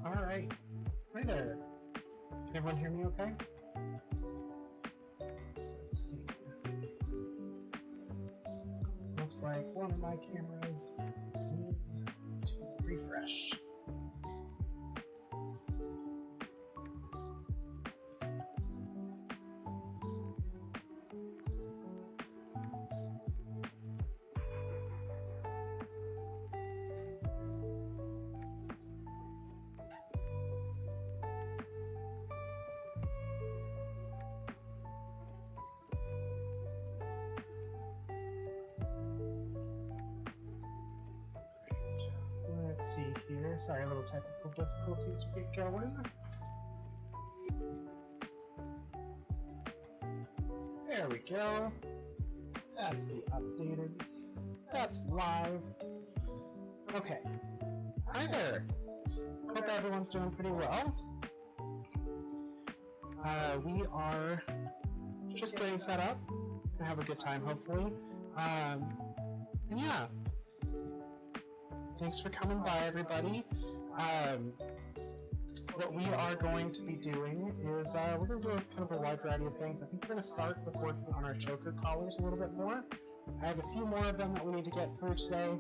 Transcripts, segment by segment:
Alright, hi there. Can everyone hear me okay? Let's see. Looks like one of my cameras needs to refresh. Let's see here. Sorry, a little technical difficulties we get going. There we go. That's the updated. That's live. Okay. Hi there. Hope everyone's doing pretty well. We are just getting set up. Gonna have a good time, hopefully. And yeah. Thanks for coming by, everybody. What we are going to be doing is we're going to do a kind of a wide variety of things. I think we're going to start with working on our choker collars a little bit more. I have a few more of them that we need to get through today,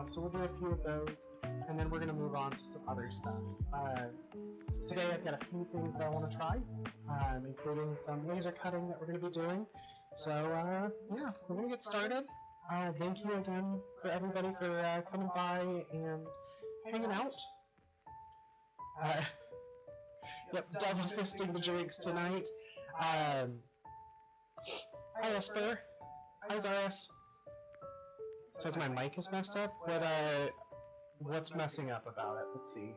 so we'll do a few of those, and then we're going to move on to some other stuff. Today I've got a few things that I want to try, including some laser cutting that we're going to be doing. So yeah, we're going to get started. Thank you again for everybody for coming by and hanging out. Yep, double fisting the drinks tonight. Hi Esper. Hi Zaris. It says my mic is messed up. What's messing up about it? Let's see.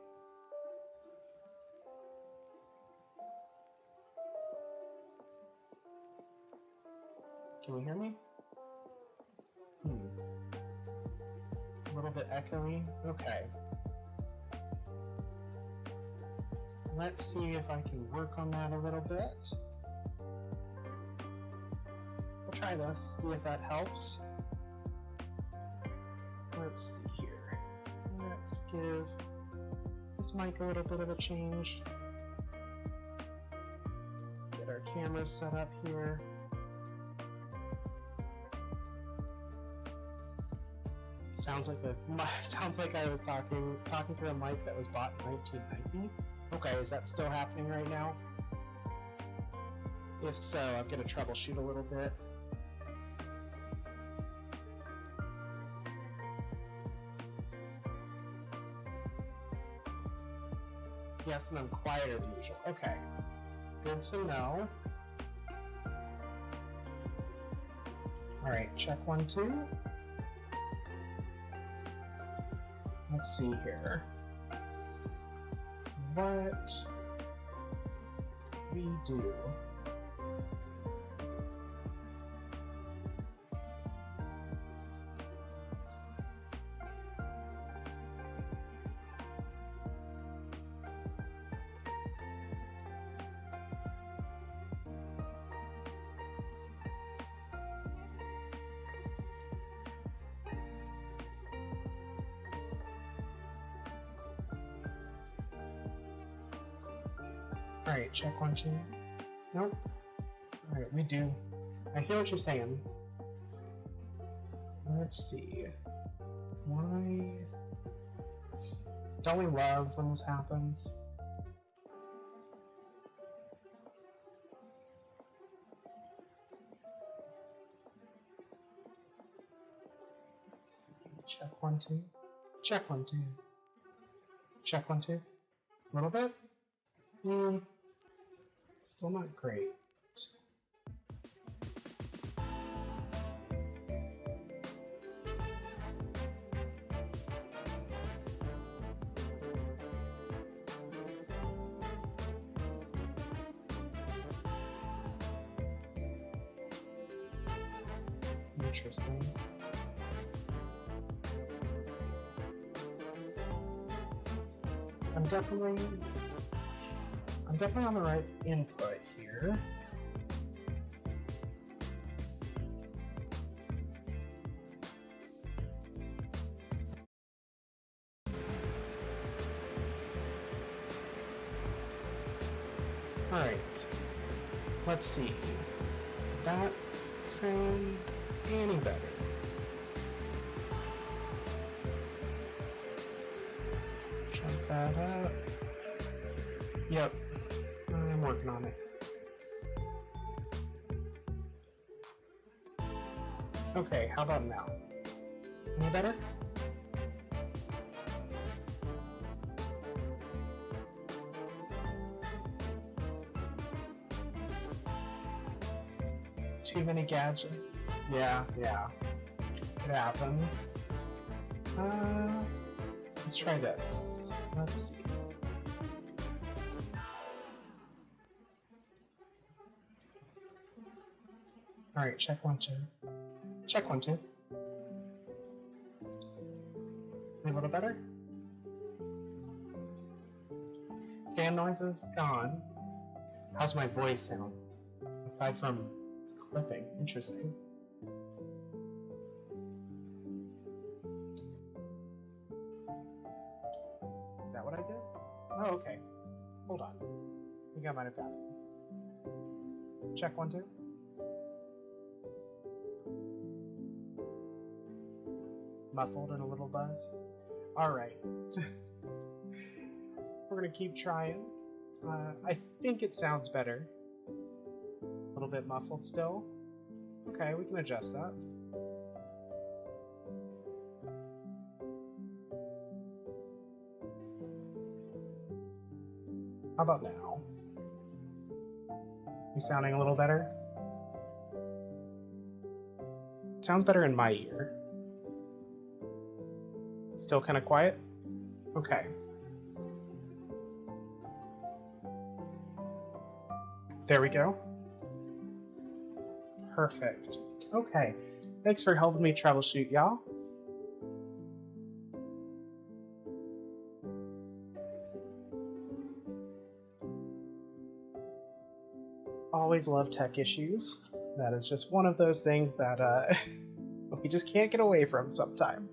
Can you hear me? A little bit echoey. Okay. Let's see if I can work on that a little bit. We'll try this, see if that helps. Let's see here. Let's give this mic a little bit of a change. our cameras set up here. Sounds like I was talking through a mic that was bought in 1990. Okay, is that still happening right now? If so, I've got to troubleshoot a little bit. Yes, and I'm quieter than usual. Okay, good to know. All right, check 1, 2. Let's see here. What we do. Alright, check 1, 2. Nope. Alright, we do. I hear what you're saying. Let's see. Why don't we love when this happens? Let's see. Check 1, 2. Check 1, 2. Check 1, 2. A little bit? Still not great. Interesting. I'm definitely on the right input here. All right, let's see. That sound any better? Jump that up. Yep. I'm working on it. Okay, how about now? Any better? Too many gadgets? Yeah. It happens. Let's try this. Let's see. All right, check 1, 2. Check 1, 2. A little better? Fan noises gone. How's my voice sound? Aside from clipping, interesting. Is that what I did? Oh, okay. Hold on. I think I might have got it. Check 1, 2. Muffled and a little buzz. All right. We're gonna keep trying. I think it sounds better. A little bit muffled still. Okay, we can adjust that. How about now? You sounding a little better? It sounds better in my ear. Still kind of quiet? Okay. There we go. Perfect. Okay. Thanks for helping me troubleshoot, y'all. Always love tech issues. That is just one of those things that we just can't get away from sometime.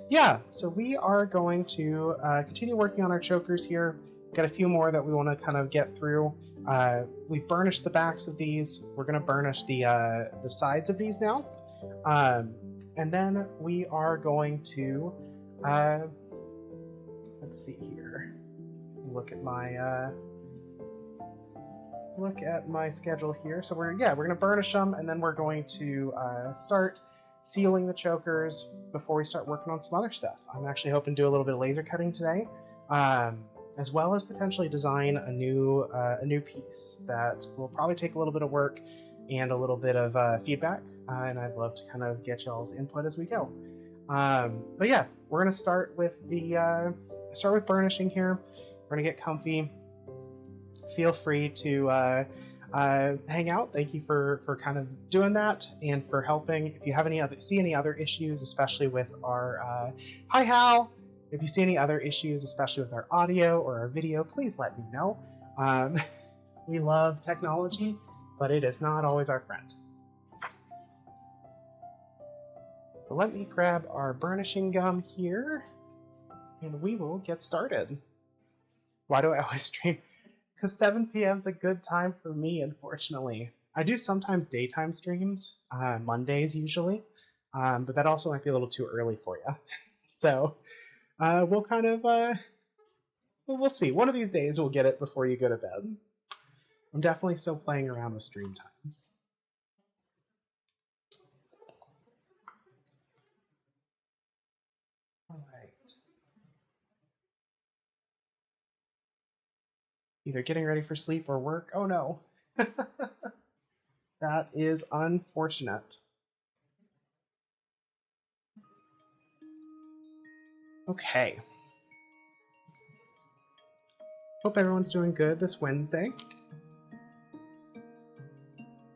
Yeah, so we are going to continue working on our chokers here. Got a few more that we want to kind of get through. We've burnished the backs of these. We're going to burnish the sides of these now. And then we are going to, let's see here. Look at my schedule here. So we're going to burnish them, and then we're going to start sealing the chokers before we start working on some other stuff. I'm actually hoping to do a little bit of laser cutting today, as well as potentially design a new piece that will probably take a little bit of work and a little bit of feedback, and I'd love to kind of get y'all's input as we go. But yeah, we're gonna start with burnishing here. We're gonna get comfy. Feel free to hang out. Thank you for kind of doing that and for helping. If you have see any other issues, especially with our hi Hal. If you see any other issues, especially with our audio or our video, please let me know. We love technology, but it is not always our friend. But let me grab our burnishing gum here, and we will get started. Why do I always stream? Because 7 p.m. is a good time for me, unfortunately. I do sometimes daytime streams, Mondays usually, but that also might be a little too early for you. So we'll kind of, we'll see. One of these days we'll get it before you go to bed. I'm definitely still playing around with stream times. All right. Either getting ready for sleep or work. Oh no. That is unfortunate. Okay. Hope everyone's doing good this Wednesday.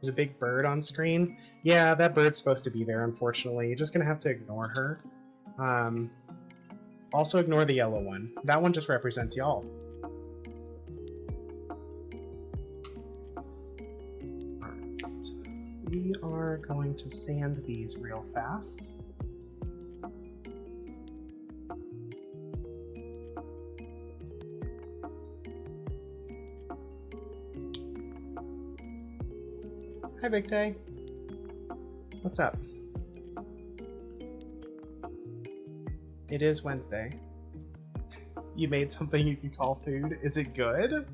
There's a big bird on screen. Yeah, that bird's supposed to be there, unfortunately. You're just gonna have to ignore her. Also ignore the yellow one. That one just represents y'all. Alright. We are going to sand these real fast. Hi, Big Day. What's up? It is Wednesday. You made something you can call food. Is it good?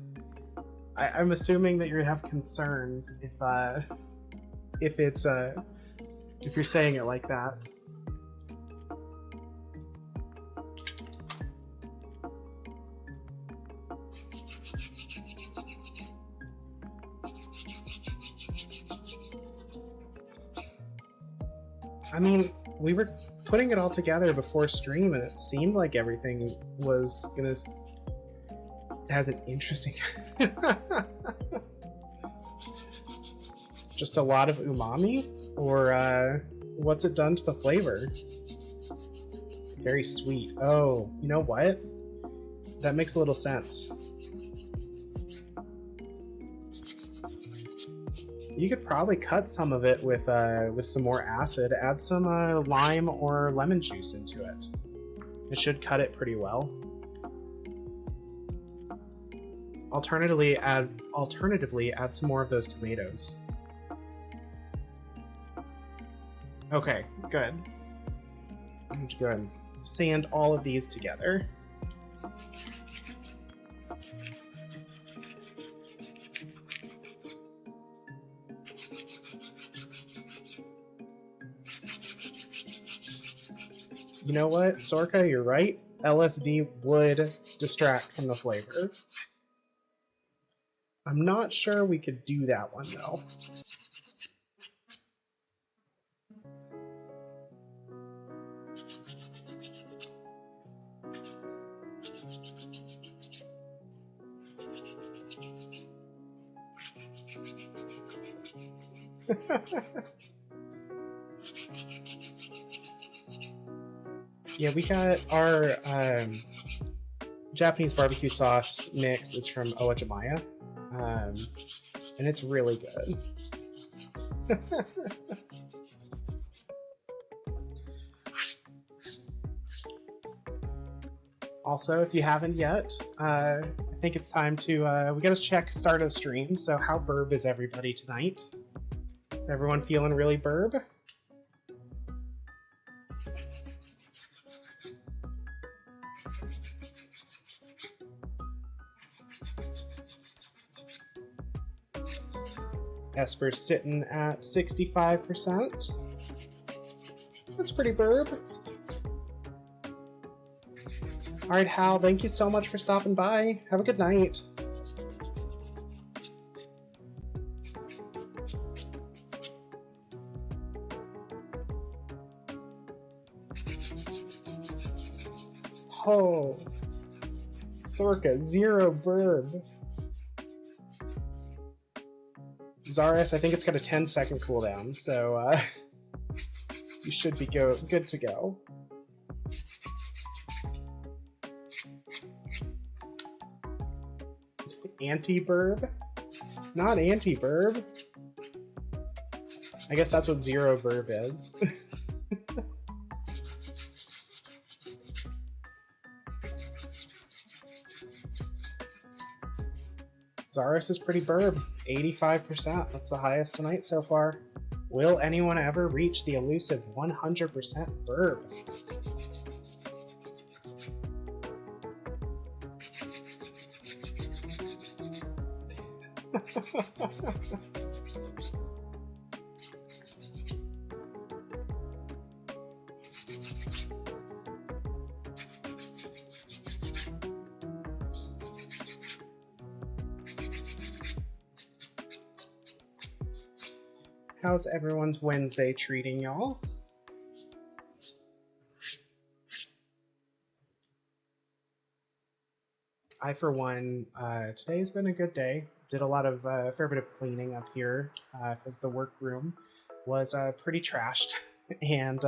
I'm assuming that you have concerns if you're saying it like that. I mean, we were putting it all together before stream, and it seemed like everything was gonna... It has an interesting... Just a lot of umami? Or, what's it done to the flavor? Very sweet. Oh, you know what? That makes a little sense. You could probably cut some of it with some more acid. Add some lime or lemon juice into it. It should cut it pretty well. Alternatively, add some more of those tomatoes. Okay, good. I'm just going to sand all of these together. You know what, Sorka, you're right. LSD would distract from the flavor. I'm not sure we could do that one, though. Yeah, we got our Japanese barbecue sauce mix is from Owajimaya, and it's really good. Also, if you haven't yet, I think it's time to, we gotta start a stream. So how burb is everybody tonight? Is everyone feeling really burb? Esper's sitting at 65%. That's pretty burb. All right, Hal, thank you so much for stopping by. Have a good night. Oh, Sorka, 0 burb. Zaris, I think it's got a 10-second cooldown, so you should be good to go. Anti-burb? Not anti-burb. I guess that's what 0 burb is. Zaris is pretty burb. 85%. That's the highest tonight so far. Will anyone ever reach the elusive 100% burb? How's everyone's Wednesday treating y'all? I, for one, today's been a good day. Did a lot of fair bit of cleaning up here because the workroom was pretty trashed, and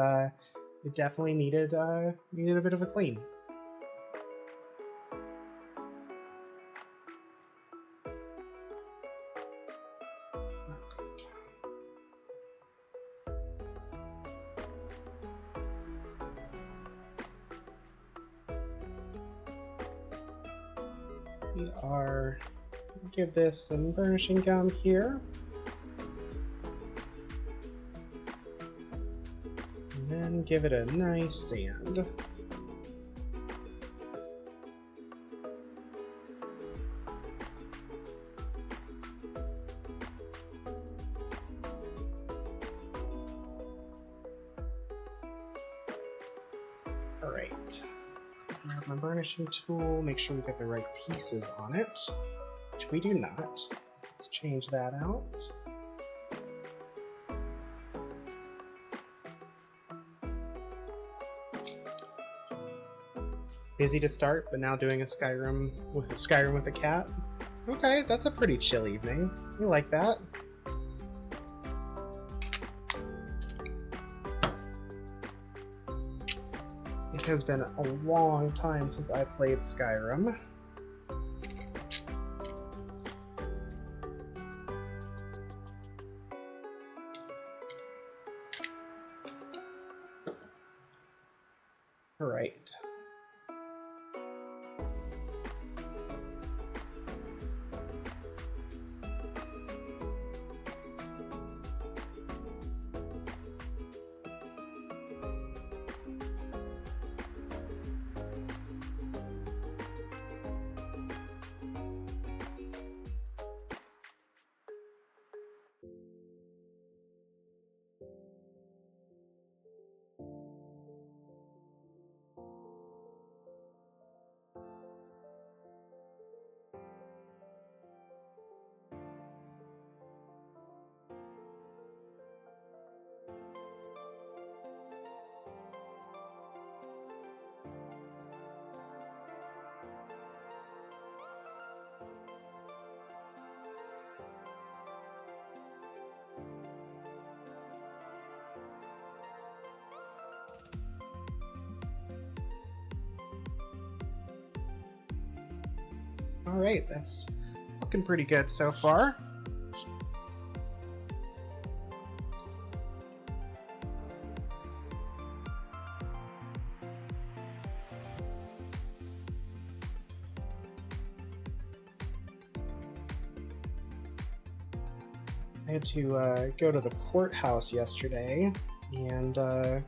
it definitely needed a bit of a clean. We are give this some burnishing gum here. And then give it a nice sand. All right. Grab my burnishing tool, make sure we get the right pieces on it, which we do not. So let's change that out. Busy to start, but now doing a Skyrim with a cat. Okay, that's a pretty chill evening. We like that. It has been a long time since I played Skyrim. All right. All right, that's looking pretty good so far. I had to go to the courthouse yesterday and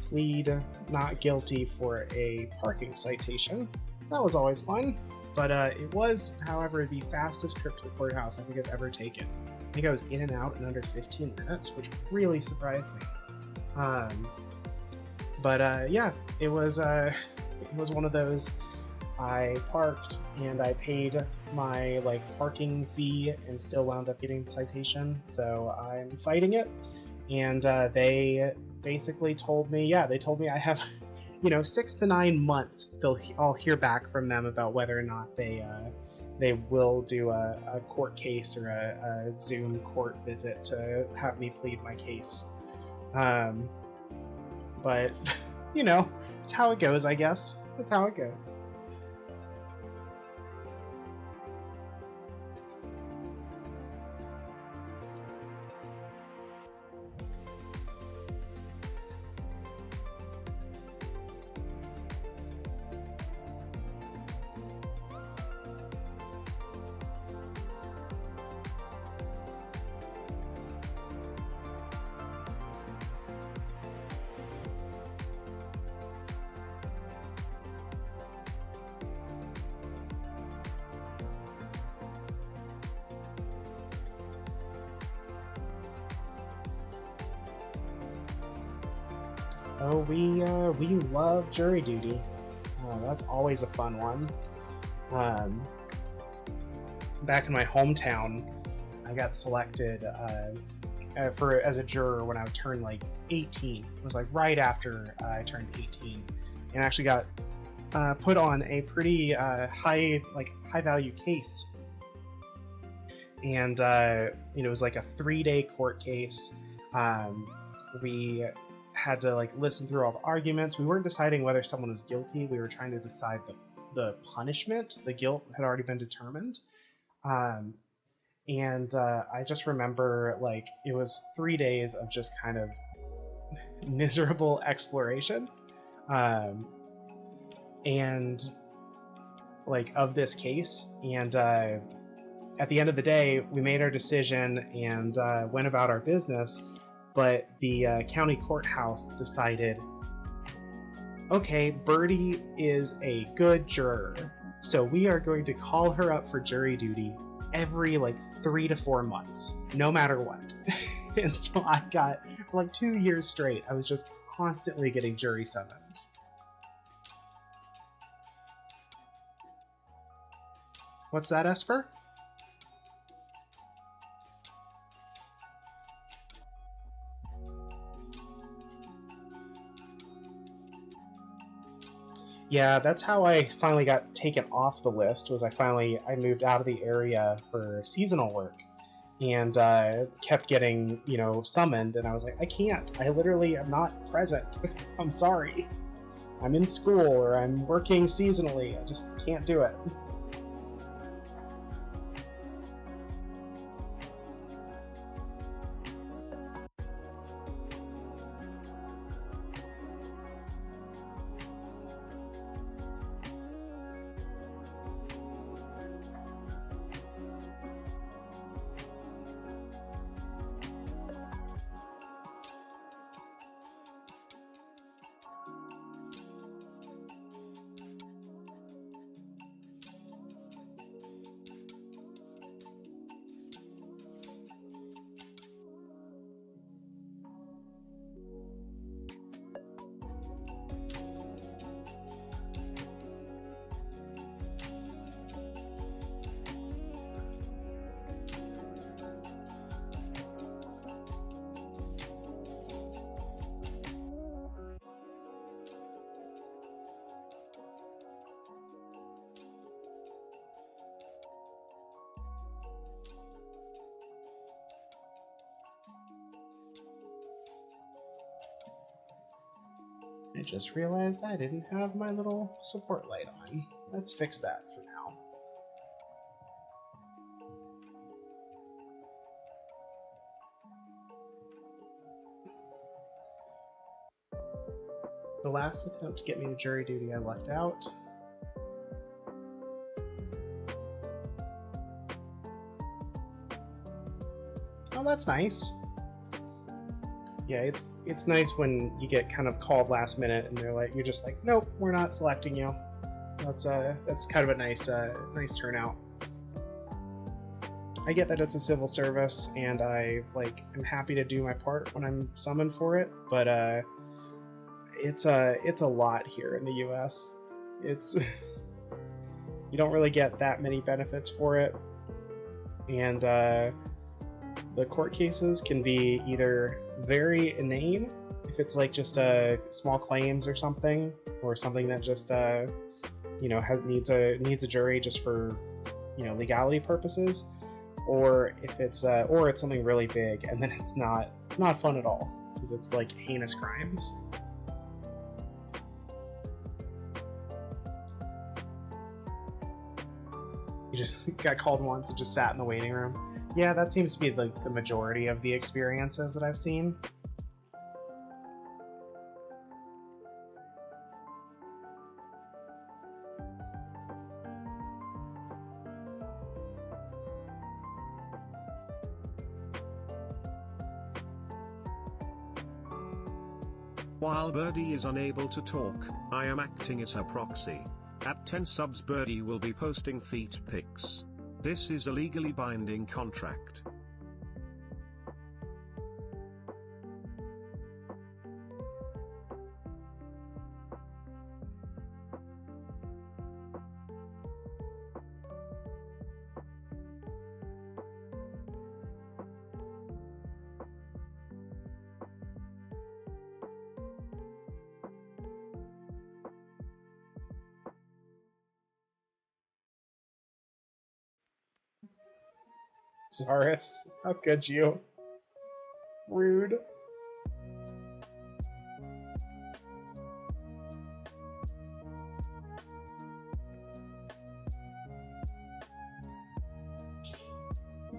plead not guilty for a parking citation. That was always fun, but it was, however, the fastest trip to the courthouse I think I've ever taken. I think I was in and out in under 15 minutes, which really surprised me. Yeah, it was one of those. I parked and I paid my parking fee and still wound up getting the citation, so I'm fighting it. And they basically told me, I have 6 to 9 months. I'll hear back from them about whether or not they will do a court case or a Zoom court visit to have me plead my case. But it's how it goes, I guess. That's how it goes. Oh, we love jury duty. That's always a fun one. Back in my hometown, I got selected as a juror when I turned 18. It was right after I turned 18, and actually got put on a pretty high value case. And it was a 3-day court case. We had to listen through all the arguments. We weren't deciding whether someone was guilty. We were trying to decide the punishment. The guilt had already been determined. And I just remember it was 3 days of just kind of miserable exploration. And of this case. And at the end of the day, we made our decision and went about our business. But the county courthouse decided, okay, Birdie is a good juror, so we are going to call her up for jury duty every 3 to 4 months, no matter what. And so I got, for 2 years straight, I was just constantly getting jury summons. What's that, Esper? Yeah, that's how I finally got taken off the list. I moved out of the area for seasonal work, and kept getting summoned, and I was like, I can't. I literally am not present. I'm sorry. I'm in school or I'm working seasonally. I just can't do it. I just realized I didn't have my little support light on. Let's fix that for now. The last attempt to get me to jury duty, I lucked out. Oh, that's nice. Yeah, it's nice when you get kind of called last minute and they're like, you're just like, nope, we're not selecting you. That's kind of a nice nice turnout. I get that it's a civil service, and I am happy to do my part when I'm summoned for it, but it's a lot here in the U.S. It's you don't really get that many benefits for it, and the court cases can be either very inane, if it's like just small claims or something that just needs a jury just for legality purposes, or if it's something really big, and then it's not fun at all because it's like heinous crimes. You just got called once and just sat in the waiting room. Yeah, that seems to be the majority of the experiences that I've seen. While Birdie is unable to talk, I am acting as her proxy. At 10 subs Birdie will be posting feet pics. This is a legally binding contract. Zaris, how could you? Rude.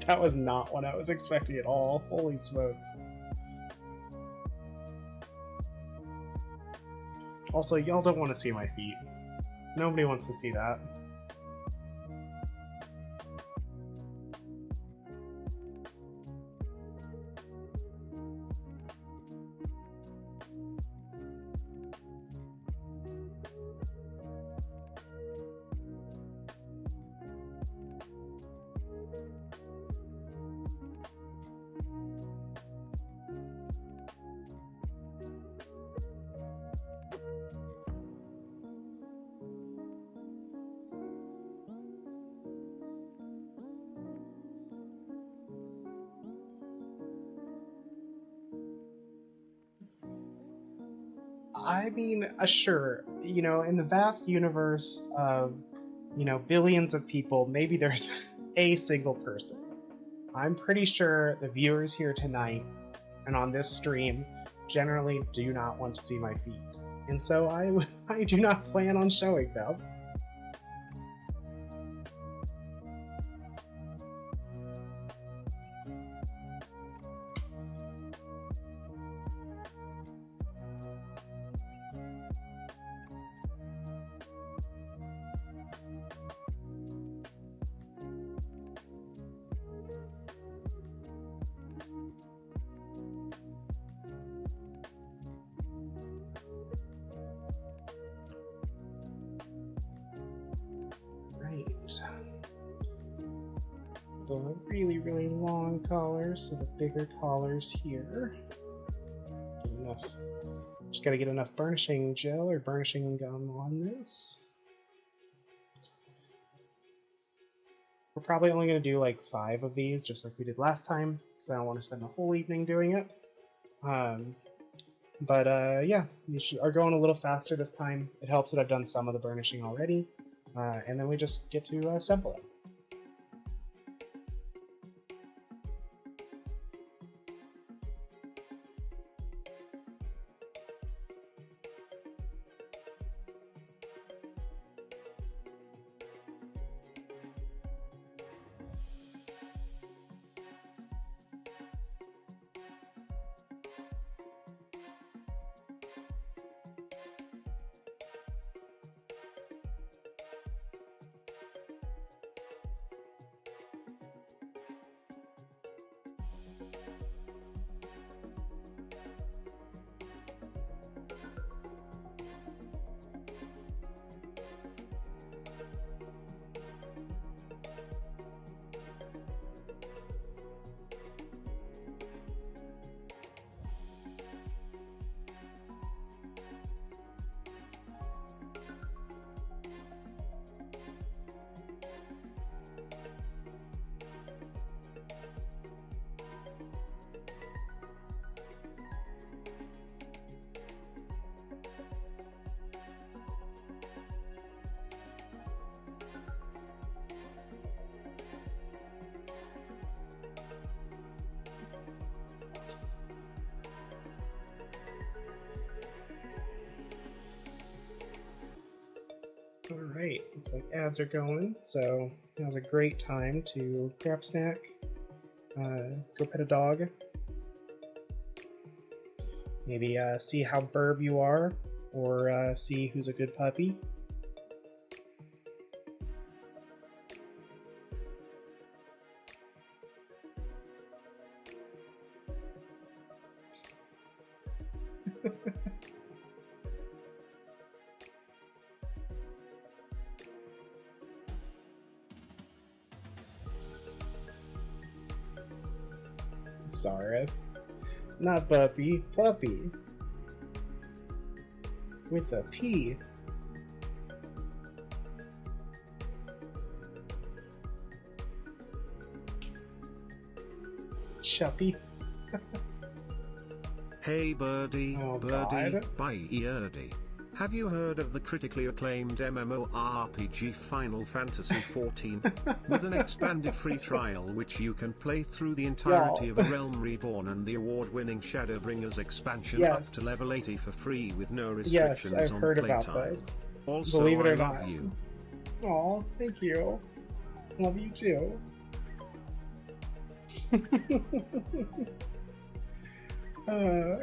That was not what I was expecting at all. Holy smokes. Also, y'all don't want to see my feet. Nobody wants to see that. I mean, sure, in the vast universe of, billions of people, maybe there's a single person. I'm pretty sure the viewers here tonight and on this stream generally do not want to see my feet. And so I do not plan on showing them. The really, really long collars, so the bigger collars here. Get enough. Just gotta get enough burnishing gel or burnishing gum on this. We're probably only gonna do like 5 of these, just like we did last time, because I don't want to spend the whole evening doing it. Yeah, you are going a little faster this time. It helps that I've done some of the burnishing already, and then we just get to sample it. Alright, looks like ads are going, so now's a great time to grab a snack, go pet a dog, maybe see how burb you are, or see who's a good puppy. Saurus. Not puppy, puppy. With a P. Chuppy. Hey birdie, Oh, birdie, God. bye eardy. Have you heard of the critically acclaimed MMORPG Final Fantasy XIV? With an expanded free trial which you can play through the entirety of A Realm Reborn and the award-winning Shadowbringers expansion up to level 80 for free with no restrictions Yes, I've on heard playtime. about this. Also, Believe it or I love not. you. Aw, thank you. Love you too.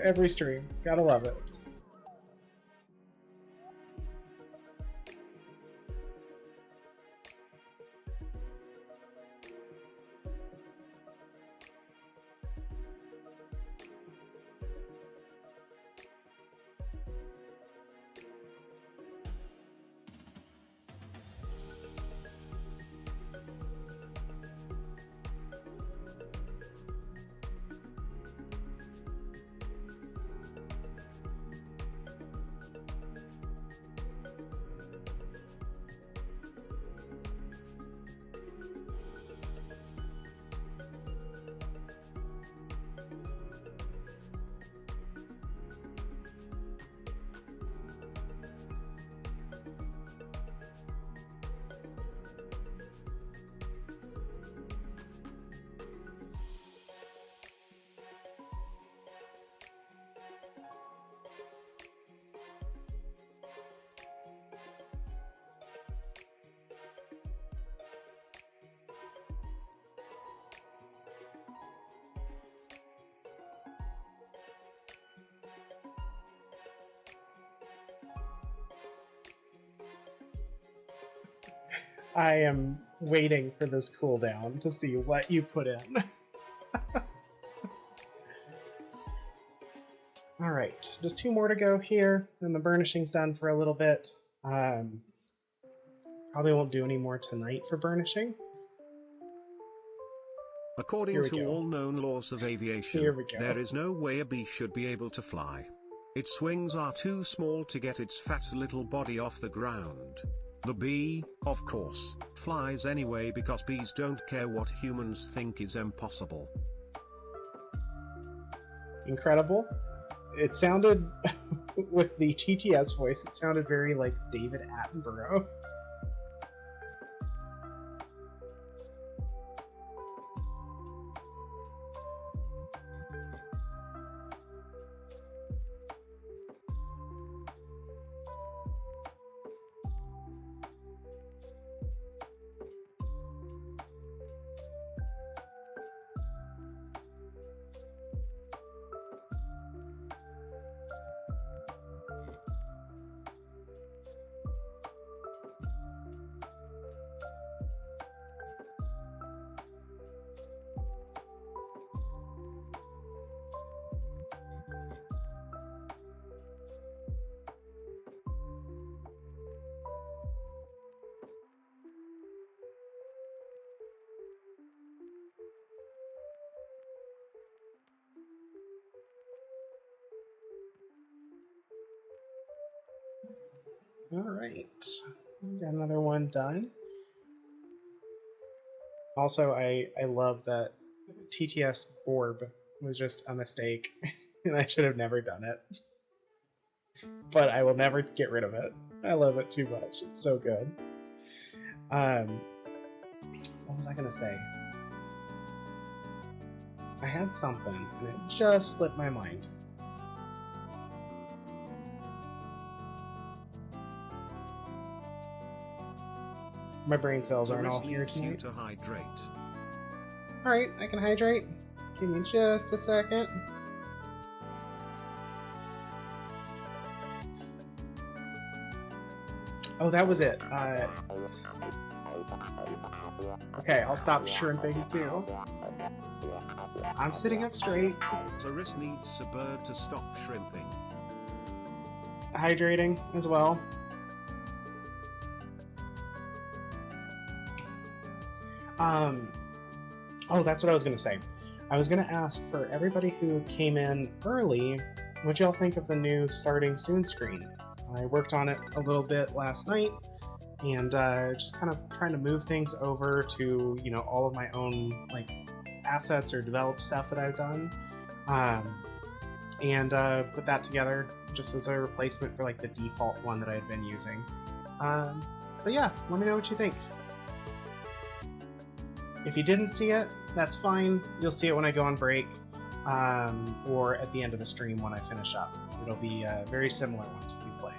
Every stream. Gotta love it. I am waiting for this cooldown to see what you put in. Alright, just 2 more to go here, and the burnishing's done for a little bit. Probably won't do any more tonight for burnishing. According to all known laws of aviation, Here we go. there is no way a bee should be able to fly. Its wings are too small to get its fat little body off the ground. The bee, of course, flies anyway because bees don't care what humans think is impossible. Incredible. It sounded, with the TTS voice, it sounded very like David Attenborough. All right, got another one done. Also, I love that TTS Borb was just a mistake, and I should have never done it. But I will never get rid of it. I love it too much. It's so good. What was I gonna say? I had something, and it just slipped my mind. My brain cells aren't all here tonight. To hydrate. Alright, I can hydrate. Give me just a second. Oh, that was it. Okay, I'll stop shrimping too. I'm sitting up straight. Saris needs a bird to stop shrimping. Hydrating as well. Oh, that's what I was going to say. I was going to ask for everybody who came in early, what y'all think of the new Starting Soon screen? I worked on it a little bit last night, and just kind of trying to move things over to, you know, all of my own, like, assets or developed stuff that I've done, and put that together just as a replacement for, like, the default one that I had been using. But yeah, let me know what you think. If you didn't see it, that's fine. You'll see it when I go on break, or at the end of the stream when I finish up. It'll be very similar once we play.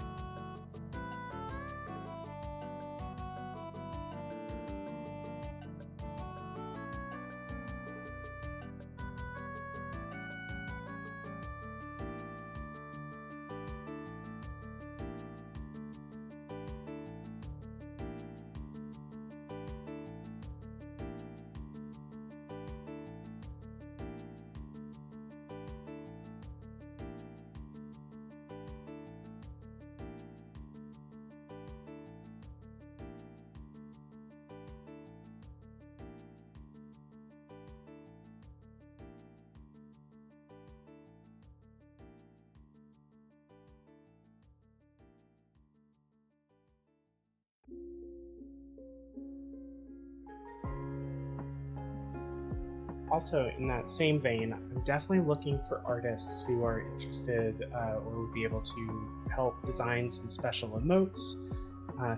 Also, in that same vein, I'm definitely looking for artists who are interested or would be able to help design some special emotes,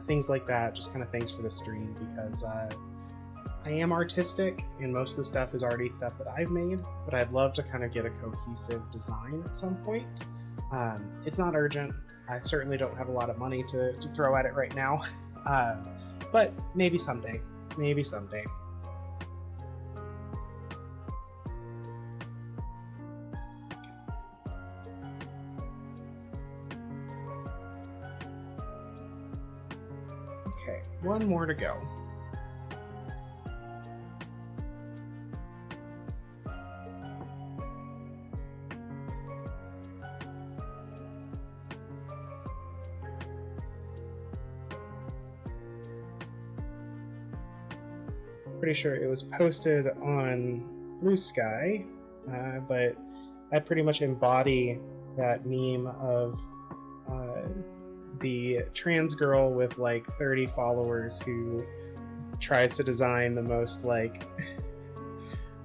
things like that, just kind of things for the stream, because I am artistic and most of the stuff is already stuff that I've made, but I'd love to kind of get a cohesive design at some point. It's not urgent. I certainly don't have a lot of money to throw at it right now, but maybe someday. Maybe someday. Okay, one more to go. Pretty sure it was posted on Blue Sky, but I pretty much embody that meme of the trans girl with like 30 followers who tries to design the most like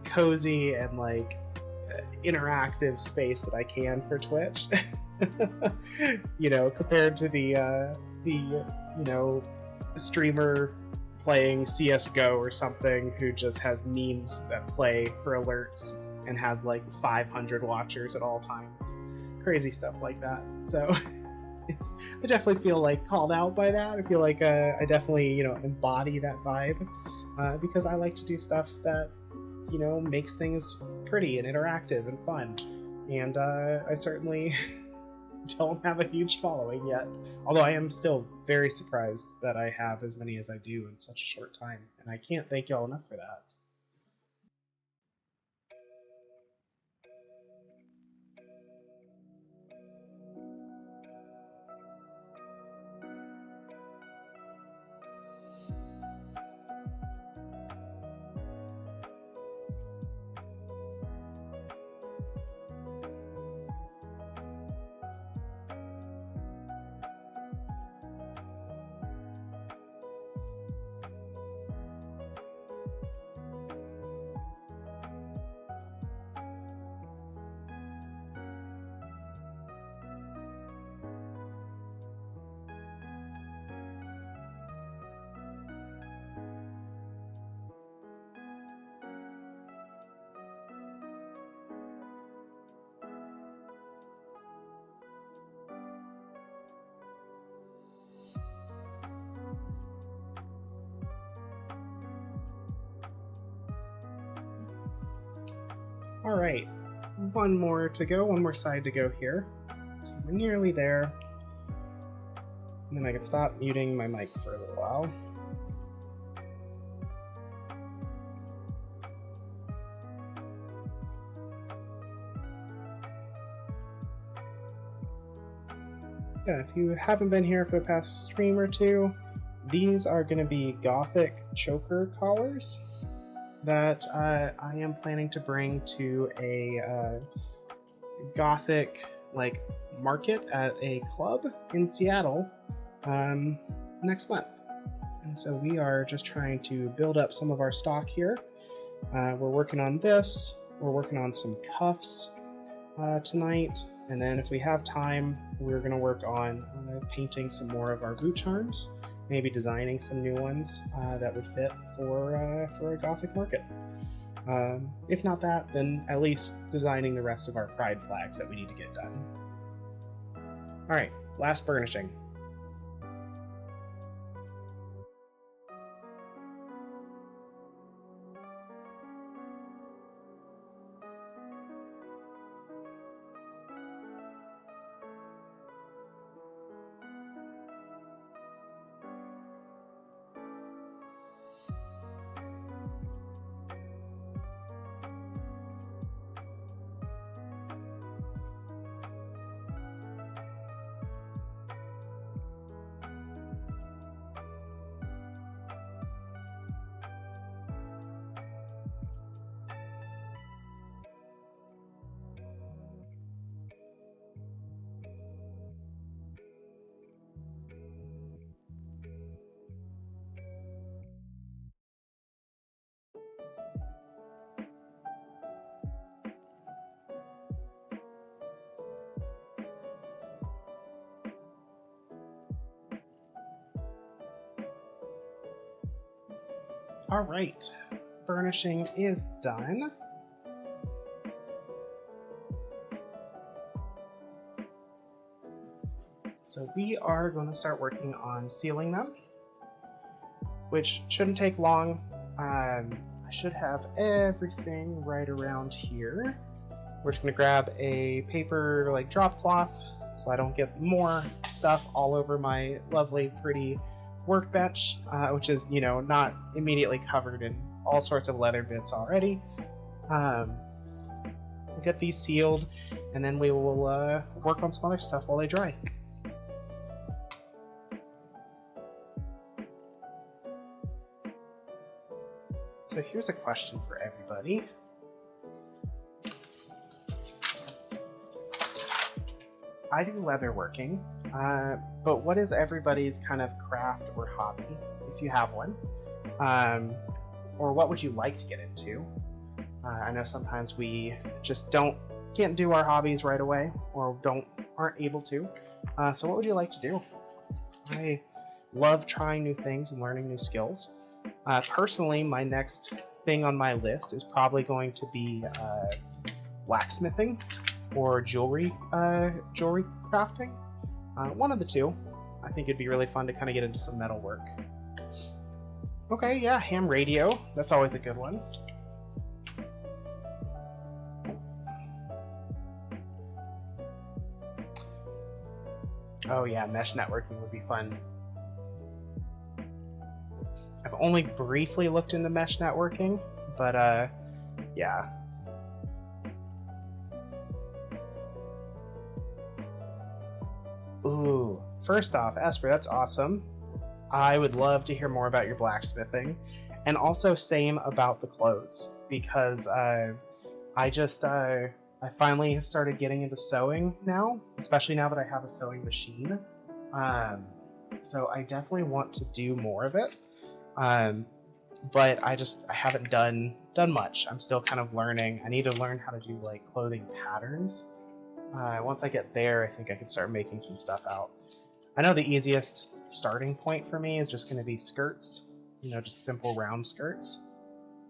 cozy and like interactive space that I can for Twitch. You know, compared to the you know, streamer playing CSGO or something who just has memes that play for alerts and has like 500 watchers at all times. Crazy stuff like that. So I definitely feel like called out by that. I feel like I definitely, you know, embody that vibe because I like to do stuff that, you know, makes things pretty and interactive and fun. And I certainly don't have a huge following yet, although I am still very surprised that I have as many as I do in such a short time, and I can't thank y'all enough for that. Alright, one more to go, one more side to go here. So we're nearly there. And then I can stop muting my mic for a little while. Yeah, if you haven't been here for the past stream or two, these are going to be Gothic choker collars that I am planning to bring to a Gothic market at a club in Seattle next month. And so we are just trying to build up some of our stock here. We're working on this. We're working on some cuffs tonight. And then if we have time, we're going to work on painting some more of our boot charms, maybe designing some new ones that would fit for a Gothic market. If not that, then at least designing the rest of our pride flags that we need to get done. All right, last burnishing. All right, burnishing is done. So we are going to start working on sealing them, which shouldn't take long. I should have everything right around here. We're just going to grab a paper drop cloth so I don't get more stuff all over my lovely, pretty workbench, which is, not immediately covered in all sorts of leather bits already. We'll get these sealed, and then we will work on some other stuff while they dry. So here's a question for everybody. I do leatherworking, but what is everybody's kind of craft or hobby, if you have one? Or what would you like to get into? I know sometimes we just can't do our hobbies right away, or aren't able to. So what would you like to do? I love trying new things and learning new skills. Personally, my next thing on my list is probably going to be blacksmithing or jewelry crafting. One of the two. I think it'd be really fun to kind of get into some metal work. Okay, yeah, ham radio. That's always a good one. Oh yeah, mesh networking would be fun. I've only briefly looked into mesh networking, but yeah. Ooh, first off, Esper, that's awesome. I would love to hear more about your blacksmithing, and also same about the clothes, because I finally have started getting into sewing now, especially now that I have a sewing machine. So I definitely want to do more of it. But I haven't done much. I'm still kind of learning. I need to learn how to do clothing patterns. Once I get there, I think I can start making some stuff out. I know the easiest starting point for me is just going to be skirts, just simple round skirts.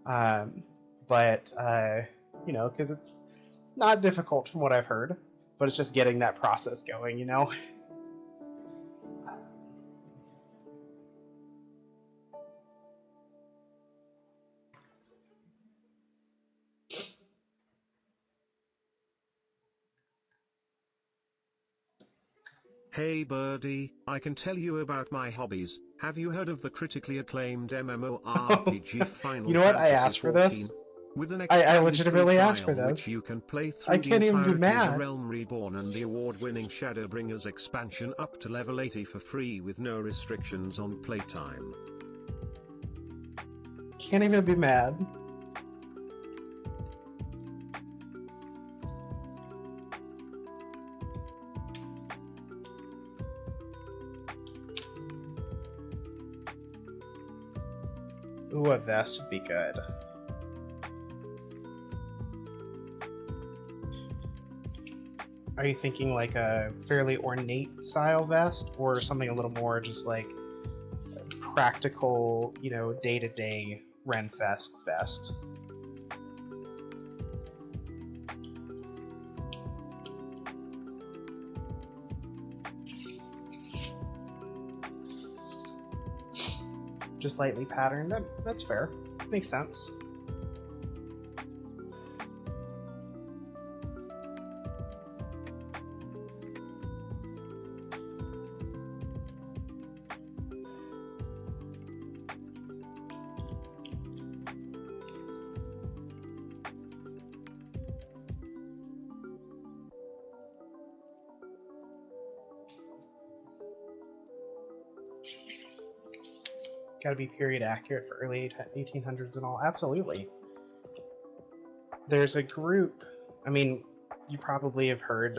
But because it's not difficult from what I've heard, but it's just getting that process going, Hey birdie, I can tell you about my hobbies. Have you heard of the critically acclaimed MMORPG Final You know what? I Fantasy asked for XIV? this. With an I expanded free legitimately asked for trial which this. you can play I through the can't even be entirety of A mad. Realm Reborn and the award-winning Shadowbringers expansion up to level 80 for free with no restrictions on playtime. Can't even be mad. Ooh, a vest would be good. Are you thinking like a fairly ornate style vest, or something a little more just like practical, you know, day-to-day Renfest vest? Just lightly patterned. That's fair. Makes sense. Got to be period accurate for early 1800s and all. Absolutely. There's a group, I mean, you probably have heard,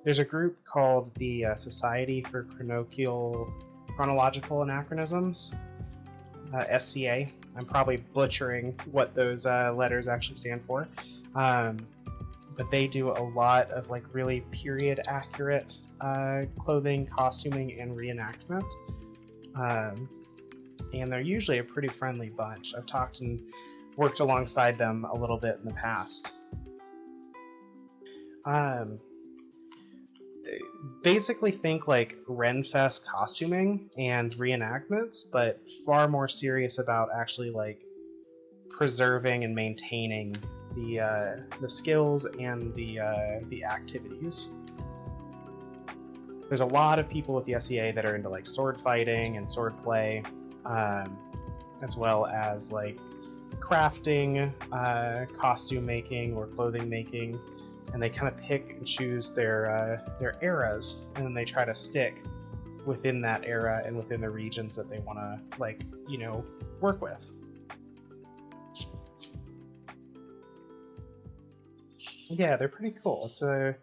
there's a group called the Society for Chronological Anachronisms, SCA. I'm probably butchering what those letters actually stand for. But they do a lot of like really period accurate clothing, costuming, and reenactment. And they're usually a pretty friendly bunch. I've talked and worked alongside them a little bit in the past. Basically think like Renfest costuming and reenactments, but far more serious about actually like preserving and maintaining the skills and the activities. There's a lot of people with the SEA that are into like sword fighting and sword play, as well as like crafting, costume making, or clothing making, and they kind of pick and choose their eras, and then they try to stick within that era and within the regions that they want to, like, you know, work with. Yeah, they're pretty cool. It's a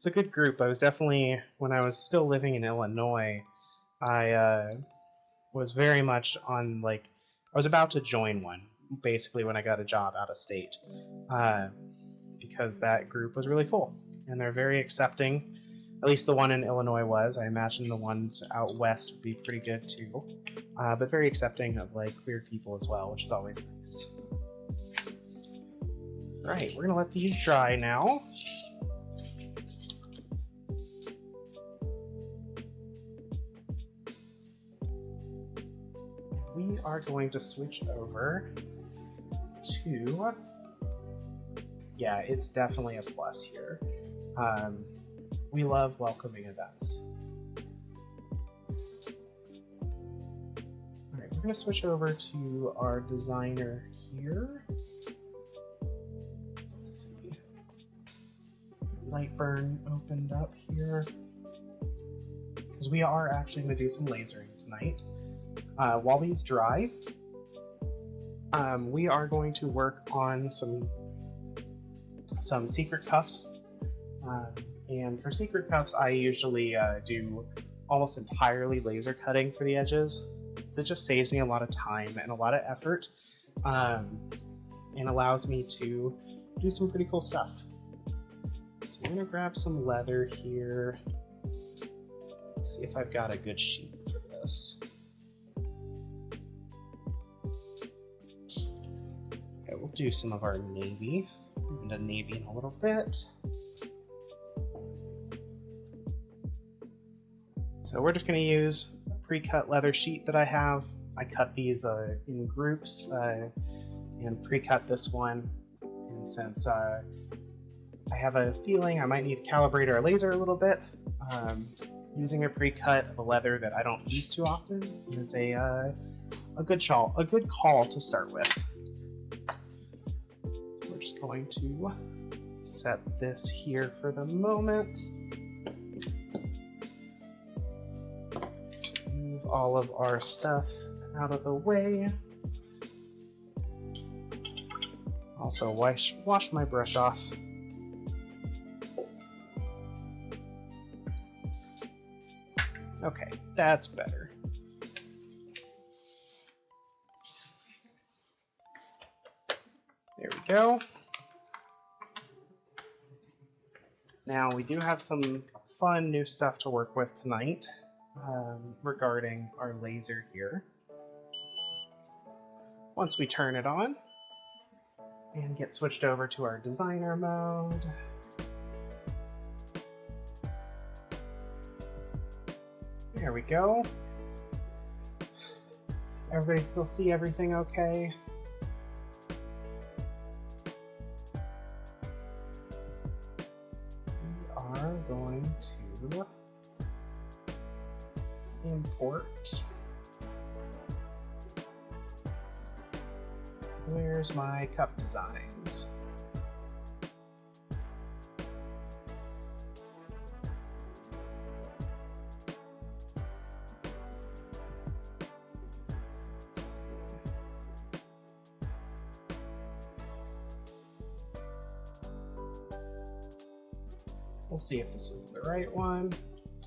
good group. I was definitely, when I was still living in Illinois, I was very much on, like, I was about to join one, basically, when I got a job out of state, because that group was really cool, and they're very accepting. At least the one in Illinois was. I imagine the ones out west would be pretty good too, but very accepting of like queer people as well, which is always nice. Right, we're gonna let these dry now. We are going to switch over to, yeah, it's definitely a plus here. We love welcoming events. All right, we're going to switch over to our designer here. Let's see. Lightburn opened up here, because we are actually going to do some lasering tonight. While these dry, we are going to work on some secret cuffs. And for secret cuffs, I usually do almost entirely laser cutting for the edges. So it just saves me a lot of time and a lot of effort, and allows me to do some pretty cool stuff. So I'm gonna grab some leather here. Let's see if I've got a good sheet for this. Okay, we'll do some of our navy. Into navy in a little bit. So we're just going to use a pre-cut leather sheet that I have. I cut these in groups and pre-cut this one. And since I have a feeling I might need to calibrate our laser a little bit, using a pre-cut of a leather that I don't use too often is a good call to start with. We're just going to set this here for the moment. Move all of our stuff out of the way. Also wash my brush off. Okay, that's better. There we go. Now we do have some fun new stuff to work with tonight regarding our laser here. Once we turn it on and get switched over to our designer mode, there we go. Everybody still see everything okay? We are going to import. Where's my cuff designs? We'll see if this is the right one.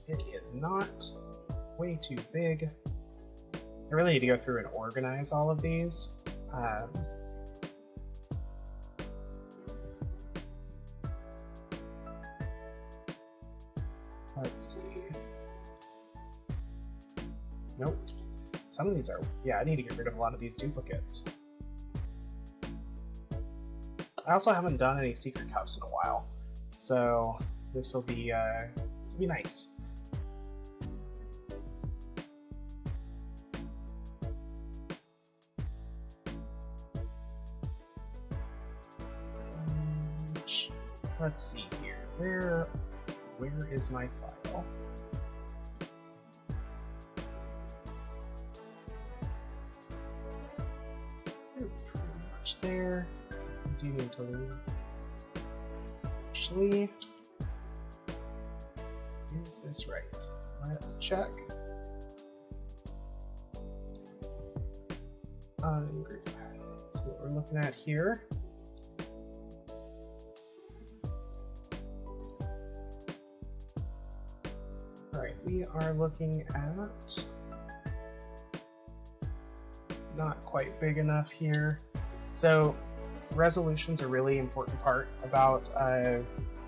It is not. Way too big. I really need to go through and organize all of these. Let's see. Nope. Some of these are... Yeah, I need to get rid of a lot of these duplicates. I also haven't done any secret cuffs in a while, so this will be nice. Let's see here. Where is my file? Pretty much there. I do need to leave. Actually, is this right? Let's check. Ungroup. See what we're looking at here. Alright, we are looking at not quite big enough here. So resolution's a really important part about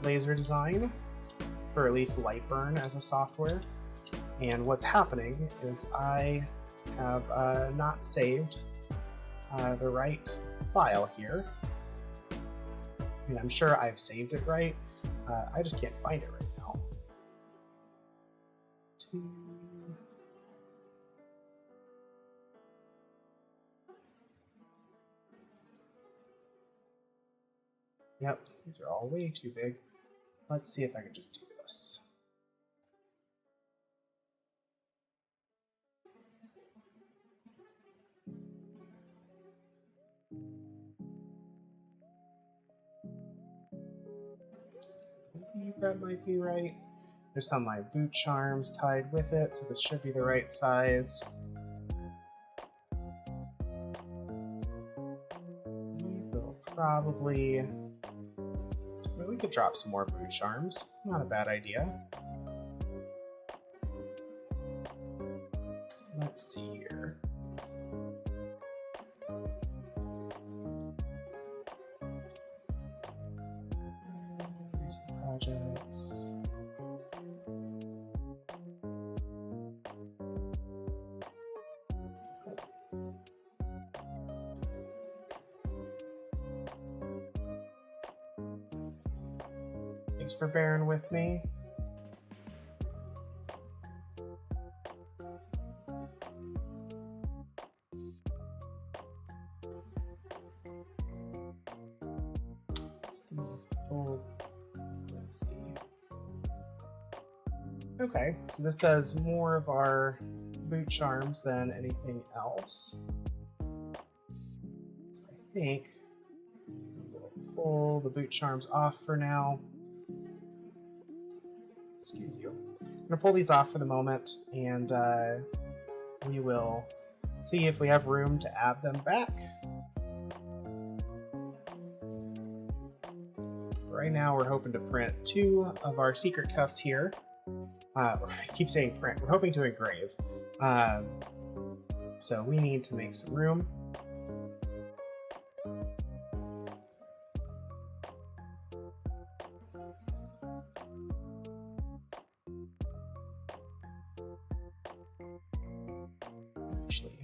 laser design, for at least Lightburn as a software. And what's happening is I have not saved the right file here. I mean, I'm sure I've saved it right. I just can't find it right now. Yep, these are all way too big. Let's see if I can just do this. I believe that might be right. There's some of my boot charms tied with it, so this should be the right size. We will probably... Well, we could drop some more boot charms. Not a bad idea. Let's see here. Recent projects. Thanks for bearing with me. Let's do full. Let's see. Okay, so this does more of our boot charms than anything else. So I think we'll pull the boot charms off for now. Excuse you. I'm gonna pull these off for the moment, and we will see if we have room to add them back. Right now, we're hoping to print 2 of our secret cuffs here. I keep saying print. We're hoping to engrave. So we need to make some room. Actually,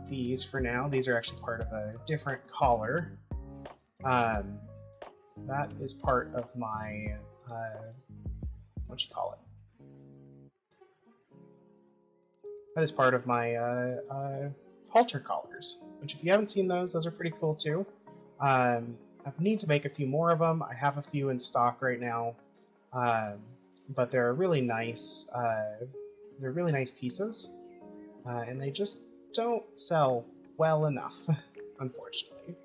these for now. These are actually part of a different collar. That is part of my, what you call it? That is part of my halter collars, which if you haven't seen those are pretty cool too. I need to make a few more of them. I have a few in stock right now, but they're really nice. They're really nice pieces, and they just don't sell well enough, unfortunately.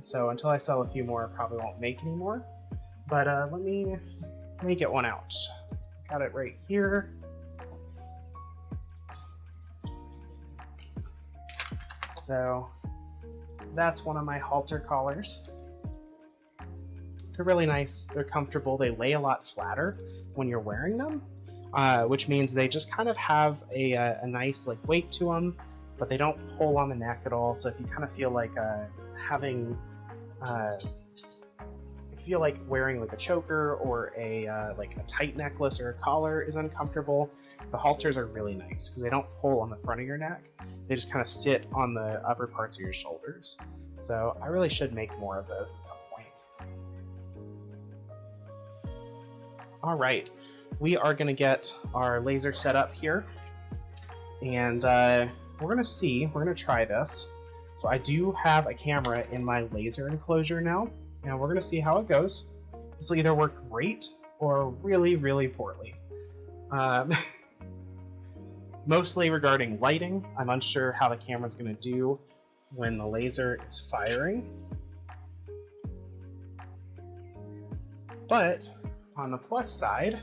So until I sell a few more, I probably won't make any more. But let me get one out. Got it right here. So that's one of my halter collars. They're really nice. They're comfortable. They lay a lot flatter when you're wearing them, which means they just kind of have a nice like weight to them, but they don't pull on the neck at all. So if you kind of feel like having, if you feel like wearing like a choker or like a tight necklace or a collar is uncomfortable, the halters are really nice because they don't pull on the front of your neck. They just kind of sit on the upper parts of your shoulders. So I really should make more of those at some point. All right, we are going to get our laser set up here, and we're going to try this. So I do have a camera in my laser enclosure now, and we're going to see how it goes. This will either work great or really, really poorly. Mostly regarding lighting. I'm unsure how the camera's going to do when the laser is firing. But on the plus side,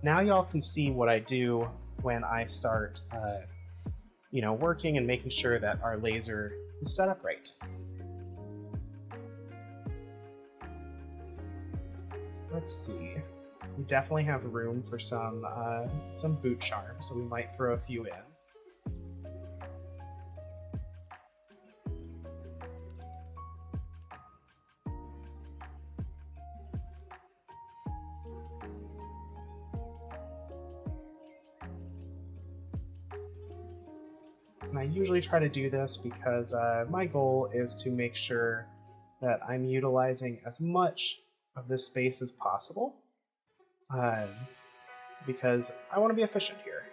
now y'all can see what I do when I start working and making sure that our laser is set up right. So let's see. We definitely have room for some boot charms, so we might throw a few in. And I usually try to do this because my goal is to make sure that I'm utilizing as much of this space as possible. Because I want to be efficient here.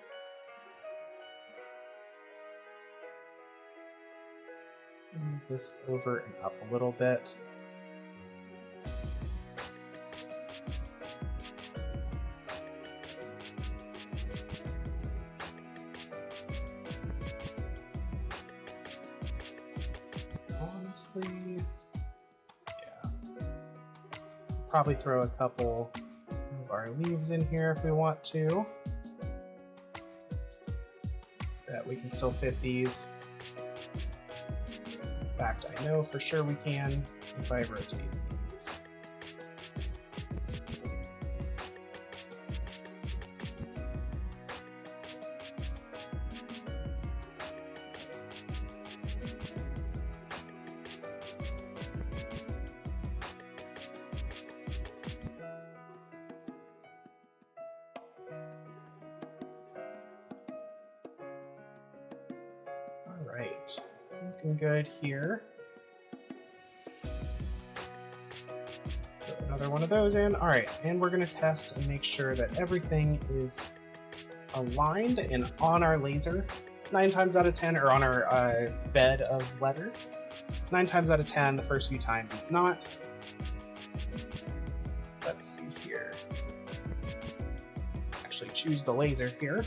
Move this over and up a little bit. Honestly, yeah. Probably throw a couple our leaves in here if we want to. That we can still fit these. In fact, I know for sure we can if I rotate these. Alright, looking good here. Put another one of those in. Alright, and we're going to test and make sure that everything is aligned and on our laser 9 times out of 10, or on our bed of leather. 9 times out of 10, the first few times it's not. let's see here. Actually choose the laser here.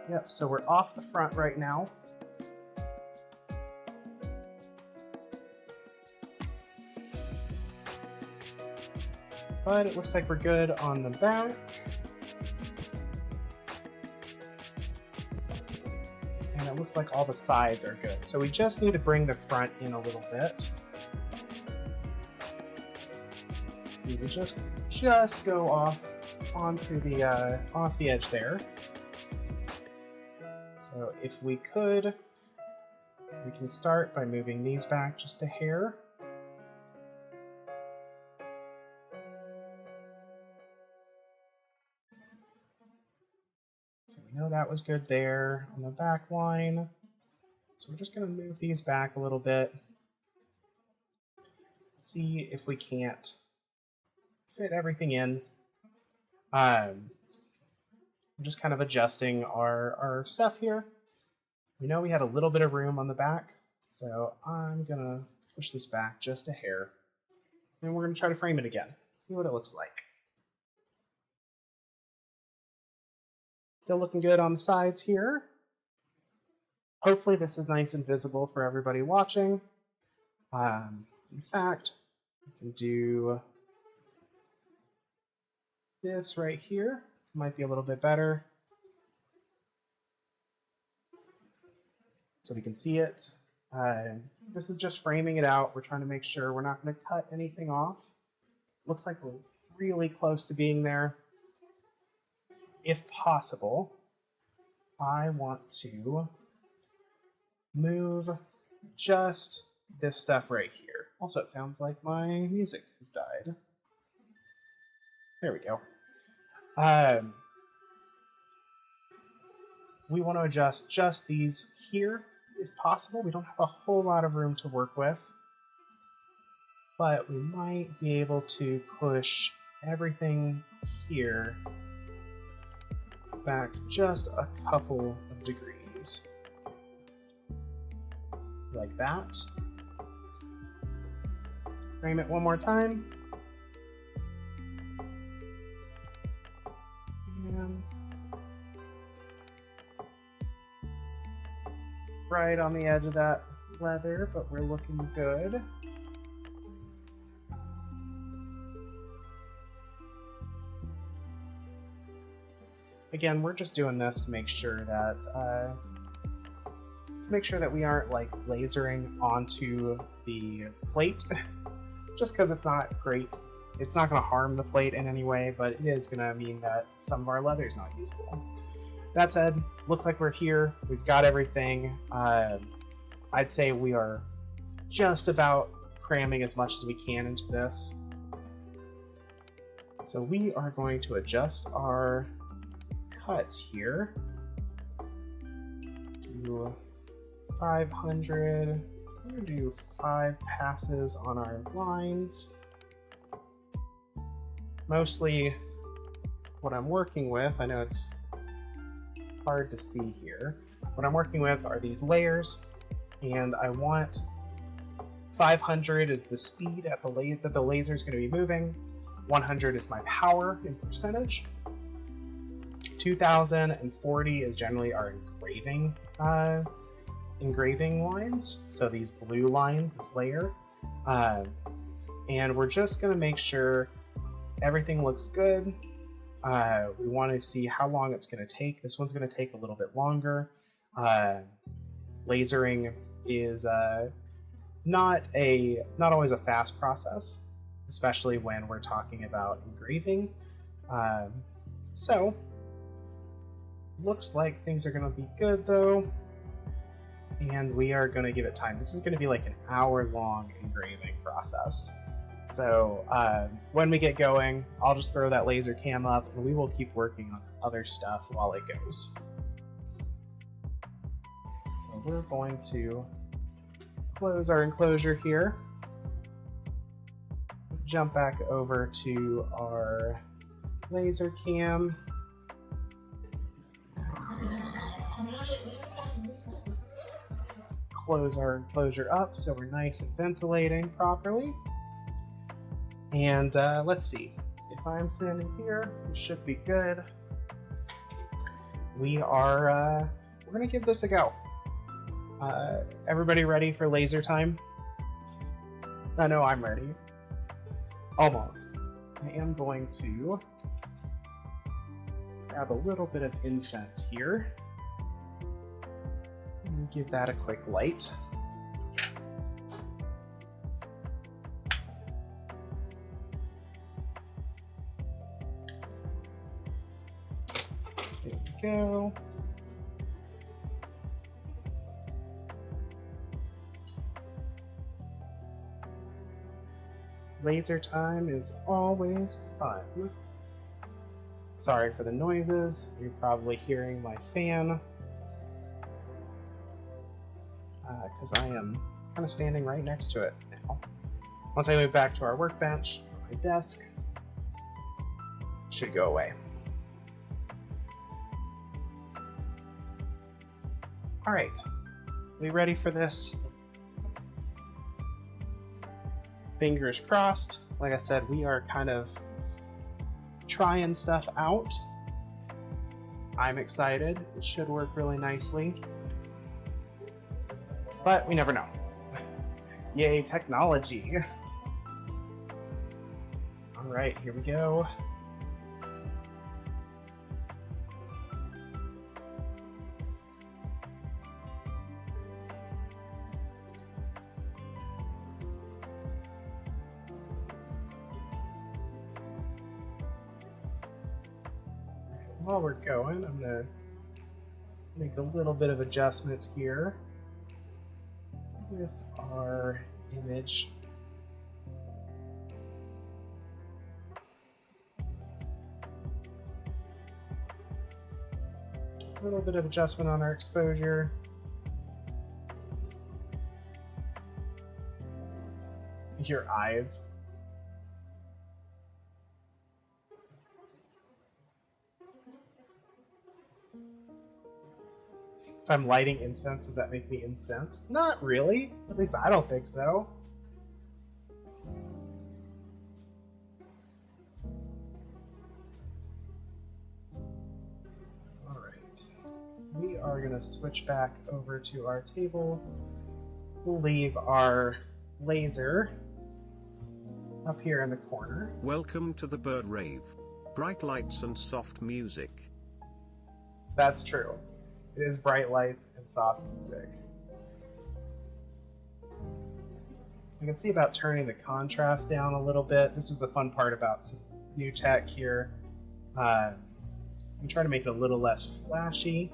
Yep, so we're off the front right now. But it looks like we're good on the back. And it looks like all the sides are good. So we just need to bring the front in a little bit. So you just go off onto the off the edge there. So if we could, we can start by moving these back just a hair. So we know that was good there on the back line. So we're just going to move these back a little bit. See if we can't fit everything in. I'm just kind of adjusting our stuff here. We know we had a little bit of room on the back, so I'm going to push this back just a hair. And we're going to try to frame it again. See what it looks like. Still looking good on the sides here. Hopefully this is nice and visible for everybody watching. In fact, we can do this right here. Might be a little bit better. So we can see it. This is just framing it out. We're trying to make sure we're not going to cut anything off. Looks like we're really close to being there. If possible, I want to move just this stuff right here. Also, it sounds like my music has died. There we go. We want to adjust just these here, if possible. We don't have a whole lot of room to work with, but we might be able to push everything here back just a couple of degrees. Like that. Frame it one more time. And right on the edge of that leather, but we're looking good. Again, we're just doing this to make sure that we aren't like lasering onto the plate. Just because it's not great. It's not going to harm the plate in any way, but it is going to mean that some of our leather is not usable. That said, looks like we're here. We've got everything. I'd say we are just about cramming as much as we can into this. So we are going to adjust our cuts here to 500. We're going to do 5 passes on our lines. Mostly what I'm working with, I know it's hard to see here, what I'm working with are these layers, and I want 500 is the speed at that the laser is going to be moving, 100 is my power in percentage, 2040 is generally our engraving lines, so these blue lines, this layer, and we're just going to make sure everything looks good. We want to see how long it's going to take. This one's going to take a little bit longer. Lasering is not always a fast process, especially when we're talking about engraving. So looks like things are going to be good though, and we are going to give it time. This is going to be like an hour-long engraving process. So when we get going, I'll just throw that laser cam up and we will keep working on other stuff while it goes. So we're going to close our enclosure here. Jump back over to our laser cam. close our enclosure up so we're nice and ventilating properly. And let's see. If I'm standing here, it should be good. We're gonna give this a go. Everybody ready for laser time? I know I'm ready. Almost. I am going to grab a little bit of incense here and give that a quick light. There we go. Laser time is always fun. Sorry for the noises. You're probably hearing my fan because I am kind of standing right next to it now. Once I move back to our workbench, my desk should go away. All right, we ready for this? Fingers crossed. Like I said, we are kind of trying stuff out. I'm excited. It should work really nicely. But we never know. Yay, technology. All right, here we go. While we're going, I'm going to make a little bit of adjustments here with our image. A little bit of adjustment on our exposure. Your eyes. If I'm lighting incense, does that make me incensed? Not really. At least I don't think so. Alright. We are going to switch back over to our table. We'll leave our laser up here in the corner. Welcome to the bird rave. Bright lights and soft music. That's true. It is bright lights and soft music. You can see about turning the contrast down a little bit. This is the fun part about some new tech here. I'm trying to make it a little less flashy.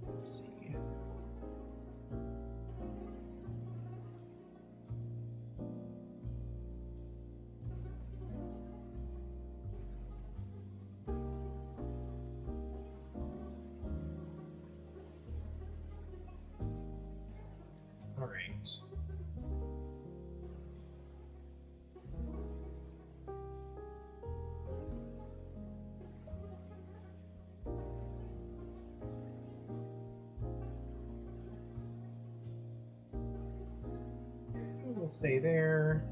Let's see. All right. We'll stay there.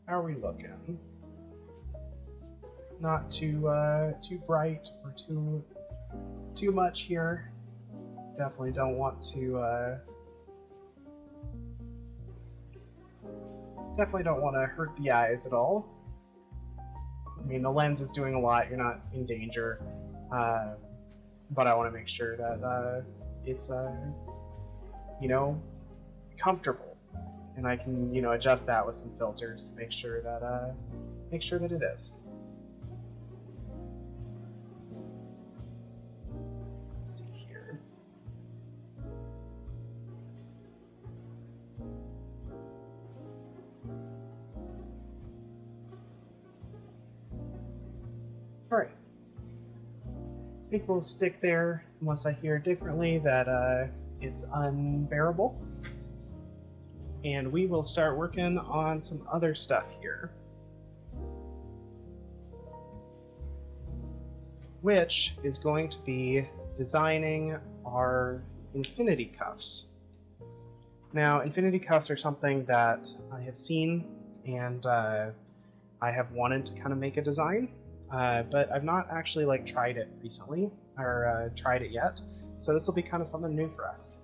How are we looking? Not too bright or too much here. Definitely don't want to hurt the eyes at all. I mean, the lens is doing a lot. You're not in danger, but I want to make sure that it's comfortable, and I can adjust that with some filters to make sure that it is. Let's see here. All right. I think we'll stick there unless I hear differently that it's unbearable. and we will start working on some other stuff here, which is going to be designing our infinity cuffs. Now, infinity cuffs are something that I have seen and I have wanted to kind of make a design, but I've not actually like tried it recently or tried it yet. So this will be kind of something new for us.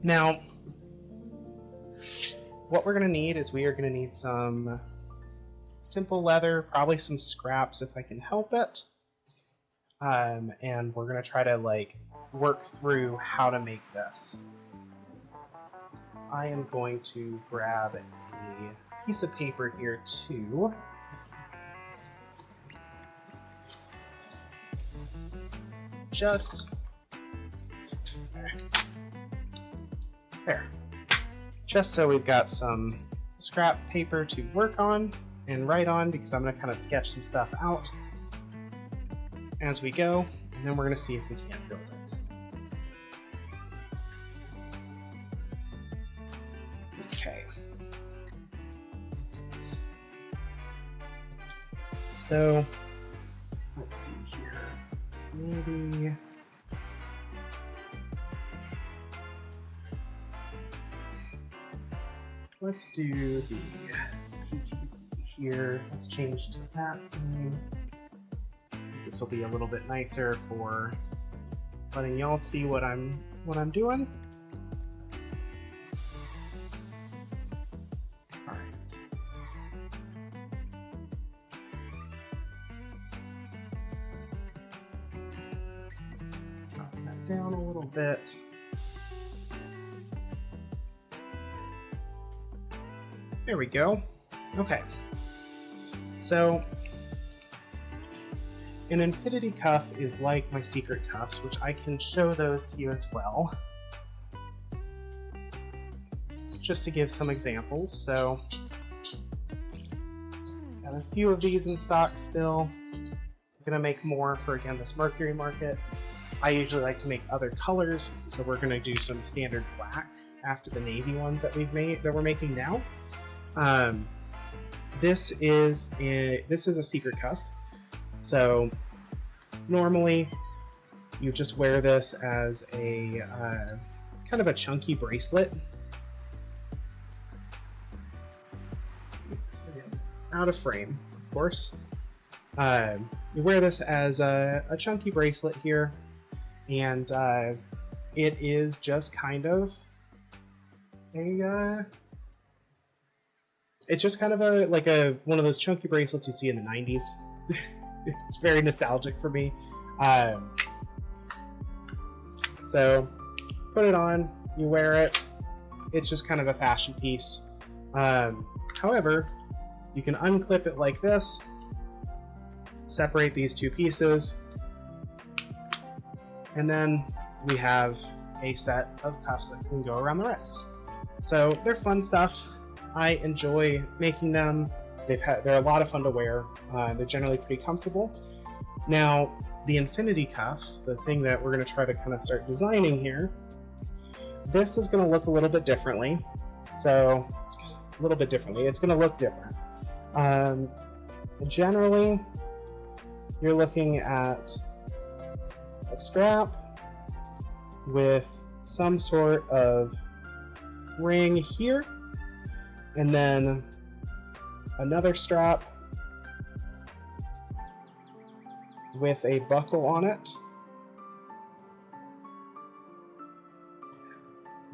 Now, what we're going to need is we are going to need some simple leather, probably some scraps if I can help it. And we're going to try to like work through how to make this. I am going to grab a piece of paper here too. Just there. Just so we've got some scrap paper to work on and write on, because I'm going to kind of sketch some stuff out as we go, and then we're going to see if we can't build it. Okay. So, let's see here. Maybe... let's do the PTZ here. Let's change to that scene. This will be a little bit nicer for letting y'all see what I'm doing. All right. Drop that down a little bit. There we go. Okay. So an infinity cuff is like my secret cuffs, which I can show those to you as well. Just to give some examples. So got a few of these in stock still. I'm gonna make more for, again, this Mercury market. I usually like to make other colors, so we're gonna do some standard black after the navy ones that we're making now. This is a secret cuff. So normally you just wear this as a kind of a chunky bracelet. Out of frame, of course. You wear this as a chunky bracelet here, and it is just kind of a it's just kind of one of those chunky bracelets you see in the 90s. It's very nostalgic for me. So put it on, you wear it. It's just kind of a fashion piece. However, you can unclip it like this, separate these two pieces, and then we have a set of cuffs that can go around the wrists. So they're fun stuff. I enjoy making them. They're a lot of fun to wear. They're generally pretty comfortable. Now, the infinity cuffs, the thing that we're going to try to kind of start designing here, this is going to look a little bit differently. So, it's a little bit differently. It's going to look different. Generally, you're looking at a strap with some sort of ring here, and then another strap with a buckle on it,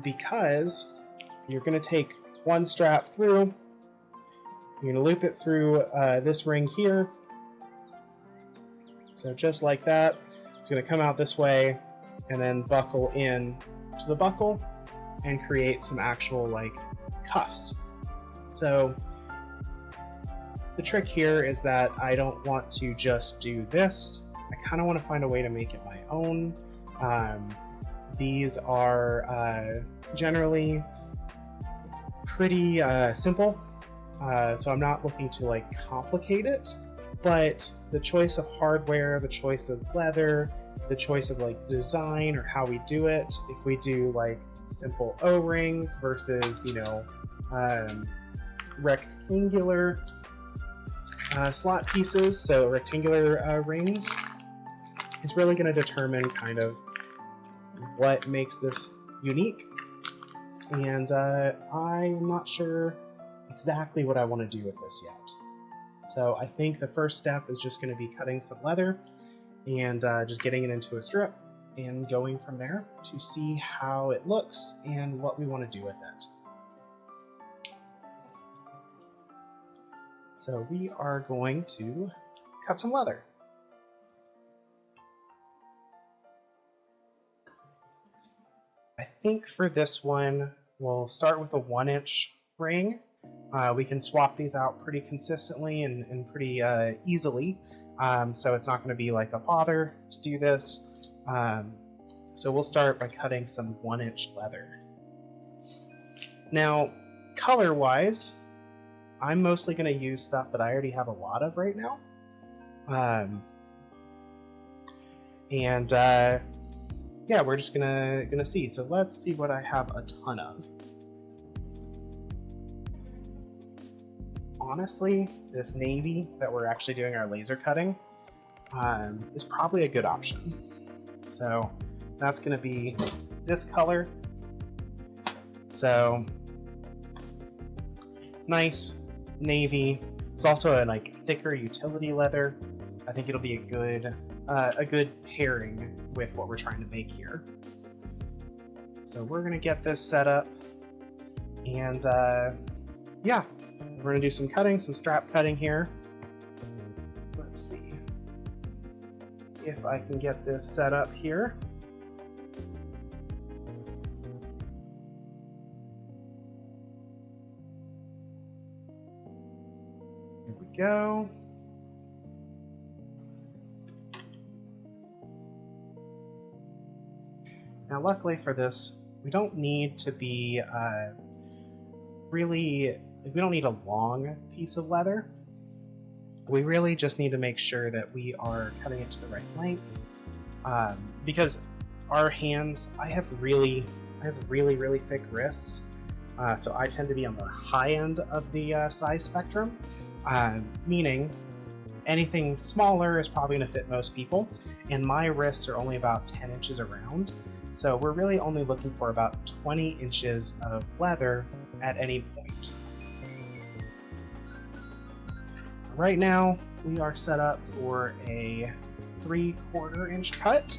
because you're going to take one strap through, you're going to loop it through this ring here, so just like that. It's going to come out this way and then buckle in to the buckle and create some actual like cuffs. So the trick here is that I don't want to just do this. I kind of want to find a way to make it my own. These are generally pretty simple, so I'm not looking to like complicate it, but the choice of hardware, the choice of leather, the choice of like design or how we do it, if we do like simple O-rings versus, rectangular slot pieces. So rectangular rings is really going to determine kind of what makes this unique. And I'm not sure exactly what I want to do with this yet. So I think the first step is just going to be cutting some leather and just getting it into a strip and going from there to see how it looks and what we want to do with it. So we are going to cut some leather. I think for this one, we'll start with a 1-inch ring. We can swap these out pretty consistently and pretty easily, so it's not going to be like a bother to do this. So we'll start by cutting some 1-inch leather. Now, color-wise, I'm mostly going to use stuff that I already have a lot of right now. Yeah, we're just gonna see. So let's see what I have a ton of. Honestly, this navy that we're actually doing our laser cutting is probably a good option. So that's gonna be this color. So nice navy. It's also a thicker utility leather. I think it'll be a good pairing with what we're trying to make here. So we're gonna get this set up, and yeah, we're gonna do some cutting, some strap cutting here. Let's see if I can get this set up here. Here we go. Now, luckily for this, we don't need to be we don't need a long piece of leather. We really just need to make sure that we are cutting it to the right length, because our hands, I have really thick wrists, so I tend to be on the high end of the size spectrum, meaning anything smaller is probably going to fit most people, and my wrists are only about 10 inches around. So we're really only looking for about 20 inches of leather at any point. Right now, we are set up for a 3/4 inch cut,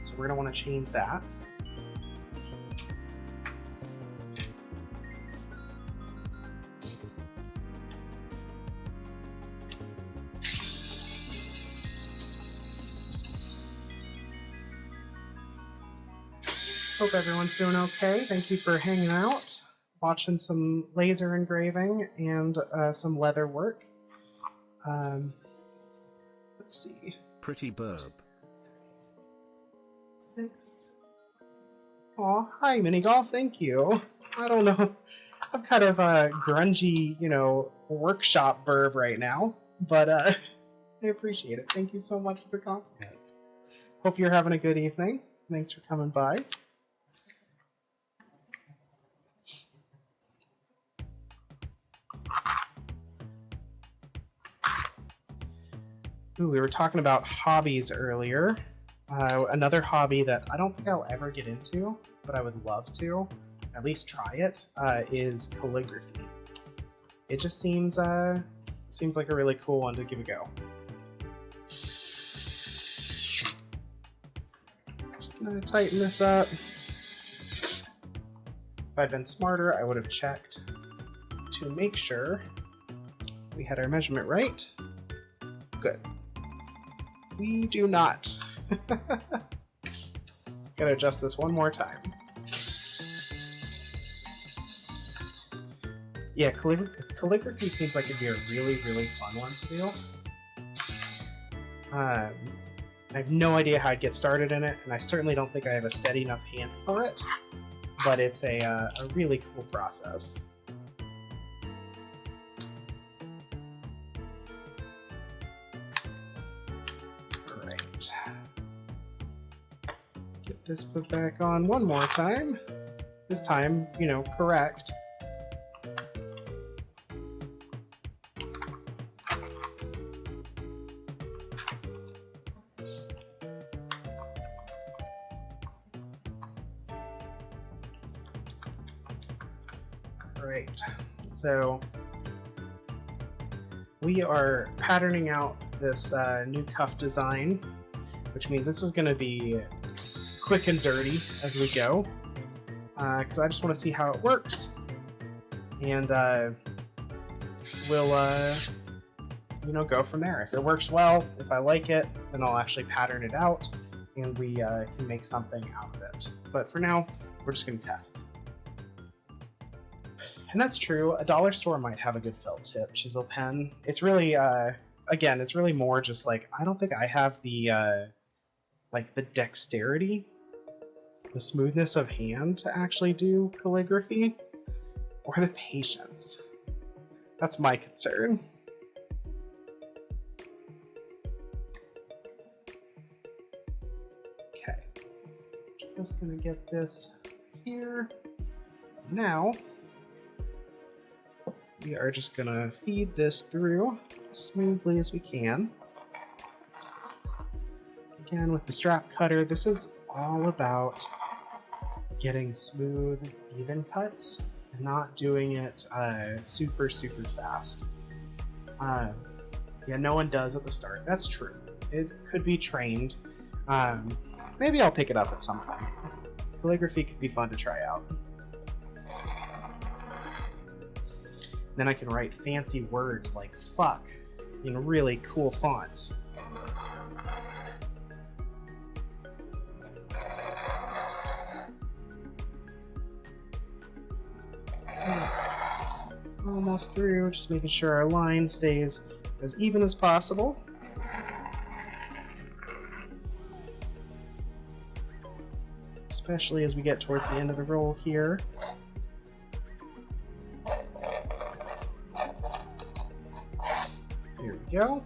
so we're gonna want to change that. Hope everyone's doing okay. Thank you for hanging out, watching some laser engraving and some leather work. Let's see. Pretty burb. 6. Aw, hi Mini Golf, thank you. I don't know. I'm kind of a grungy, workshop burb right now, but I appreciate it. Thank you so much for the compliment. Hope you're having a good evening. Thanks for coming by. Ooh, we were talking about hobbies earlier. Another hobby that I don't think I'll ever get into, but I would love to at least try it, is calligraphy. It just seems like a really cool one to give a go. Just gonna tighten this up. If I'd been smarter, I would have checked to make sure we had our measurement right. Good. We do not. Gotta adjust this one more time. Yeah, calligraphy seems like it'd be a really, really fun one to do. I have no idea how I'd get started in it, and I certainly don't think I have a steady enough hand for it, but it's a really cool process. Get this put back on one more time. this time, you know, correct. Right, so we are patterning out this new cuff design, which means this is going to be quick and dirty as we go, because I just want to see how it works, and we'll you know, go from there. If it works well, if I like it, then I'll actually pattern it out, and we can make something out of it. But for now, we're just going to test. And that's true. A dollar store might have a good felt tip chisel pen. It's really, again, it's really more just like, I don't think I have the, like the dexterity, the smoothness of hand to actually do calligraphy, or the patience. That's my concern. Okay, just gonna get this here. Now, we are just gonna feed this through as smoothly as we can. Again, with the strap cutter, this is all about getting smooth, even cuts and not doing it super fast. Yeah, no one does at the start. That's true. It could be trained. Maybe I'll pick it up at some point. Calligraphy could be fun to try out. Then I can write fancy words like fuck in really cool fonts. Almost through, just making sure our line stays as even as possible. Especially as we get towards the end of the roll here. Here we go.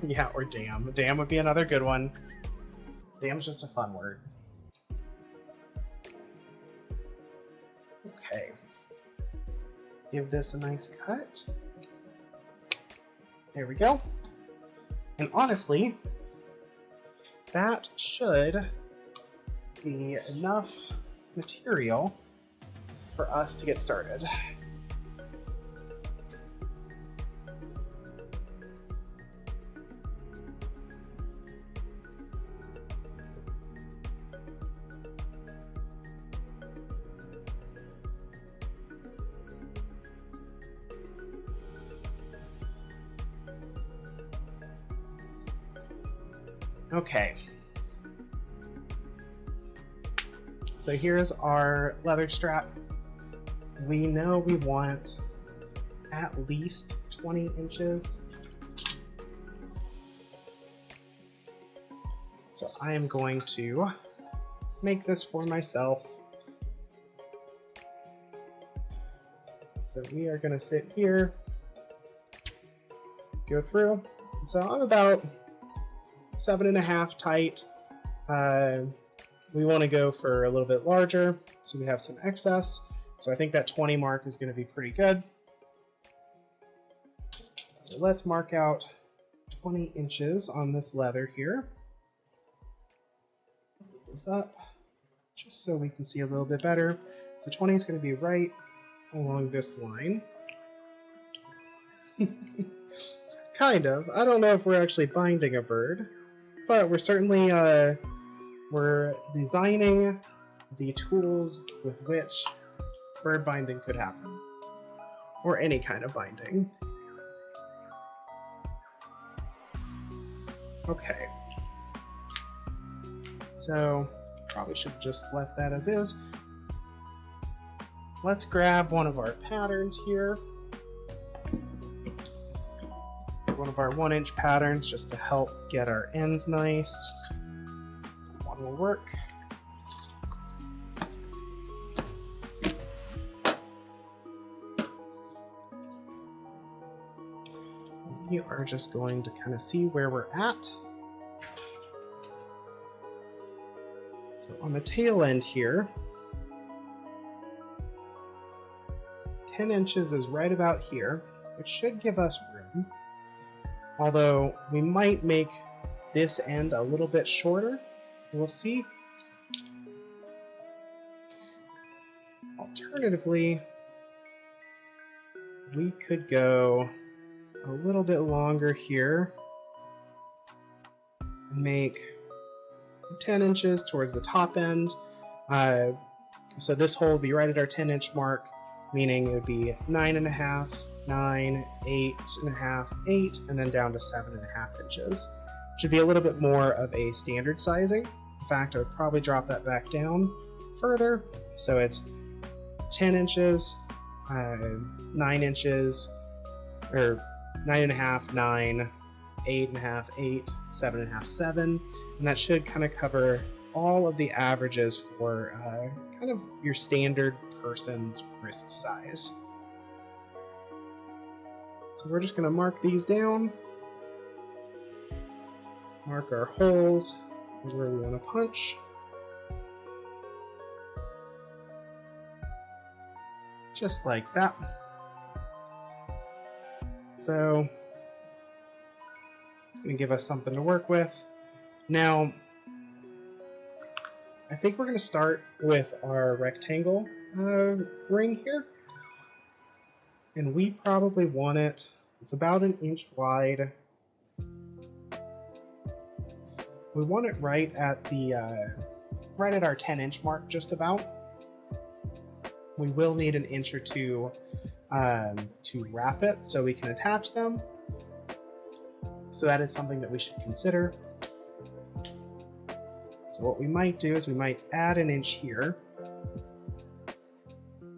Yeah, or damn. Damn would be another good one. Damn's just a fun word. Okay. Give this a nice cut. There we go. And honestly, that should be enough material for us to get started. Okay. So here's our leather strap. We know we want at least 20 inches. So I am going to make this for myself. So we are going to sit here, go through. So I'm about 7.5 tight. We want to go for a little bit larger, so we have some excess. So I think that 20 mark is going to be pretty good. So let's mark out 20 inches on this leather here. Move this up, just so we can see a little bit better. So 20 is going to be right along this line. Kind of. I don't know if we're actually binding a bird, but we're certainly we're designing the tools with which bird binding could happen, or any kind of binding. Okay, so probably should have just left that as is. Let's grab one of our patterns here, one of our 1-inch patterns, just to help get our ends nice. One will work. We are just going to kind of see where we're at. So on the tail end here, 10 inches is right about here, which should give us room. Although we might make this end a little bit shorter. We'll see. Alternatively, we could go a little bit longer here and make 10 inches towards the top end. So this hole would be right at our 10-inch mark, meaning it would be 9.5, 9, 8.5, 8, and then down to 7.5 inches, which would be a little bit more of a standard sizing. In fact, I would probably drop that back down further. So it's 10 inches, 9 inches, or 9.5, 9, 8.5, 8, 7.5, 7, and that should kind of cover all of the averages for kind of your standard person's wrist size. So we're just going to mark these down, mark our holes where we want to punch. Just like that. So it's going to give us something to work with. Now, I think we're going to start with our rectangle ring here. And we probably want it, it's about 1 inch wide. We want it right at the right at our 10-inch mark, just about. We will need 1 inch or 2 to wrap it so we can attach them. So that is something that we should consider. So what we might do is we might add 1 inch here.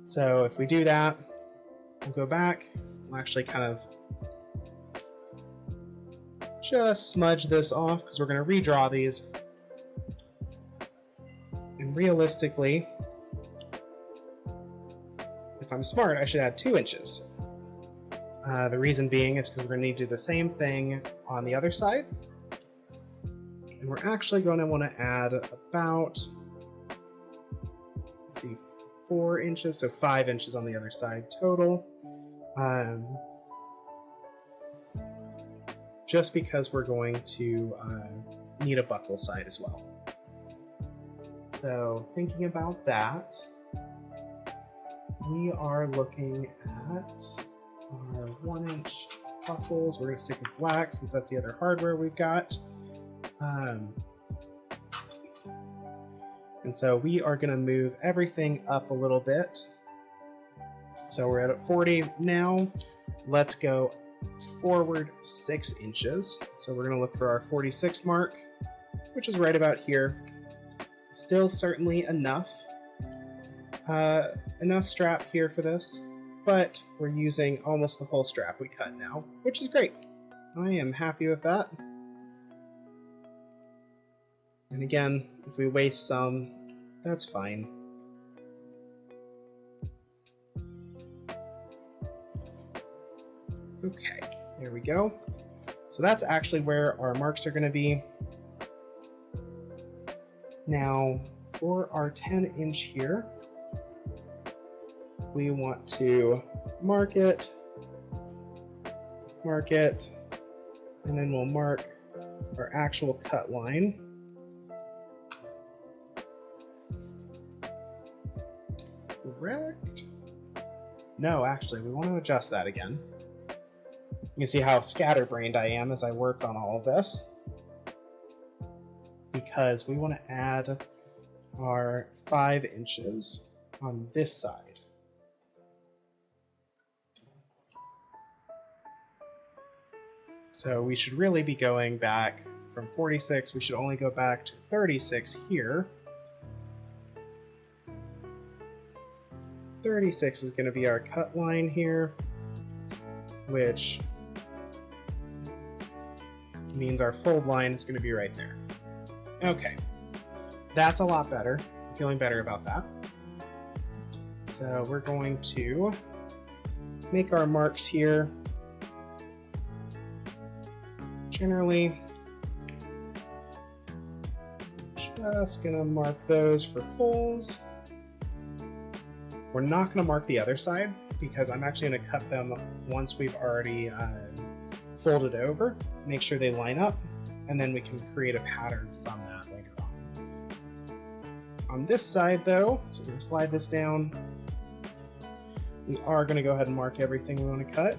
So if we do that, we'll go back, we'll actually kind of just smudge this off because we're going to redraw these. And realistically, if I'm smart, I should add 2 inches. The reason being is because we're going to need to do the same thing on the other side. And we're actually going to want to add about, let's see, 4 inches, so 5 inches on the other side total. Just because we're going to need a buckle side as well. So thinking about that, we are looking at our 1 inch buckles. We're going to stick with black since that's the other hardware we've got. And so we are going to move everything up a little bit. So we're at 40 now. Let's go forward 6 inches. So we're going to look for our 46 mark, which is right about here. Still certainly enough. Enough strap here for this, but we're using almost the whole strap we cut now, which is great. I am happy with that. And again, if we waste some, that's fine. Okay, there we go. So that's actually where our marks are going to be. Now, for our 10-inch here, we want to mark it, and then we'll mark our actual cut line. Correct? No, actually, we want to adjust that again. You can see how scatterbrained I am as I work on all of this. Because we want to add our 5 inches on this side. So we should really be going back from 46, we should only go back to 36 here. 36 is going to be our cut line here, which means our fold line is going to be right there. Okay, that's a lot better. I'm feeling better about that. So we're going to make our marks here. Generally, Just gonna mark those for holes. We're not gonna mark the other side because I'm actually gonna cut them once we've already folded over, make sure they line up, and then we can create a pattern from that later on. On this side though, so we're gonna slide this down. We are gonna go ahead and mark everything we wanna cut.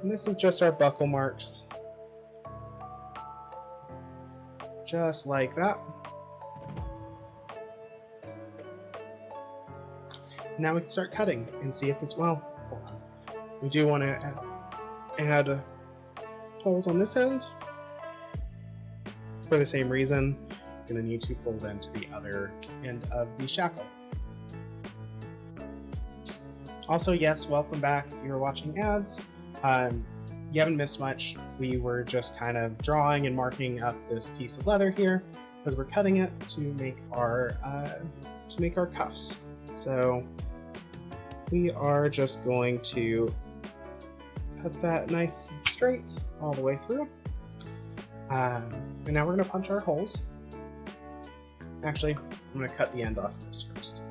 And this is just our buckle marks. Just like that. Now we can start cutting and see if this, well, hold on. We do want to add holes on this end. For the same reason, it's going to need to fold into the other end of the shackle. Also, yes, welcome back if you're watching ads. You haven't missed much. We were just kind of drawing and marking up this piece of leather here because we're cutting it to make our cuffs. So we are just going to cut that nice and straight all the way through. And now we're going to punch our holes. Actually, I'm going to cut the end off of this first.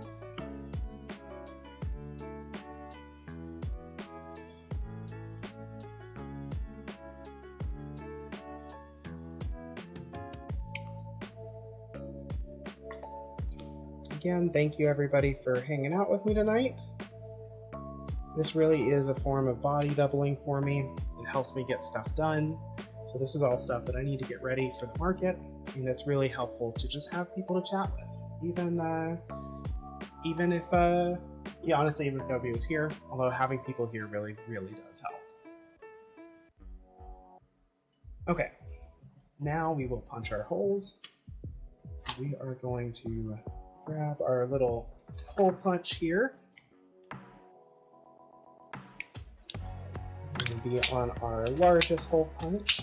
Again, thank you everybody for hanging out with me tonight. This really is a form of body doubling for me. It helps me get stuff done. So this is all stuff that I need to get ready for the market, and it's really helpful to just have people to chat with. Even if, yeah, honestly, even if nobody was here, although having people here really, really does help. Okay, now we will punch our holes. So we are going to grab our little hole punch here. We're going to be on our largest hole punch.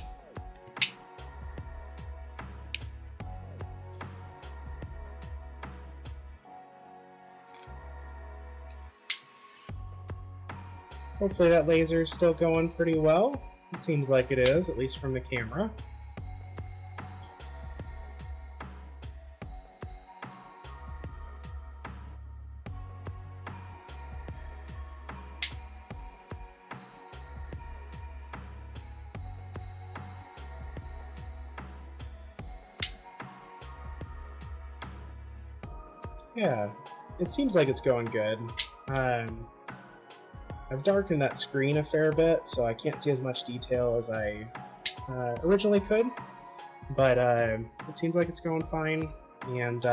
Hopefully that laser is still going pretty well. It seems like it is, at least from the camera. Yeah, it seems like it's going good. I've darkened that screen a fair bit, so I can't see as much detail as I originally could, but it seems like it's going fine, and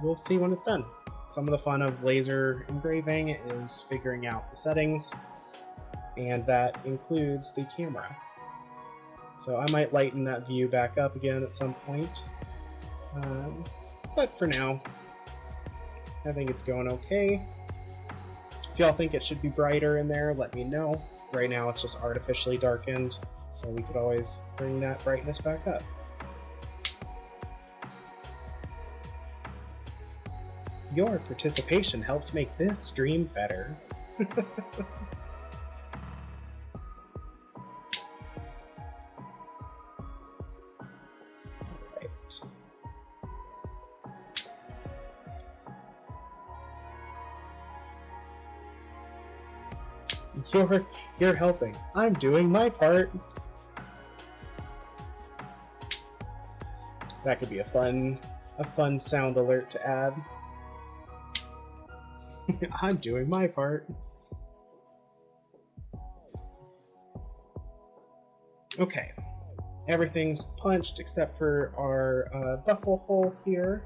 we'll see when it's done. Some of the fun of laser engraving is figuring out the settings, and that includes the camera. So I might lighten that view back up again at some point, but for now, I think it's going okay. If y'all think it should be brighter in there, let me know. Right now it's just artificially darkened, so we could always bring that brightness back up. Your participation helps make this stream better. You're helping. I'm doing my part. That could be a fun sound alert to add. I'm doing my part. Okay. Everything's punched except for our buckle hole here,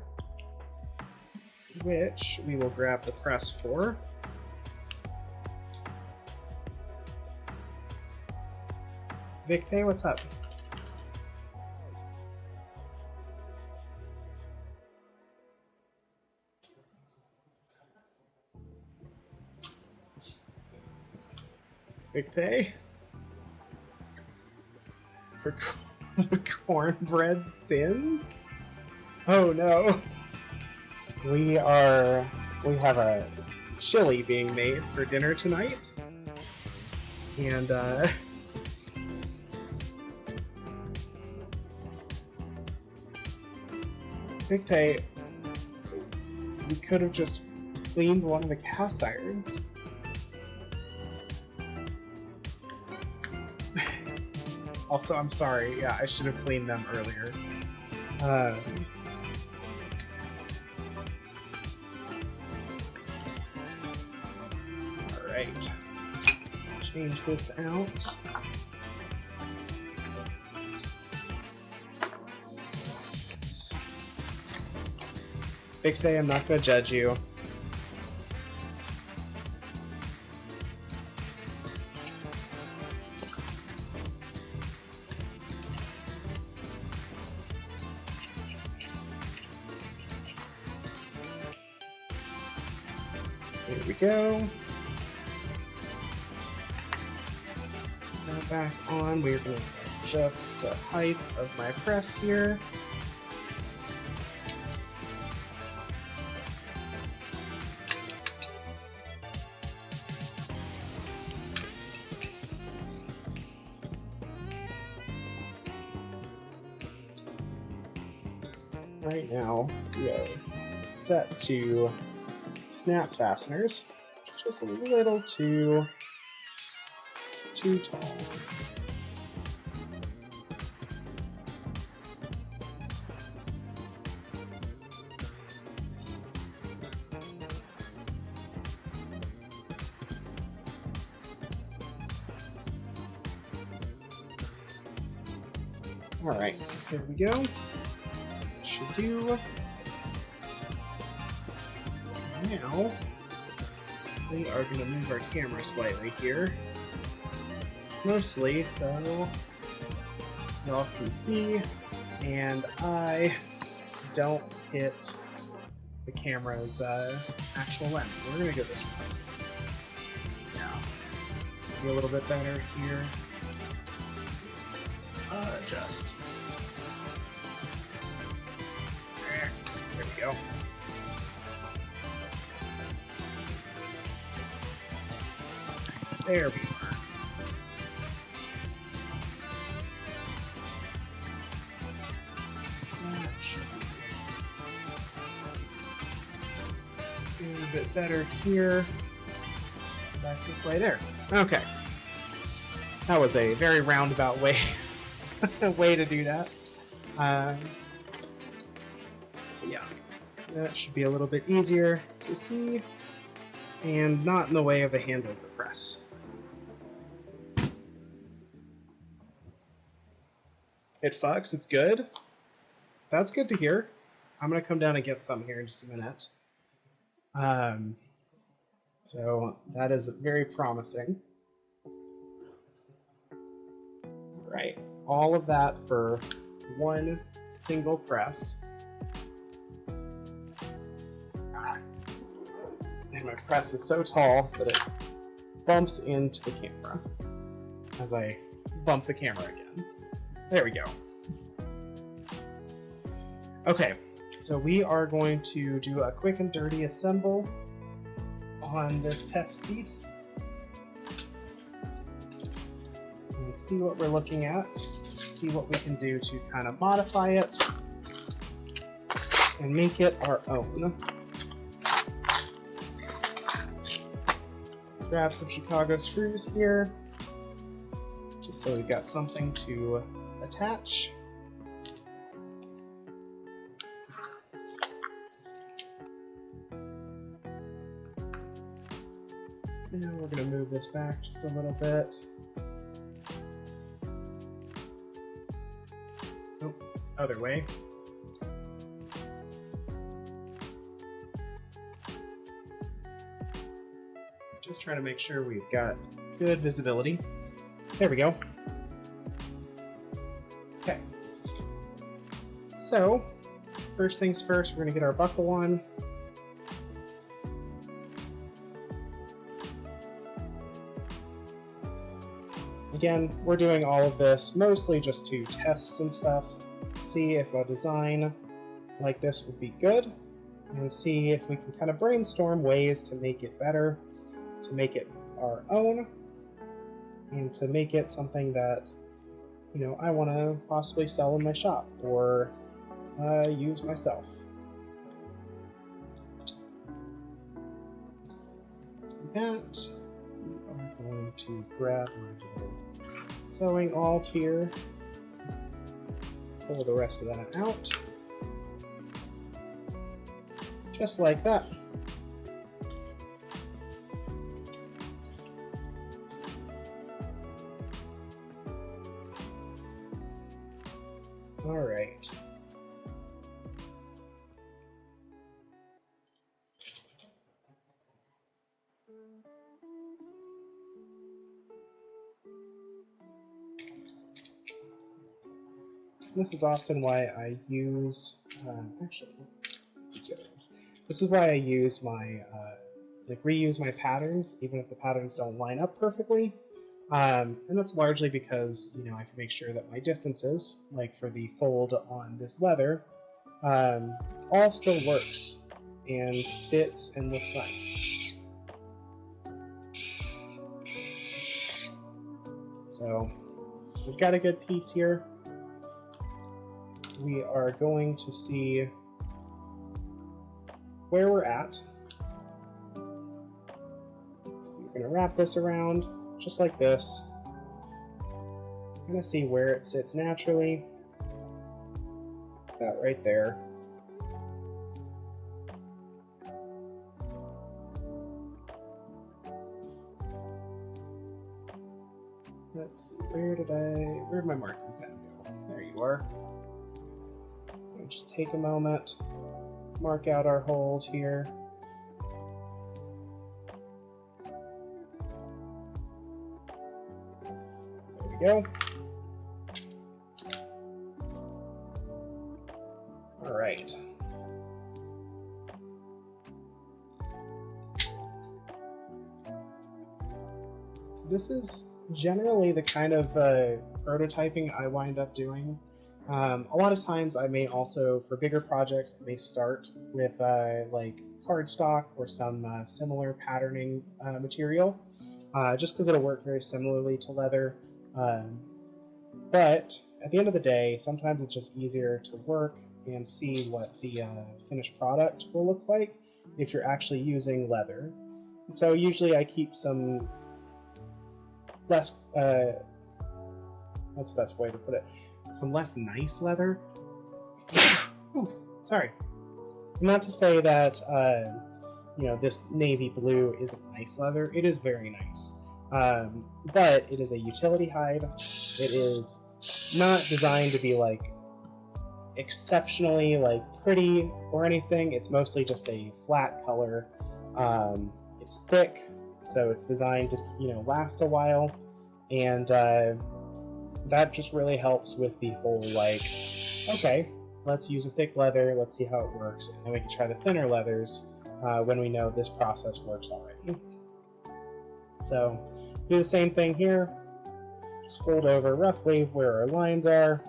which we will grab the press for. Victe, what's up? Victe? For the cornbread sins? Oh no. We have a chili being made for dinner tonight. And Dictate, we could have just cleaned one of the cast irons. Also, I'm sorry. Yeah, I should have cleaned them earlier. Alright. Change this out. Big say I'm not going to judge you. Here we go. Now back on, we're going to adjust the height of my press here. Right now, we are set to snap fasteners, just a little too tall. All right, here we go. Should do. Now, we are going to move our camera slightly here. Mostly so y'all can see and I don't hit the camera's actual lens. We're going to go this way. Yeah. Be a little bit better here. Adjust. There we go. There we are. That should be a bit better here. Back this way there. Okay. That was a very roundabout way way to do that. Yeah. That should be a little bit easier to see and not in the way of the handle of the press. It fucks, it's good. That's good to hear. I'm gonna come down and get some here in just a minute. So that is very promising. Right, all of that for one single press. And my press is so tall that it bumps into the camera as I bump the camera again. There we go. Okay, so we are going to do a quick and dirty assemble on this test piece and see what we're looking at, see what we can do to kind of modify it and make it our own. Grab some Chicago screws here, just so we've got something to attach. Now we're going to move this back just a little bit. Oh, other way. Just trying to make sure we've got good visibility. There we go. Okay. So, first things first, we're going to get our buckle on. Again, we're doing all of this mostly just to test some stuff, see if a design like this would be good, and see if we can kind of brainstorm ways to make it better, to make it our own, and to make it something that, you know, I want to possibly sell in my shop, or use myself. That, we are going to grab my little sewing awl here, pull the rest of that out, just like that. All right. This is often why I use, actually, this is why I use my, reuse my patterns, even if the patterns don't line up perfectly. And that's largely because, I can make sure that my distances, like for the fold on this leather, all still works and fits and looks nice. So we've got a good piece here. We are going to see where we're at. So we're going to wrap this around just like this. I'm going to see where it sits naturally. About right there. Let's see, where'd my marking pen go? There you are. Just take a moment, mark out our holes here. There we go. All right. So this is generally the kind of prototyping I wind up doing. A lot of times I may also, for bigger projects, I may start with like cardstock or some similar patterning material, just because it'll work very similarly to leather. But at the end of the day, sometimes it's just easier to work and see what the finished product will look like if you're actually using leather. And so usually I keep some less, what's the best way to put it? Some less nice leather. Ooh, sorry. Not to say that this navy blue isn't nice leather. It is very nice, but it is a utility hide. It is not designed to be like exceptionally like pretty or anything. It's mostly just a flat color. It's thick, so it's designed to last a while, and that just really helps with the whole, like, okay, let's use a thick leather, let's see how it works, and then we can try the thinner leathers when we know this process works already. So, do the same thing here. Just fold over roughly where our lines are.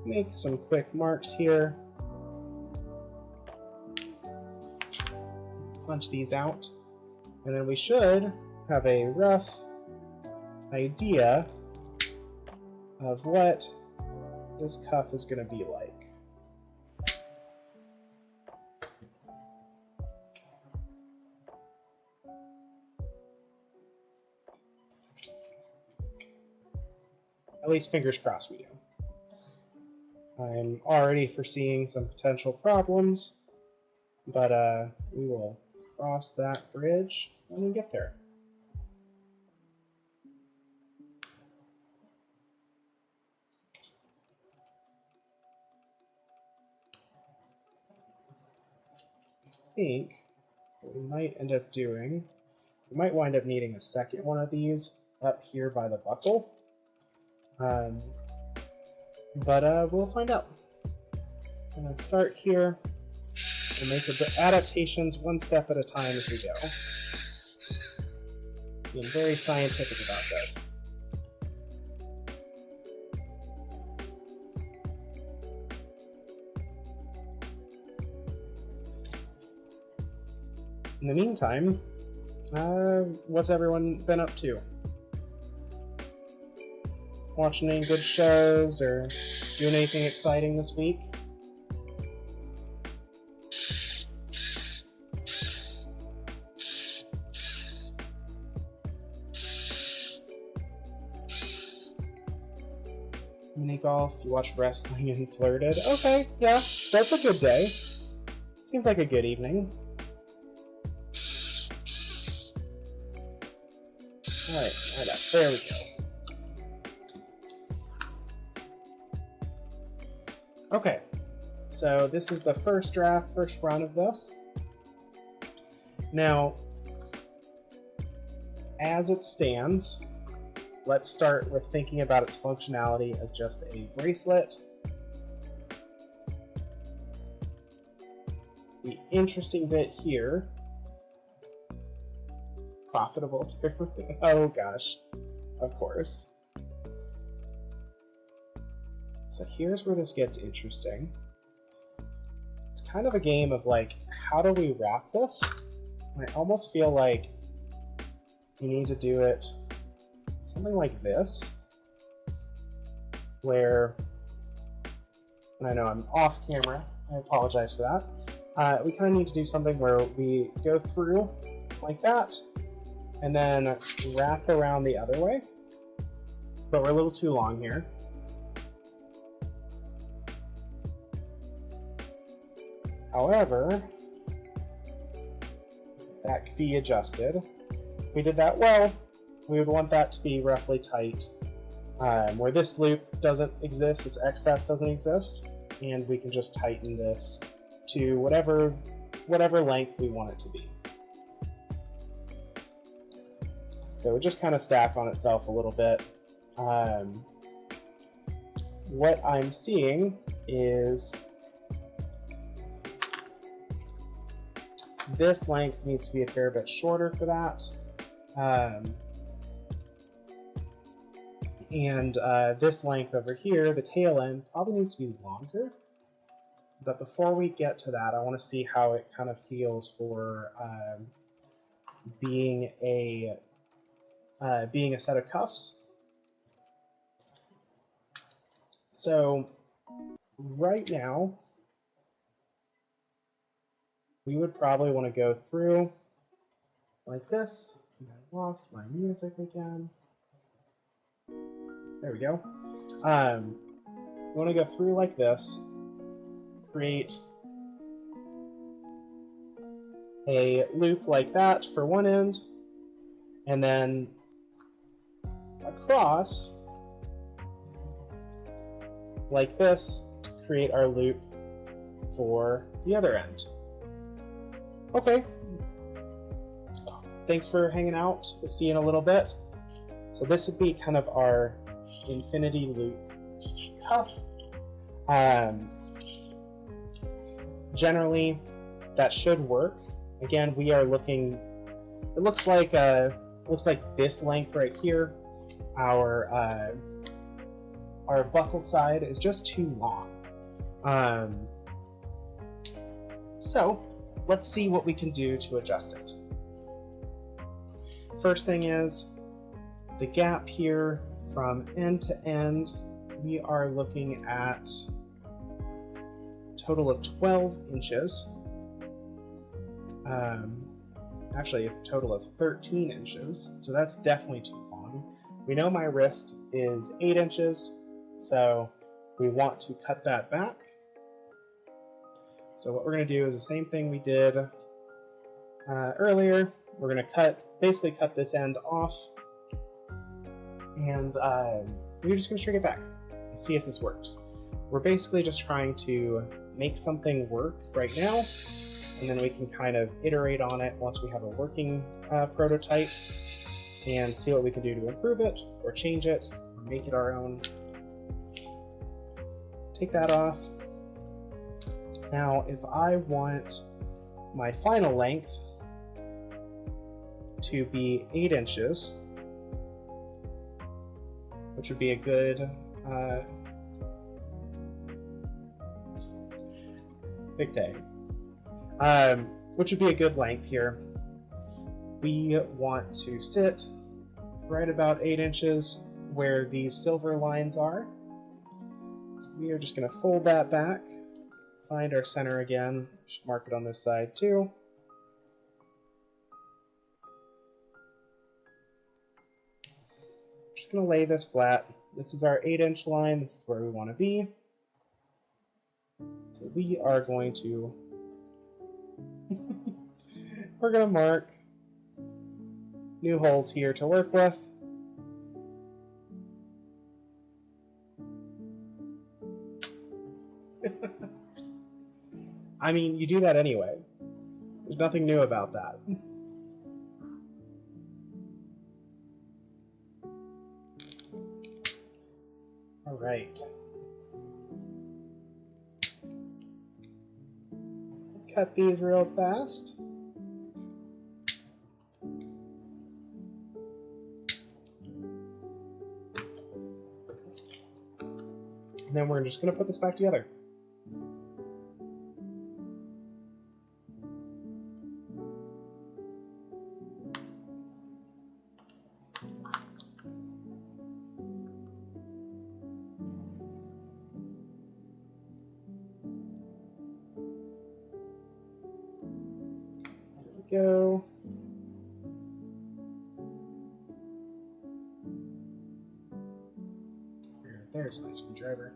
Make some quick marks here. Punch these out. And then we should have a rough idea of what this cuff is going to be like. At least fingers crossed we do. I'm already foreseeing some potential problems, but we will cross that bridge when we get there. I think what we might end up doing, we might wind up needing a second one of these up here by the buckle. But we'll find out. I'm going to start here and make the adaptations one step at a time as we go. Being very scientific about this. In the meantime, what's everyone been up to? Watching any good shows or doing anything exciting this week? Mini golf, you watch wrestling and flirted. Okay, yeah, that's a good day. Seems like a good evening. Alright, there we go. Okay, so this is the first run of this. Now, as it stands, let's start with thinking about its functionality as just a bracelet. The interesting bit here, profitable too. Oh gosh, of course. So here's where this gets interesting. It's kind of a game of like, how do we wrap this? I almost feel like you need to do it something like this, where, and I know I'm off camera, I apologize for that. We kind of need to do something where we go through like that, and then wrap around the other way, but we're a little too long here. However, that could be adjusted. If we did that well, we would want that to be roughly tight. Where this loop doesn't exist, this excess doesn't exist, and we can just tighten this to whatever length we want it to be. So it would just kind of stack on itself a little bit. What I'm seeing is this length needs to be a fair bit shorter for that. And this length over here, the tail end, probably needs to be longer. But before we get to that, I want to see how it kind of feels for being a set of cuffs. So right now, we would probably want to go through like this. And I lost my music again. There we go. We want to go through like this, create a loop like that for one end, and then across like this to create our loop for the other end. Okay. Thanks for hanging out. We'll see you in a little bit. So this would be kind of our infinity loop cuff. Generally, that should work. Again, we are looking. It looks like this length right here. Our buckle side is just too long. So let's see what we can do to adjust it. First thing is the gap here from end to end. We are looking at a total of 12 inches. Actually, a total of 13 inches. So that's definitely too long. We know my wrist is 8 inches, so we want to cut that back. So what we're going to do is the same thing we did earlier. We're going to basically cut this end off, and we're just going to shrink it back and see if this works. We're basically just trying to make something work right now, and then we can kind of iterate on it once we have a working prototype and see what we can do to improve it or change it or make it our own. Take that off. Now, if I want my final length to be 8 inches, which would be a good big day, which would be a good length here. We want to sit right about 8 inches. where these silver lines are. So we are just going to fold that back, find our center again. Should mark it on this side too. Just going to lay this flat. This is our 8-inch line. This is where we want to be. So we are going to we're going to mark new holes here to work with. I mean, you do that anyway. There's nothing new about that. All right. Cut these real fast. And then we're just going to put this back together. Go. There's my screwdriver.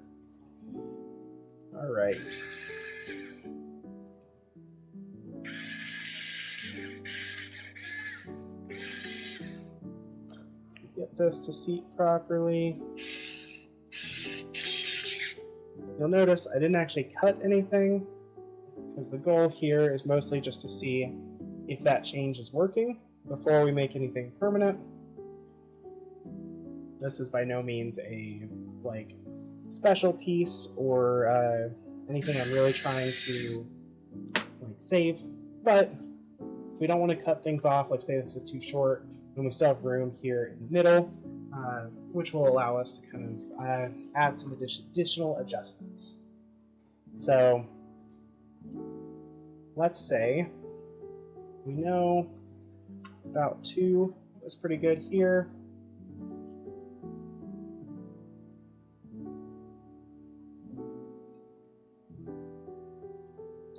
All right. Get this to seat properly. You'll notice I didn't actually cut anything, because the goal here is mostly just to see if that change is working before we make anything permanent. This is by no means a special piece or anything I'm really trying to save, but if we don't want to cut things off, like say this is too short, then we still have room here in the middle, which will allow us to kind of add some additional adjustments. So let's say we know about 2 is pretty good here.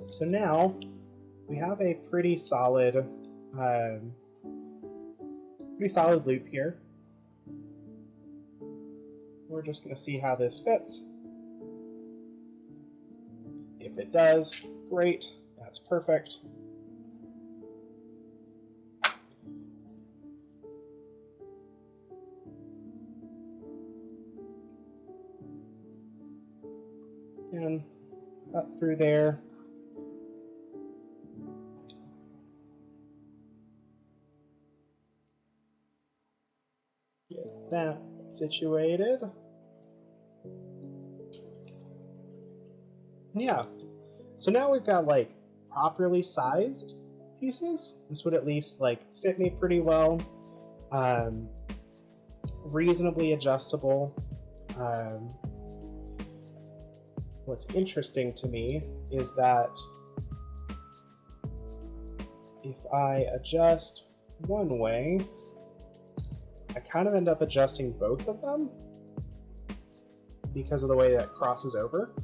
So now we have a pretty solid loop here. We're just going to see how this fits. If it does, great. That's perfect. And up through there. Get that situated. Yeah. So now we've got properly sized pieces. This would at least fit me pretty well. Reasonably adjustable. What's interesting to me is that if I adjust one way, I kind of end up adjusting both of them because of the way that crosses over.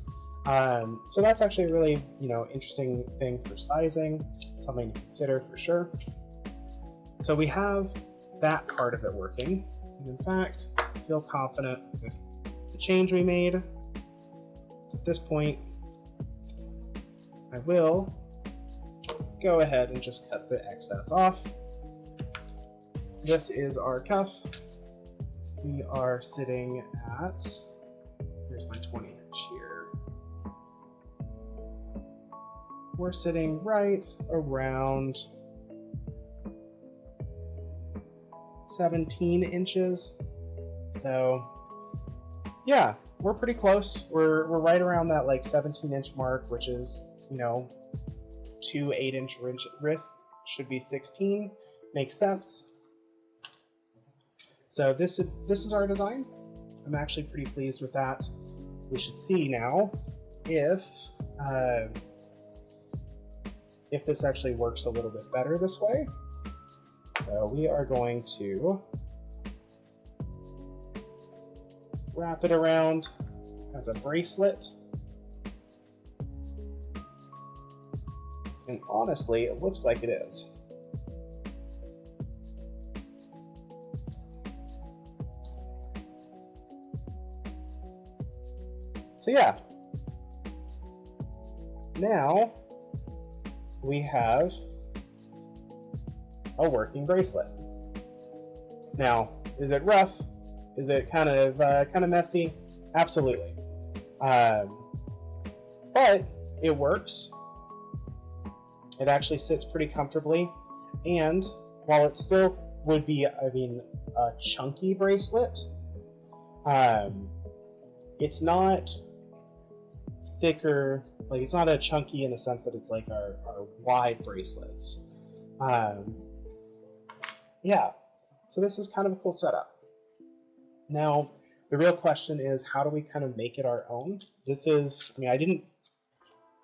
So that's actually a really, interesting thing for sizing, something to consider for sure. So we have that part of it working. And in fact, I feel confident with the change we made. So at this point, I will go ahead and just cut the excess off. This is our cuff. We are sitting at, here's my 20-inch here. We're sitting right around 17 inches. So yeah, we're pretty close. We're right around that 17-inch mark, which is, 2 8-inch wrists should be 16. Makes sense. So this is our design. I'm actually pretty pleased with that. We should see now if this actually works a little bit better this way. So we are going to wrap it around as a bracelet. And honestly, it looks like it is. So yeah, now we have a working bracelet. Now, is it rough? Is it kind of messy? Absolutely. But it works. It actually sits pretty comfortably, and while it still would be, I mean, a chunky bracelet, it's not thicker. Like, it's not a chunky in the sense that it's like our wide bracelets. Yeah, so this is kind of a cool setup. Now, the real question is, how do we kind of make it our own? This is, I mean,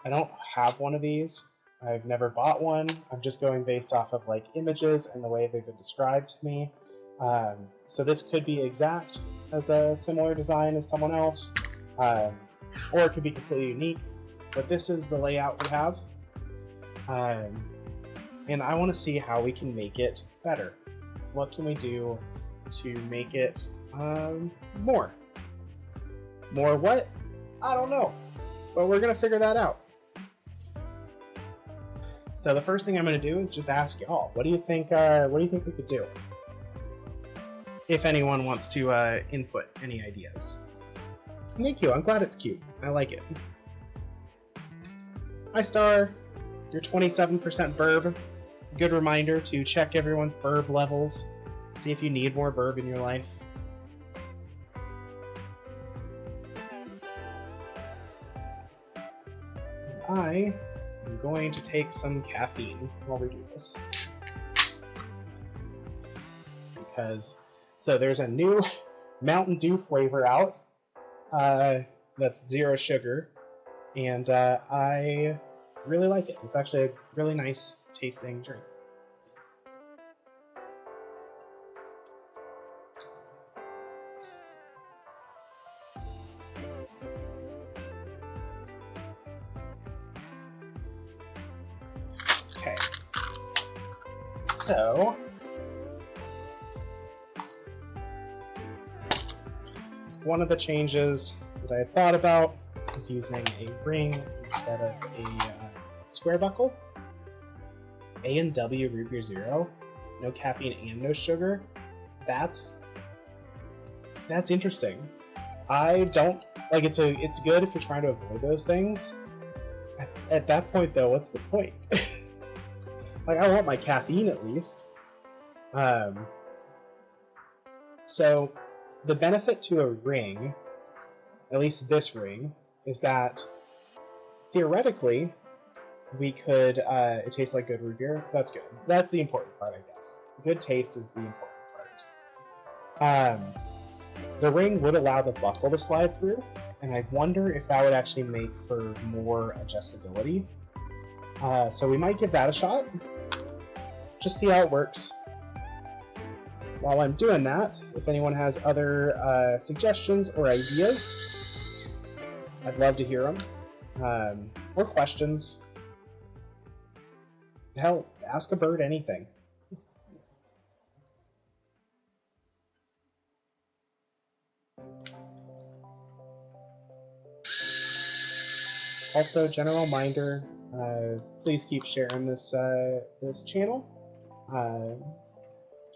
I don't have one of these. I've never bought one. I'm just going based off of like images and the way they've been described to me. So this could be exact as a similar design as someone else, or it could be completely unique. But this is the layout we have. And I want to see how we can make it better. What can we do to make it more? More what? I don't know. But we're going to figure that out. So the first thing I'm going to do is just ask y'all, what do you think we could do? If anyone wants to input any ideas. Thank you. I'm glad it's cute. I like it. Hi, Star. You're 27% burb. Good reminder to check everyone's burb levels. See if you need more burb in your life. I am going to take some caffeine while we do this. So there's a new Mountain Dew flavor out that's 0 sugar, and I really like it. It's actually a really nice tasting drink. Okay, so one of the changes that I had thought about is using a ring instead of a square buckle. A&W root beer 0, no caffeine and no sugar. That's interesting. I don't like it's good if you're trying to avoid those things. At that point though, what's the point? Like, I want my caffeine at least. So the benefit to a ring, at least this ring, is that theoretically we could, it tastes like good root beer. That's good. That's the important part, I guess. Good taste is the important part. The ring would allow the buckle to slide through, and I wonder if that would actually make for more adjustability. So we might give that a shot. Just see how it works. While I'm doing that, if anyone has other suggestions or ideas, I'd love to hear them. Or questions. Hell, ask a bird anything. Also, general reminder, please keep sharing this this channel.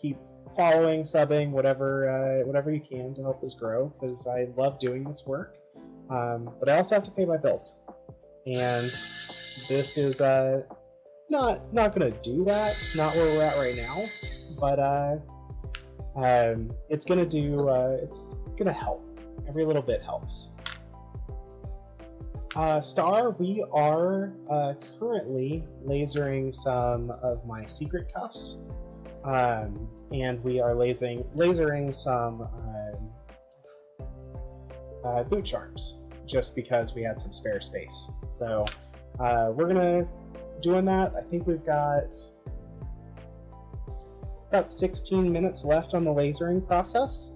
Keep following, subbing, whatever you can to help this grow, because I love doing this work. But I also have to pay my bills, and this is not gonna do that. Not where we're at right now, but it's gonna help. Every little bit helps. Star, we are currently lasering some of my secret cuffs, and we are lasering some boot charms, just because we had some spare space. So we're gonna doing that. I think we've got about 16 minutes left on the lasering process.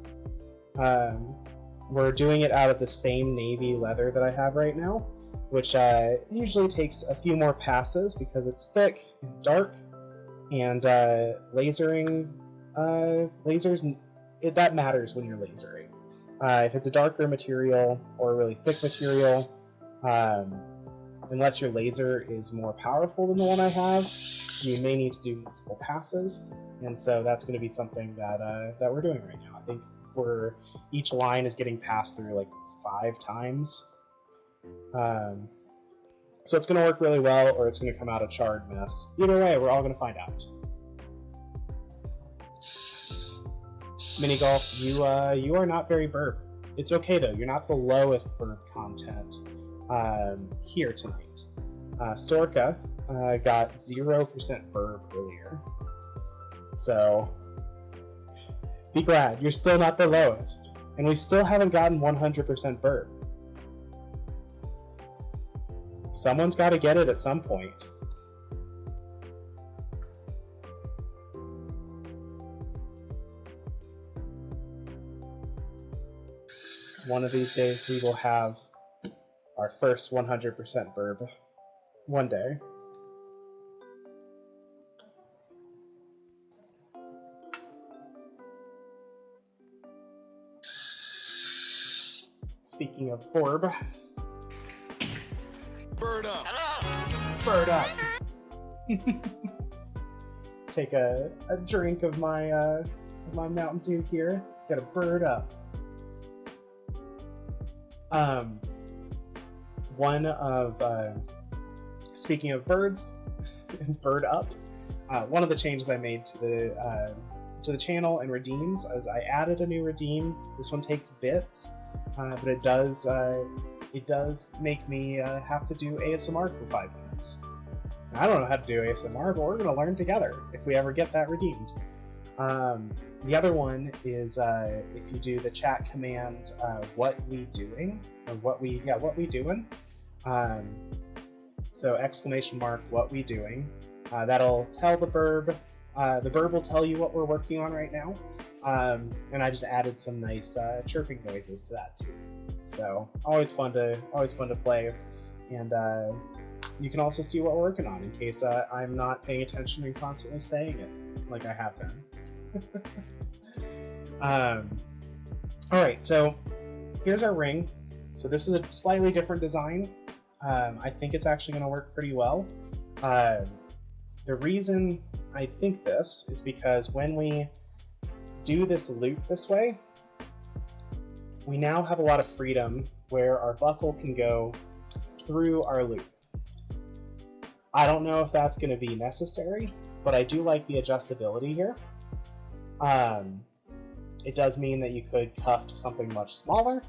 we're doing it out of the same navy leather that I have right now, which usually takes a few more passes because it's thick and dark, and lasers, that matters when you're lasering. If it's a darker material or a really thick material, unless your laser is more powerful than the one I have, you may need to do multiple passes, and so that's going to be something that we're doing right now. I think each line is getting passed through like 5 times. So it's going to work really well, or it's going to come out a charred mess. Either way, we're all going to find out. Mini Golf, you are not very burb. It's okay though, you're not the lowest burb content here tonight. Sorka got 0% burb earlier. So be glad, you're still not the lowest. And we still haven't gotten 100% burb. Someone's got to get it at some point. One of these days we will have our first 100% burb. One day. Speaking of burb. Bird up! Bird up! Take a drink of my Mountain Dew here. Get a bird up. Speaking of birds and bird up, one of the changes I made to the channel and redeems is I added a new redeem. This one takes bits, but it does make me have to do ASMR for 5 minutes. I don't know how to do ASMR, but we're going to learn together if we ever get that redeemed. The other one is if you do the chat command, what we doing, or what we doing. So exclamation mark, what we doing. That'll tell the burb. The burb will tell you what we're working on right now. And I just added some nice chirping noises to that too. So always fun to play, and you can also see what we're working on in case I'm not paying attention and constantly saying it like I have been. Alright, so here's our ring. So this is a slightly different design. I think it's actually going to work pretty well. The reason I think this is because when we do this loop this way, we now have a lot of freedom where our buckle can go through our loop. I don't know if that's going to be necessary, but I do like the adjustability here. It does mean that you could cuff to something much smaller,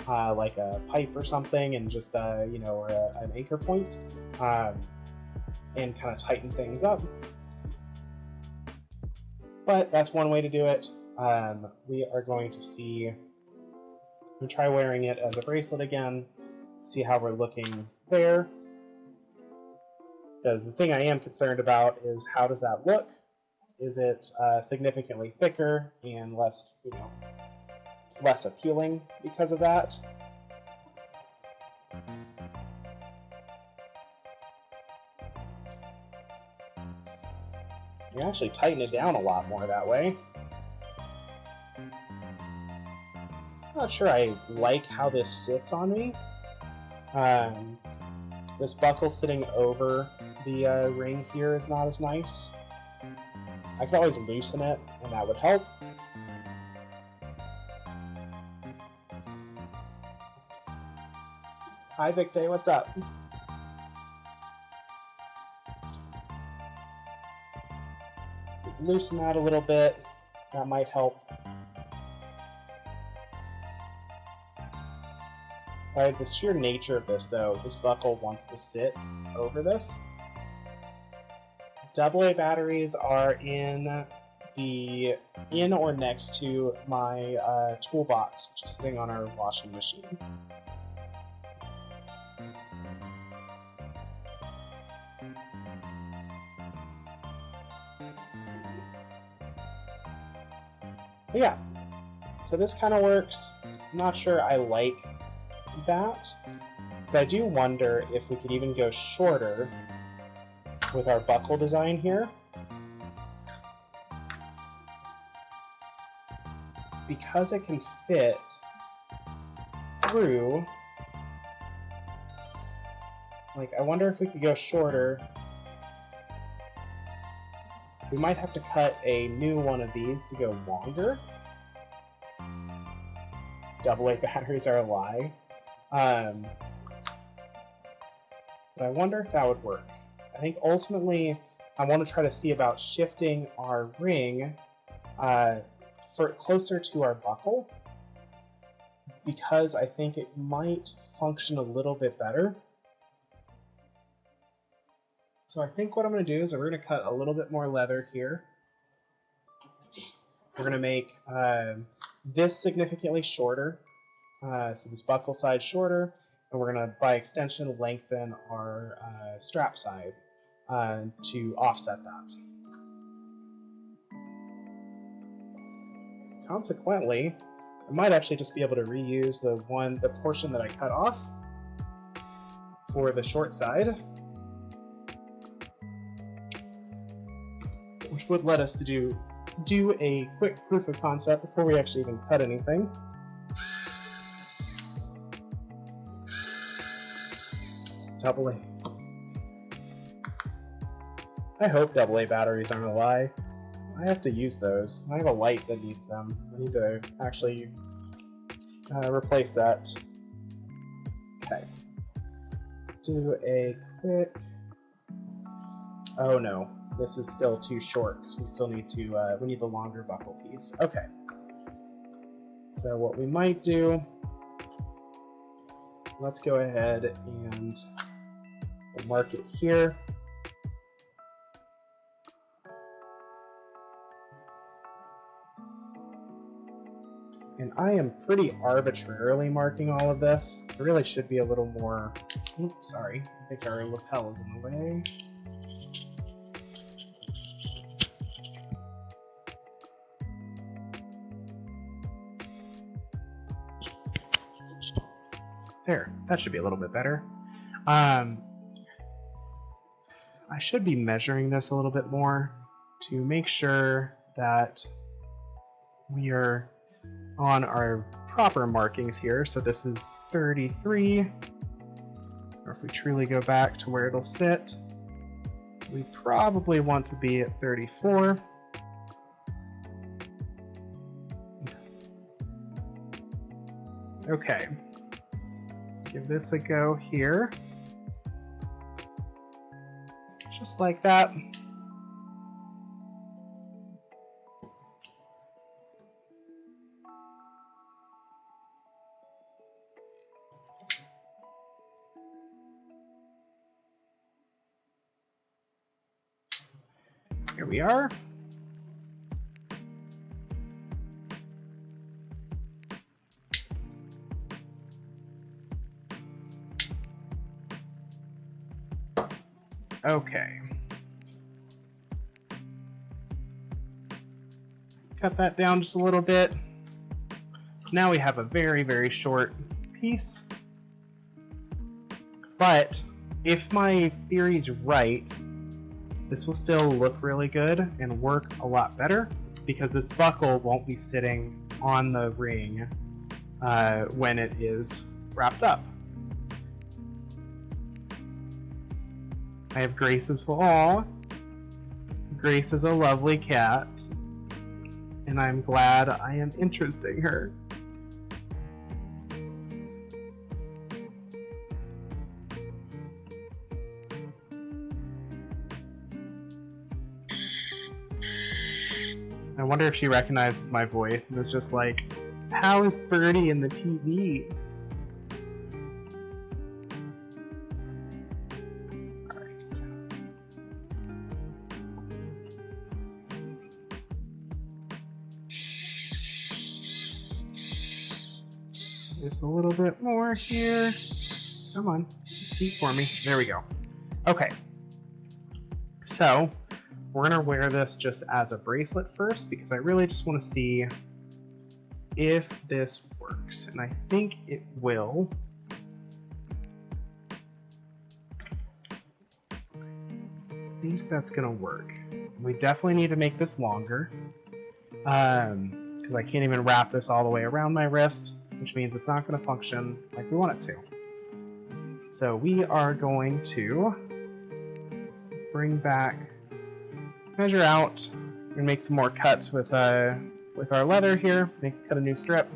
like a pipe or something, and just or an anchor point, and kind of tighten things up. But that's one way to do it. We are going to see. I'm try wearing it as a bracelet again. See how we're looking there. Because the thing I am concerned about is how does that look? Is it significantly thicker and less, less appealing because of that? You actually tighten it down a lot more that way. Not sure I like how this sits on me. This buckle sitting over the ring here is not as nice. I could always loosen it, and that would help. Hi, Victor, what's up? Loosen that a little bit. That might help. By the sheer nature of this, though, this buckle wants to sit over this. AA batteries are in or next to my toolbox, which is sitting on our washing machine. Let's see. But yeah, so this kind of works. not sure I like that, but I do wonder if we could even go shorter with our buckle design here. Because it can fit through, like, I wonder if we could go shorter. We might have to cut a new one of these to go longer. AA batteries are a lie. But I wonder if that would work. I think ultimately I want to try to see about shifting our ring for closer to our buckle, because I think it might function a little bit better. So I think what I'm going to do is we're going to cut a little bit more leather here. We're going to make this significantly shorter, so this buckle side shorter, and we're going to, by extension, lengthen our strap side to offset that. Consequently, I might actually just be able to reuse the portion that I cut off for the short side, which would let us to do a quick proof of concept before we actually even cut anything. AA. I double AA batteries aren't a lie. I have to use those. I have a light that needs them. I need to actually replace that. Okay. Do a quick... Oh no, this is still too short because we still need to, we need the longer buckle piece. Okay. So what we might do, let's go ahead and we'll mark it here. And I am pretty arbitrarily marking all of this. I really should be a little more... Oops, sorry. I think our lapel is in the way. There, that should be a little bit better. I should be measuring this a little bit more to make sure that we are on our proper markings here. So this is 33, or if we truly go back to where it'll sit, we probably want to be at 34. Okay, give this a go here, just like that. Here we are. Okay. Cut that down just a little bit. So now we have a very, very short piece. But if my theory's right, this will still look really good and work a lot better because this buckle won't be sitting on the ring when it is wrapped up. I have Grace's Aw. Grace is a lovely cat, and I'm glad I am interesting her. I wonder if she recognizes my voice and is just like, how is Birdie in the TV? Alright. Just a little bit more here. Come on, seat for me. There we go. Okay. So, we're going to wear this just as a bracelet first because I really just want to see if this works, and I think it will. I think that's gonna work. We definitely need to make this longer, because I can't even wrap this all the way around my wrist, which means it's not gonna function like we want it to. So we are going to bring back, measure out, and make some more cuts with our leather here. Cut a new strip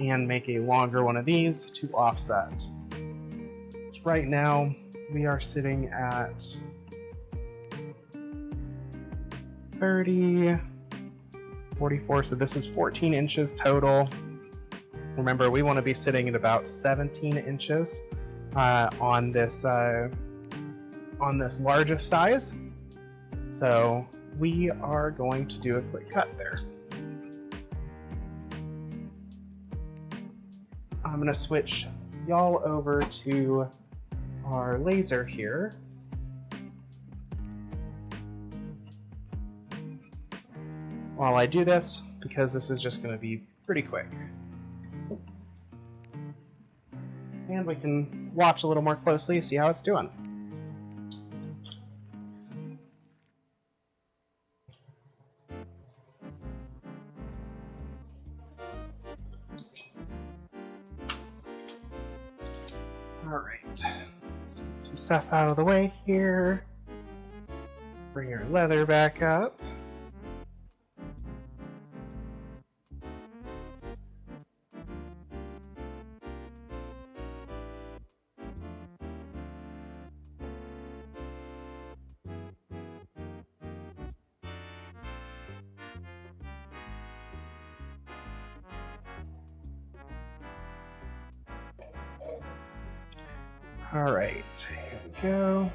and make a longer one of these to offset. So right now we are sitting at 30, 44, so this is 14 inches total. Remember, we want to be sitting at about 17 inches on this largest size. So we are going to do a quick cut there. I'm going to switch y'all over to our laser here. While I do this, because this is just going to be pretty quick. And we can watch a little more closely, see how it's doing. All right, let's get some stuff out of the way here. Bring our leather back up. All right, here we go.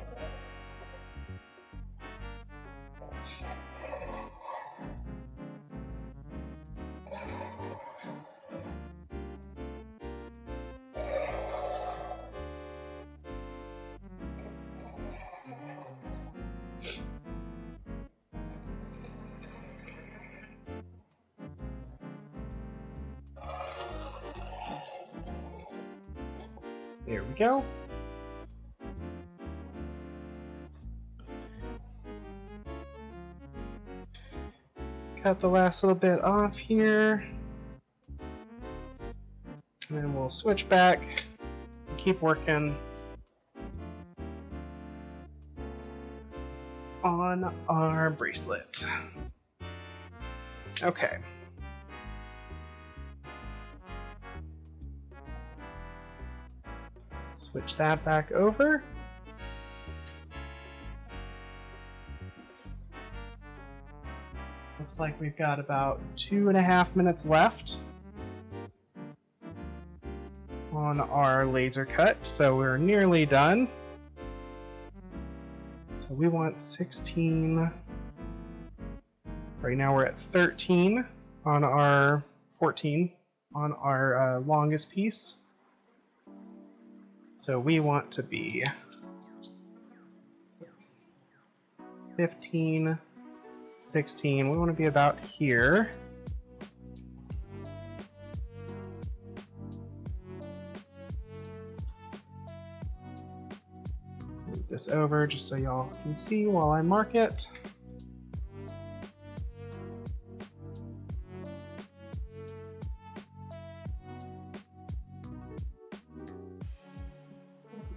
There we go. Cut the last little bit off here. And then we'll switch back and keep working on our bracelet. Okay. Switch that back over. Looks like we've got about 2.5 minutes left on our laser cut, so we're nearly done. So we want 16. Right now we're at 13 on our 14 on our longest piece. So we want to be 15, 16. We want to be about here. Move this over just so y'all can see while I mark it.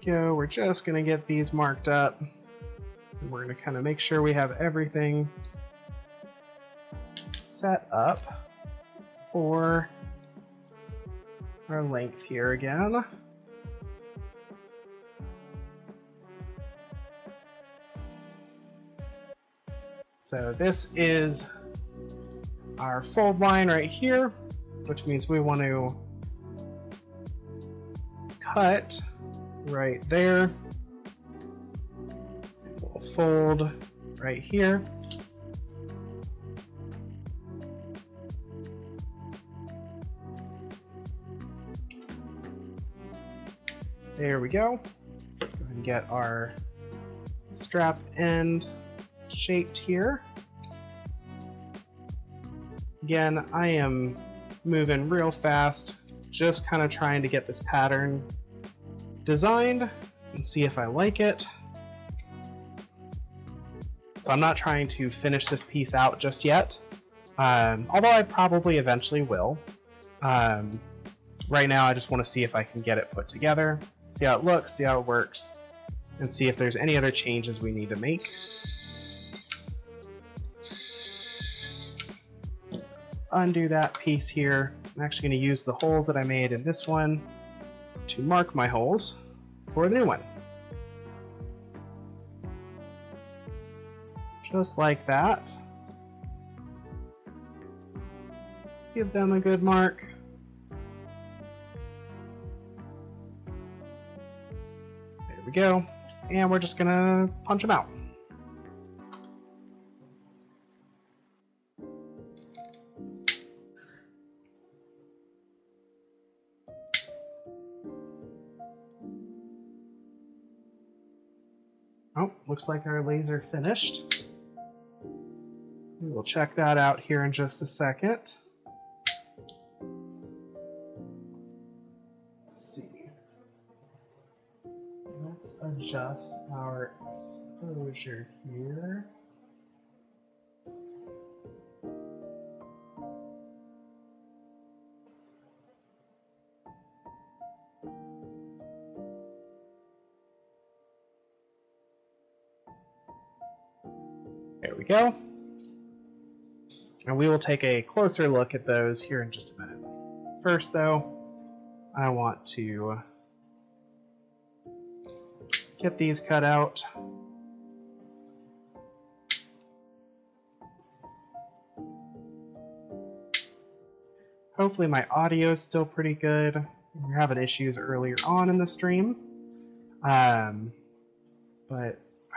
Go. We're just going to get these marked up. And we're going to kind of make sure we have everything set up for our length here again. So this is our fold line right here, which means we want to cut right there. We'll fold right here. There we go. Go ahead and get our strap end shaped here. Again, I am moving real fast just kind of trying to get this pattern designed and see if I like it. So I'm not trying to finish this piece out just yet, although I probably eventually will. Right now I just want to see if I can get it put together, see how it looks, see how it works, and see if there's any other changes we need to make. Undo that piece here. I'm actually going to use the holes that I made in this one to mark my holes for the new one. Just like that. Give them a good mark. There we go. And we're just gonna punch them out. Oh, looks like our laser finished. We will check that out here in just a second. Let's see. Let's adjust our exposure here. There we go. And we will take a closer look at those here in just a minute. First, though, I want to get these cut out. Hopefully my audio is still pretty good. We were having issues earlier on in the stream. But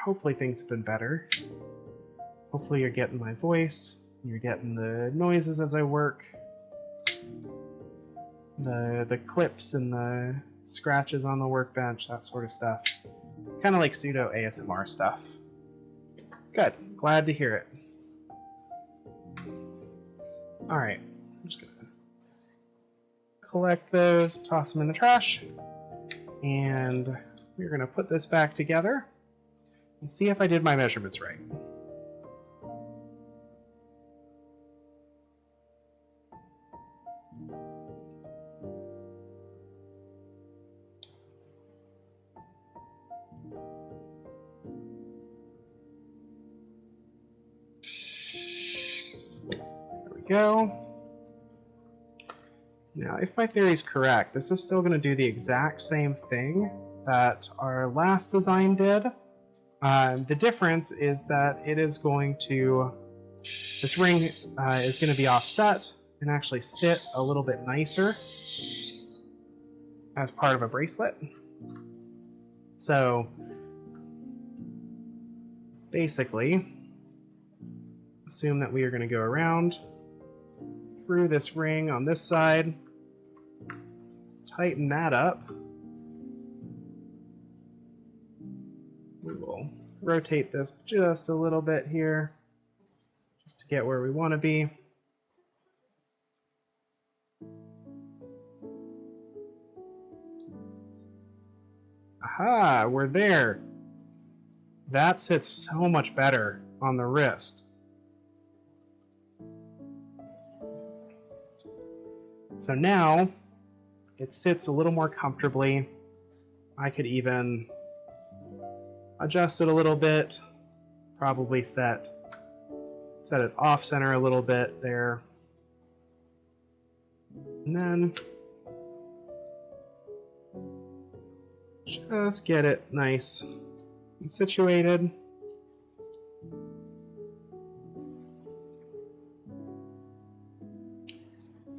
hopefully things have been better. Hopefully you're getting my voice. You're getting the noises as I work. The clips and the scratches on the workbench, that sort of stuff. Kind of like pseudo ASMR stuff. Good. Glad to hear it. Alright. I'm just going to collect those, toss them in the trash. And we're going to put this back together and see if I did my measurements right. Go. Now, if my theory is correct, this is still going to do the exact same thing that our last design did. The difference is that it is going to, this ring is going to be offset and actually sit a little bit nicer as part of a bracelet. So, basically, assume that we are going to go around through this ring on this side, tighten that up. We will rotate this just a little bit here, just to get where we want to be. Aha, we're there. That sits so much better on the wrist. So now it sits a little more comfortably. I could even adjust it a little bit, probably set it off center a little bit there. And then just get it nice and situated.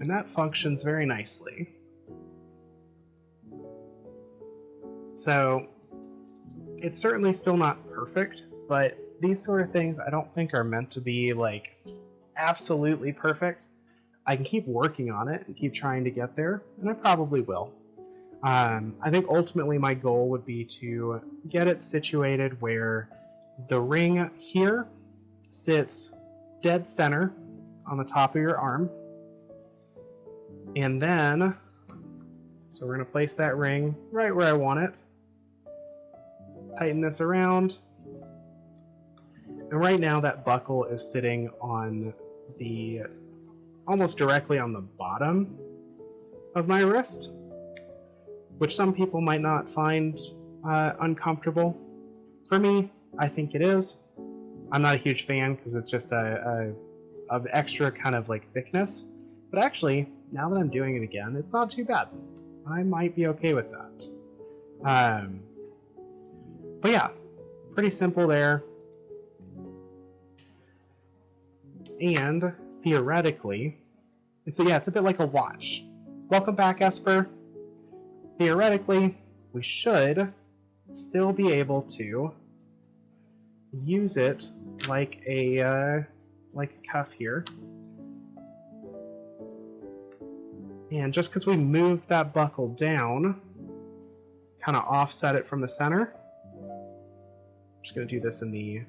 And that functions very nicely. So it's certainly still not perfect, but these sort of things I don't think are meant to be like absolutely perfect. I can keep working on it and keep trying to get there, and I probably will. I think ultimately my goal would be to get it situated where the ring here sits dead center on the top of your arm. And then So we're going to place that ring right where I want it. Tighten this around. And right now that buckle is sitting on the, almost directly on the bottom of my wrist, which some people might not find uncomfortable. For me, I think it is. I'm not a huge fan because it's just a extra kind of like thickness. But actually, now that I'm doing it again, it's not too bad. I might be okay with that. But yeah, pretty simple there. And theoretically, it's a bit like a watch. Welcome back, Esper. Theoretically, we should still be able to use it like a cuff here. And just because we moved that buckle down, kind of offset it from the center. I'm just going to do this in the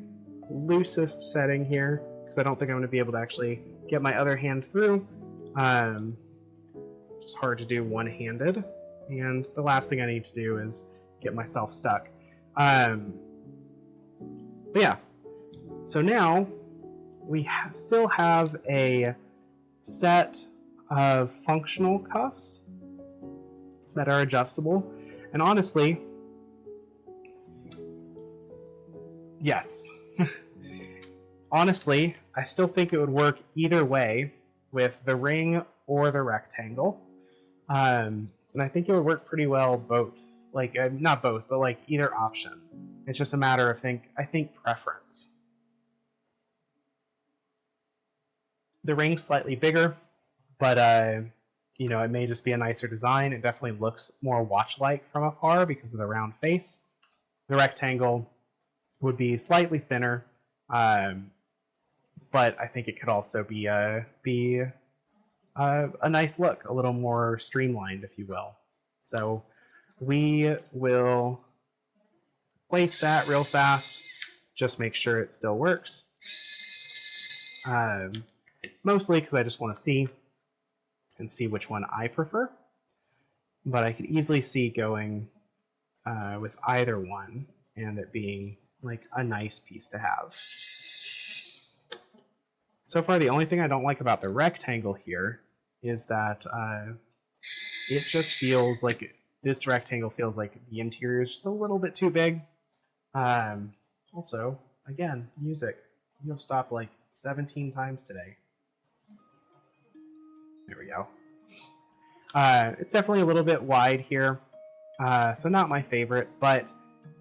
loosest setting here, because I don't think I'm going to be able to actually get my other hand through. It's hard to do one-handed. And the last thing I need to do is get myself stuck. But yeah, so now we still have a set of functional cuffs that are adjustable. And honestly, yes. Honestly, I still think it would work either way with the ring or the rectangle. And I think it would work pretty well both. Like, not both, but like either option. It's just a matter of, I think preference. The ring's slightly bigger, but it may just be a nicer design. It definitely looks more watch-like from afar because of the round face. The rectangle would be slightly thinner, but I think it could also be a nice look, a little more streamlined, if you will. So we will place that real fast, just make sure it still works. Mostly because I just want to see which one I prefer. But I could easily see going with either one and it being like a nice piece to have. So far, the only thing I don't like about the rectangle here is that it just feels like this rectangle feels like the interior is just a little bit too big. Also, again, music. You have stopped like 17 times today. There we go. It's definitely a little bit wide here, so not my favorite, but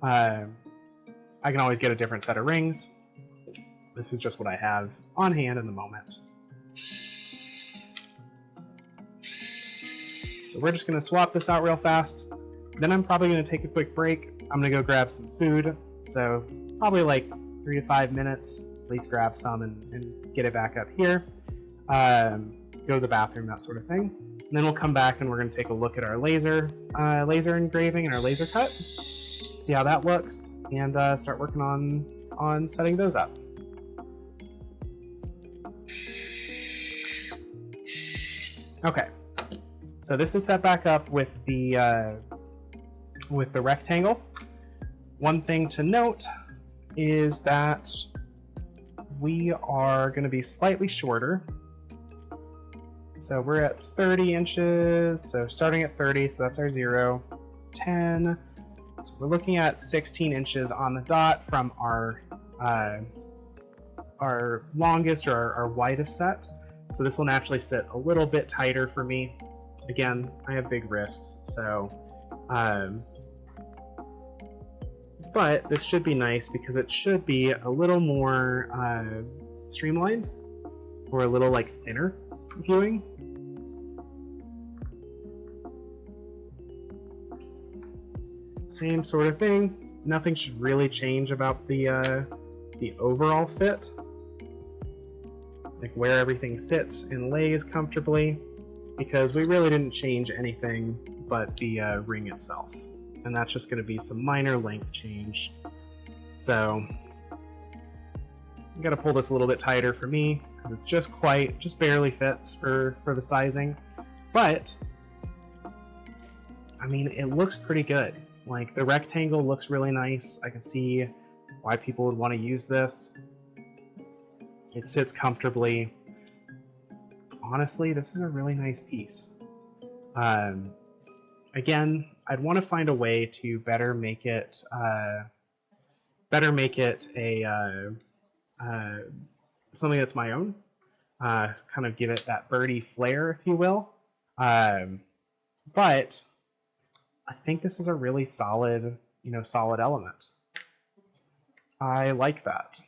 I can always get a different set of rings. This is just what I have on hand in the moment. So we're just going to swap this out real fast. Then I'm probably going to take a quick break. I'm going to go grab some food. So probably like 3 to 5 minutes. At least grab some and get it back up here. Go to the bathroom, that sort of thing. And then we'll come back and we're going to take a look at our laser engraving and our laser cut. See how that looks. And start working on setting those up. Okay, so this is set back up with the rectangle. One thing to note is that we are going to be slightly shorter. So we're at 30 inches, so starting at 30, so that's our 0, 10. So we're looking at 16 inches on the dot from our longest or our widest set. So this will naturally sit a little bit tighter for me. Again, I have big wrists, so but this should be nice because it should be a little more streamlined or a little like thinner viewing. Same sort of thing. Nothing should really change about the overall fit. Like where everything sits and lays comfortably, because we really didn't change anything but the ring itself. And that's just going to be some minor length change. So I'm going to pull this a little bit tighter for me because it's just barely fits for the sizing. But I mean, it looks pretty good. Like, the rectangle looks really nice. I can see why people would want to use this. It sits comfortably. Honestly, this is a really nice piece. Again, I'd want to find a way to better make it a something that's my own. Kind of give it that birdie flair, if you will. But I think this is a really solid, solid element. I like that.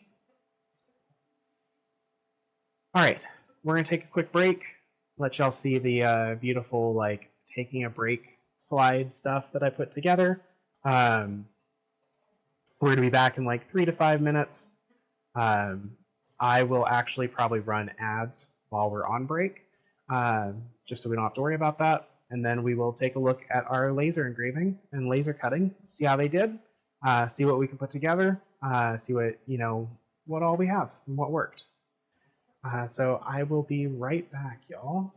All right, we're gonna take a quick break. Let y'all see the beautiful like taking a break slide stuff that I put together. We're gonna be back in like 3 to 5 minutes. I will actually probably run ads while we're on break, just so we don't have to worry about that. And then we will take a look at our laser engraving and laser cutting, see how they did, see what we can put together, see what all we have and what worked. So I will be right back, y'all.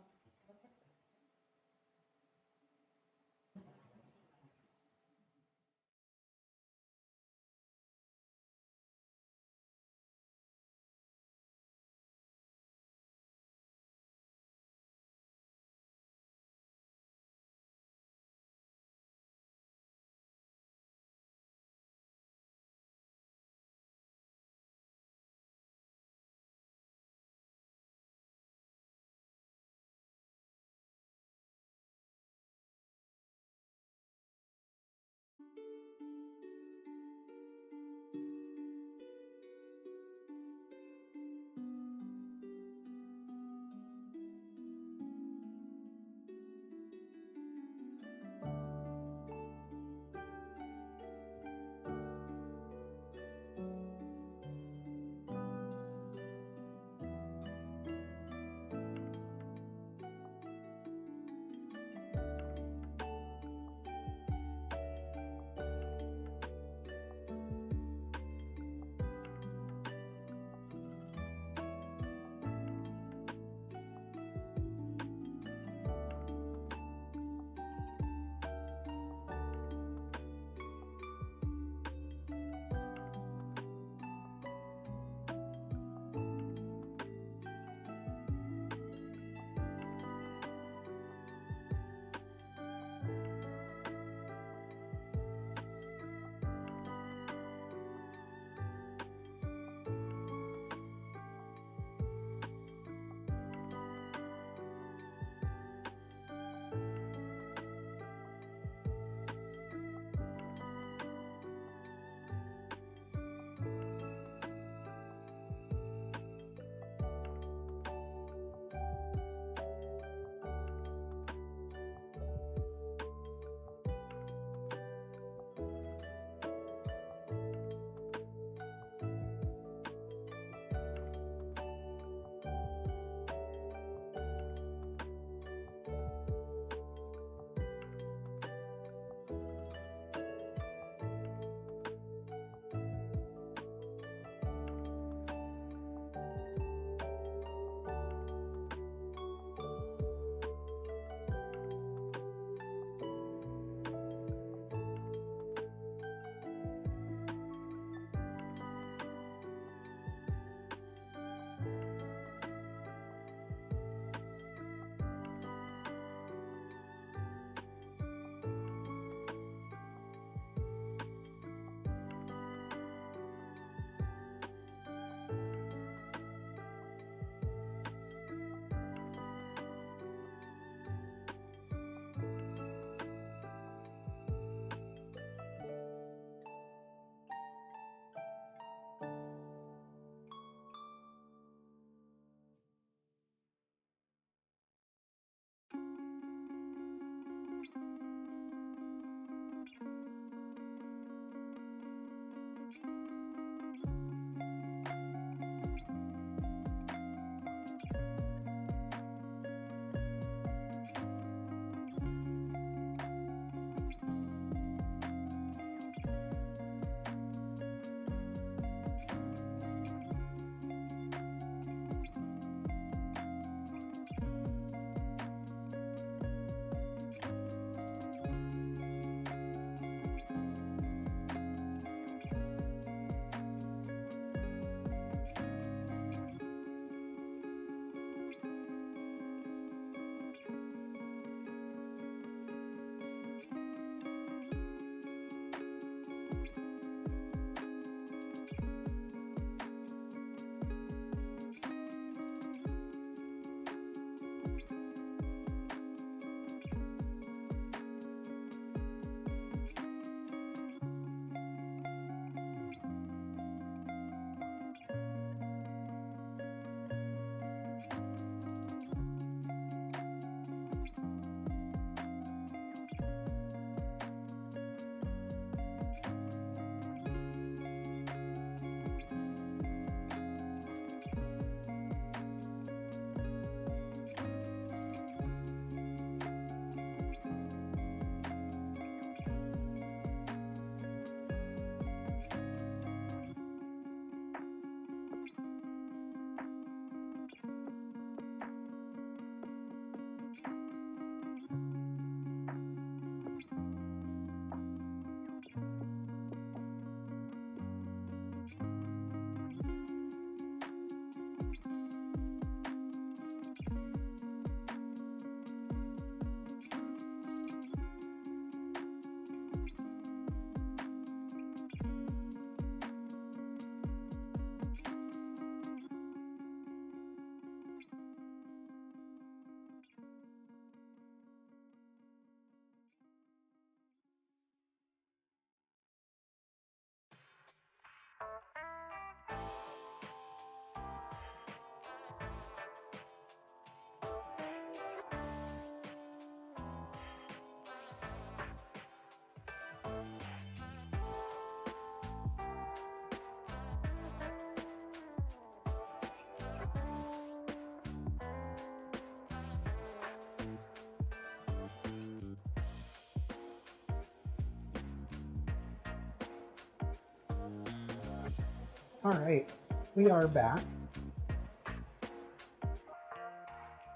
Alright, we are back.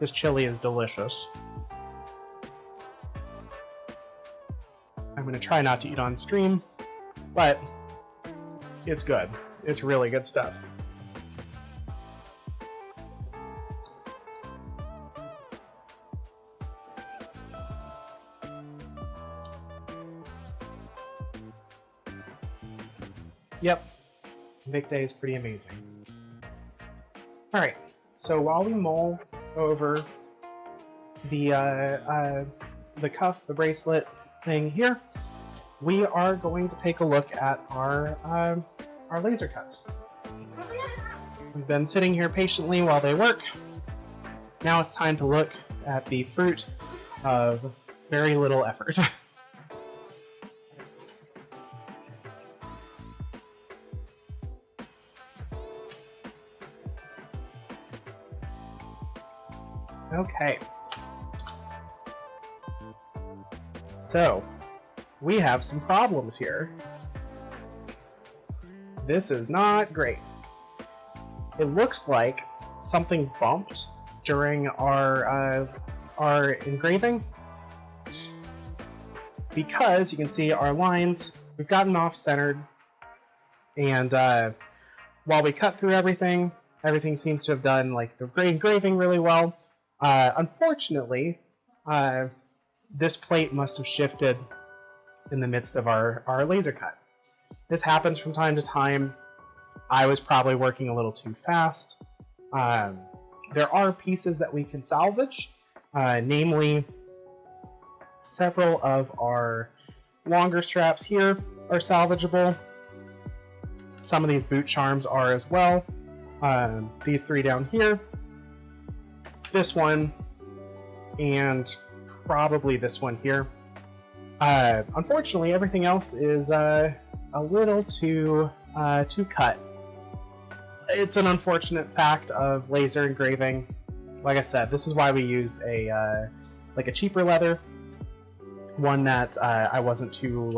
This chili is delicious. I'm going to try not to eat on stream, but it's good. It's really good stuff. Yep, Vic Day is pretty amazing. Alright, so while we mull over the cuff, the bracelet thing here, we are going to take a look at our laser cuts. We've been sitting here patiently while they work. Now it's time to look at the fruit of very little effort. Okay. So, we have some problems here. This is not great. It looks like something bumped during our engraving, because you can see our lines, we've gotten off-centered, and while we cut through everything, everything seems to have done like the engraving really well. Unfortunately, this plate must have shifted in the midst of our laser cut. This happens from time to time. I was probably working a little too fast. There are pieces that we can salvage, namely several of our longer straps here are salvageable. Some of these boot charms are as well. These three down here, this one, and probably this one here. Unfortunately, everything else is a little too cut. It's an unfortunate fact of laser engraving. Like I said, this is why we used a cheaper leather, one that I wasn't too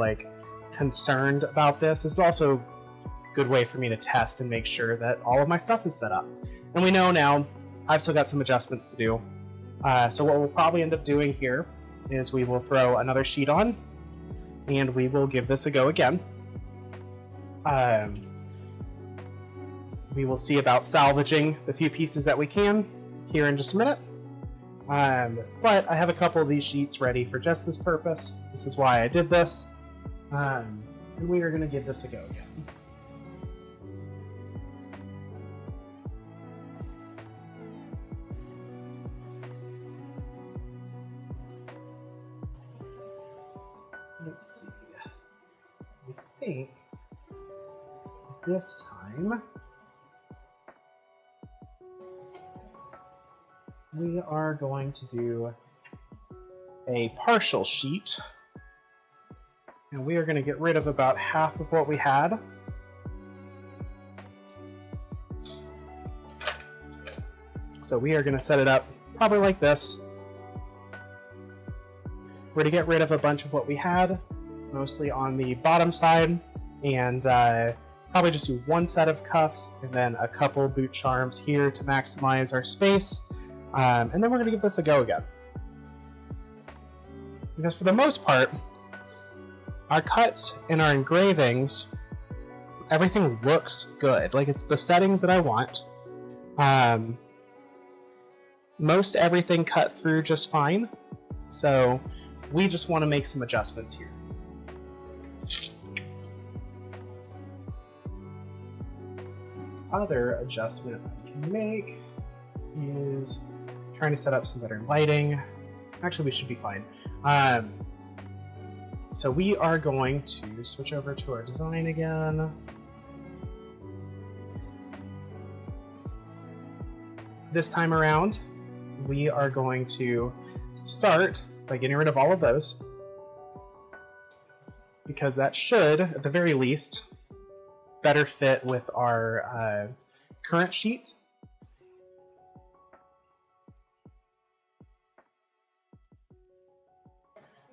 concerned about this. This is also a good way for me to test and make sure that all of my stuff is set up. And we know now I've still got some adjustments to do. So what we'll probably end up doing here is we will throw another sheet on, and we will give this a go again. We will see about salvaging the few pieces that we can here in just a minute. But I have a couple of these sheets ready for just this purpose. This is why I did this. And we are going to give this a go again. Let's see. I think this time we are going to do a partial sheet, and we are going to get rid of about half of what we had. So we are going to set it up probably like this. We're going to get rid of a bunch of what we had, mostly on the bottom side, and probably just do one set of cuffs and then a couple boot charms here to maximize our space. And then we're going to give this a go again. Because for the most part, our cuts and our engravings, everything looks good. Like, it's the settings that I want. Most everything cut through just fine. So we just want to make some adjustments here. Other adjustment I can make is trying to set up some better lighting. Actually, we should be fine. So we are going to switch over to our design again. This time around, we are going to start by getting rid of all of those, because that should, at the very least, better fit with our current sheet.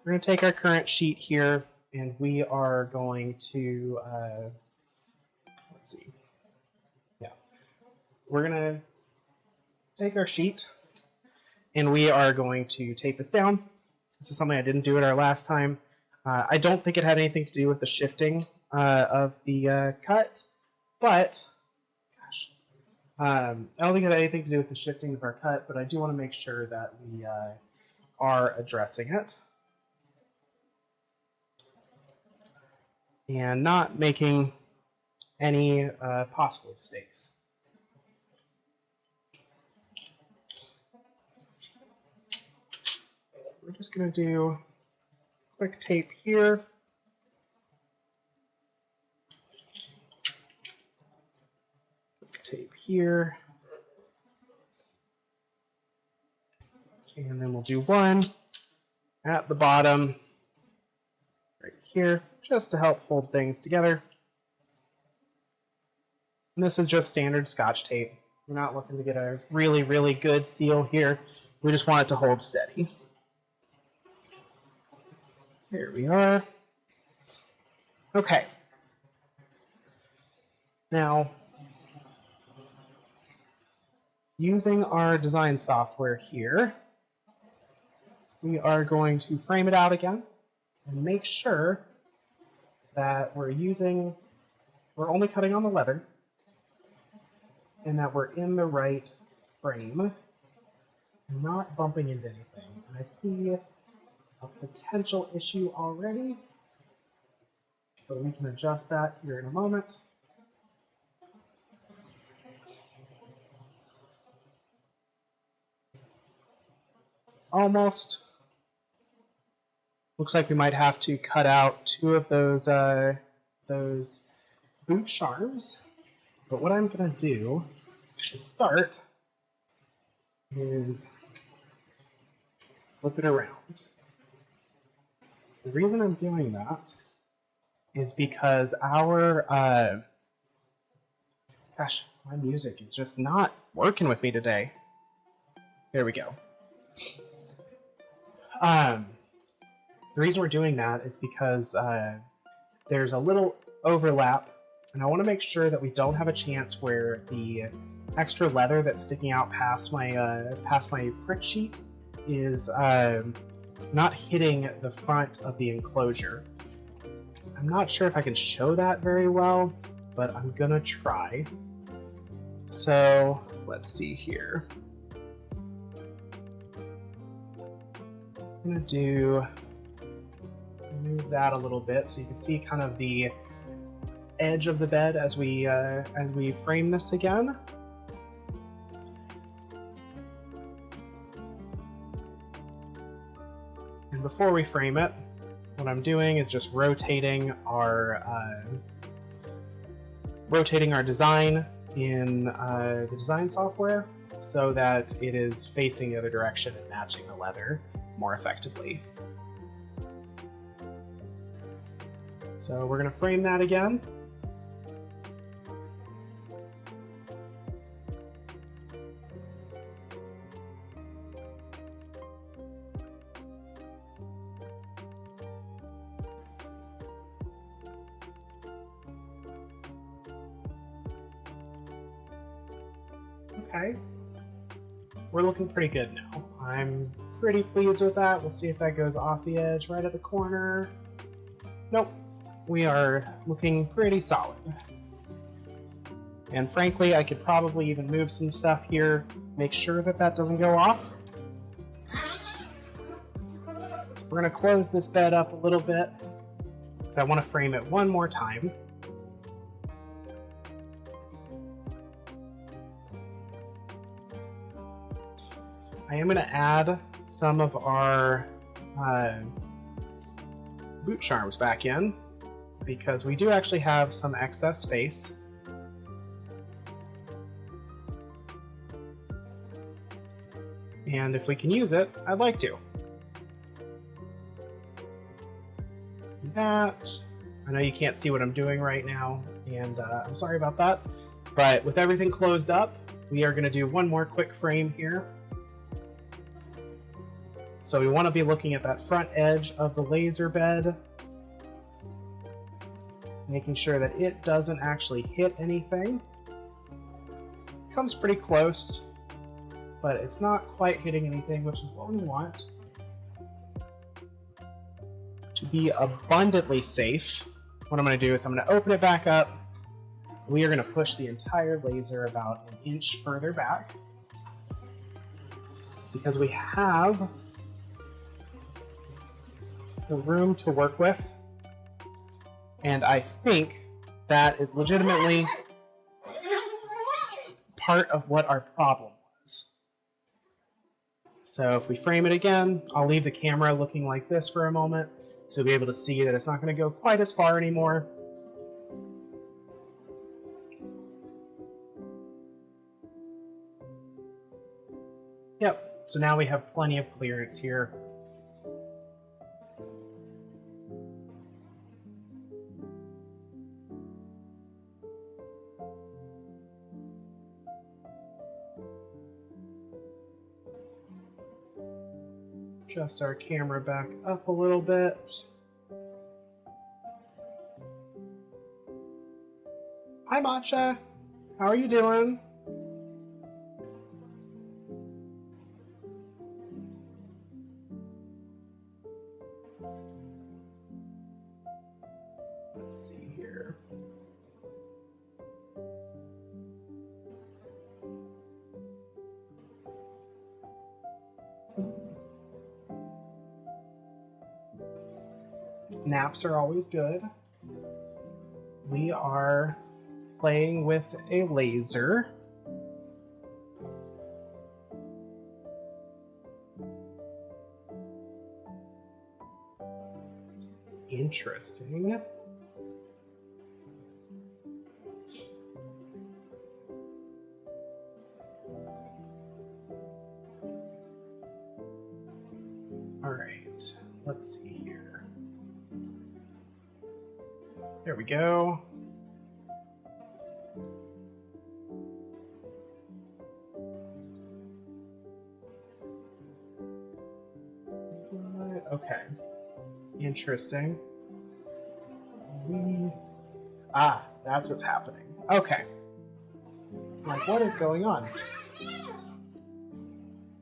We're going to take our current sheet here, and we are going to, let's see, we're gonna take our sheet and we are going to tape this down. This is something I didn't do at our last time. I don't think it had anything to do with the shifting of the cut, but gosh, I don't think it had anything to do with the shifting of our cut, but I do want to make sure that we are addressing it and not making any possible mistakes. So we're just going to do quick tape here. Quick tape here. And then we'll do one at the bottom right here, just to help hold things together. And this is just standard Scotch tape. We're not looking to get a really, really good seal here. We just want it to hold steady. Here we are. Okay. Now, using our design software here, we are going to frame it out again and make sure that we're only cutting on the leather and that we're in the right frame and not bumping into anything. And I see a potential issue already, but we can adjust that here in a moment. Almost. Looks like we might have to cut out two of those boot charms. But what I'm going to do to start is flip it around. The reason I'm doing that is because our gosh, my music is just not working with me today. There we go. The reason we're doing that is because there's a little overlap, and I want to make sure that we don't have a chance where the extra leather that's sticking out past my print sheet is not hitting the front of the enclosure. I'm not sure if I can show that very well, but I'm gonna try. So let's see here. I'm gonna move that a little bit so you can see kind of the edge of the bed as we frame this again. And before we frame it, what I'm doing is just rotating our design in the design software so that it is facing the other direction and matching the leather more effectively. So we're going to frame that again. Okay, we're looking pretty good now. I'm pretty pleased with that. We'll see if that goes off the edge right at the corner. Nope, we are looking pretty solid. And frankly, I could probably even move some stuff here, make sure that that doesn't go off. So we're gonna close this bed up a little bit because I want to frame it one more time. I am going to add some of our boot charms back in because we do actually have some excess space. And if we can use it, I'd like to. That. I know you can't see what I'm doing right now, and I'm sorry about that. But with everything closed up, we are going to do one more quick frame here. So we want to be looking at that front edge of the laser bed, making sure that it doesn't actually hit anything. comes pretty close, but it's not quite hitting anything, which is what we want. To be abundantly safe, what I'm going to do is I'm going to open it back up. We are going to push the entire laser about an inch further back because we have the room to work with. And I think that is legitimately part of what our problem was. So if we frame it again, I'll leave the camera looking like this for a moment, so you'll be able to see that it's not going to go quite as far anymore. Yep, so now we have plenty of clearance here. Adjust our camera back up a little bit. Hi, Matcha. How are you doing? Let's see here. Naps are always good. We are playing with a laser. Interesting. All right, let's see here. There we go. Okay. Interesting. That's what's happening. Okay. Like, what is going on?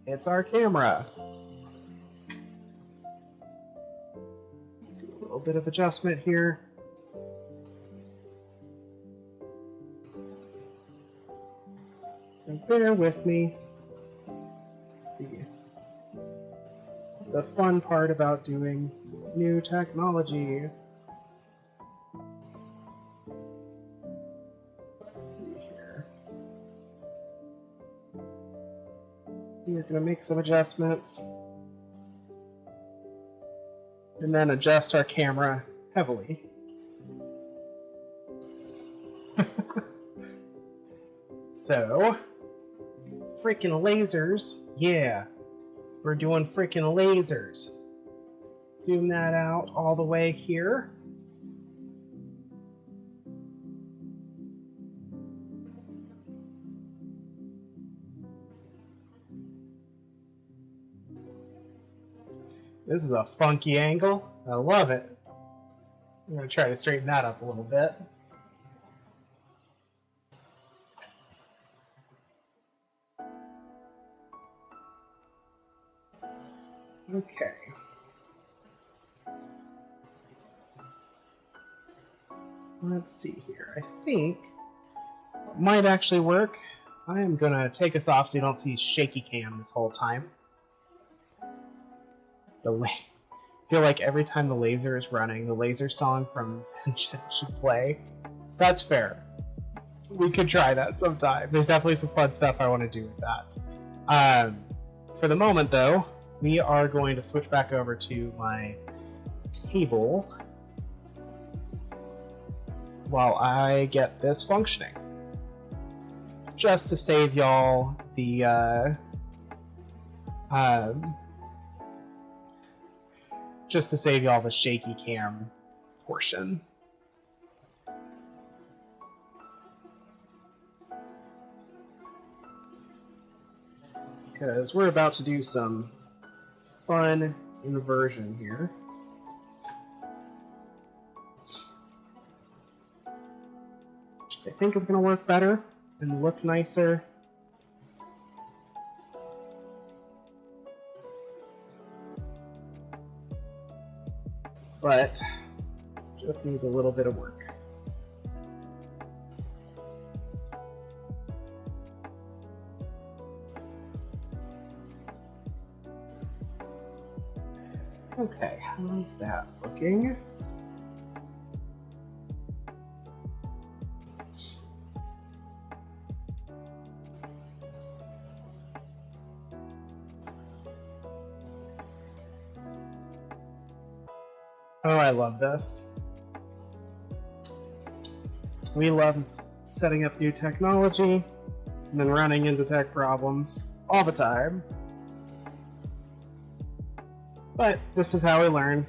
It's our camera. Do a little bit of adjustment here. So bear with me. This is the fun part about doing new technology. Let's see here. We're going to make some adjustments and then adjust our camera heavily. So, freaking lasers. Yeah, we're doing freaking lasers. Zoom that out all the way here. This is a funky angle. I love it. I'm going to try to straighten that up a little bit. Okay. Let's see here. I think it might actually work. I am going to take us off so you don't see shaky cam this whole time. I feel like every time the laser is running, the laser song from Vengeance should play. That's fair. We could try that sometime. There's definitely some fun stuff I want to do with that. For the moment, though, we are going to switch back over to my table while I get this functioning. Just to save y'all the shaky cam portion. Because we're about to do some fun inversion here. Which I think is going to work better and look nicer but just needs a little bit of work. Okay, how's that looking? Oh, I love this. We love setting up new technology and then running into tech problems all the time. But this is how we learn.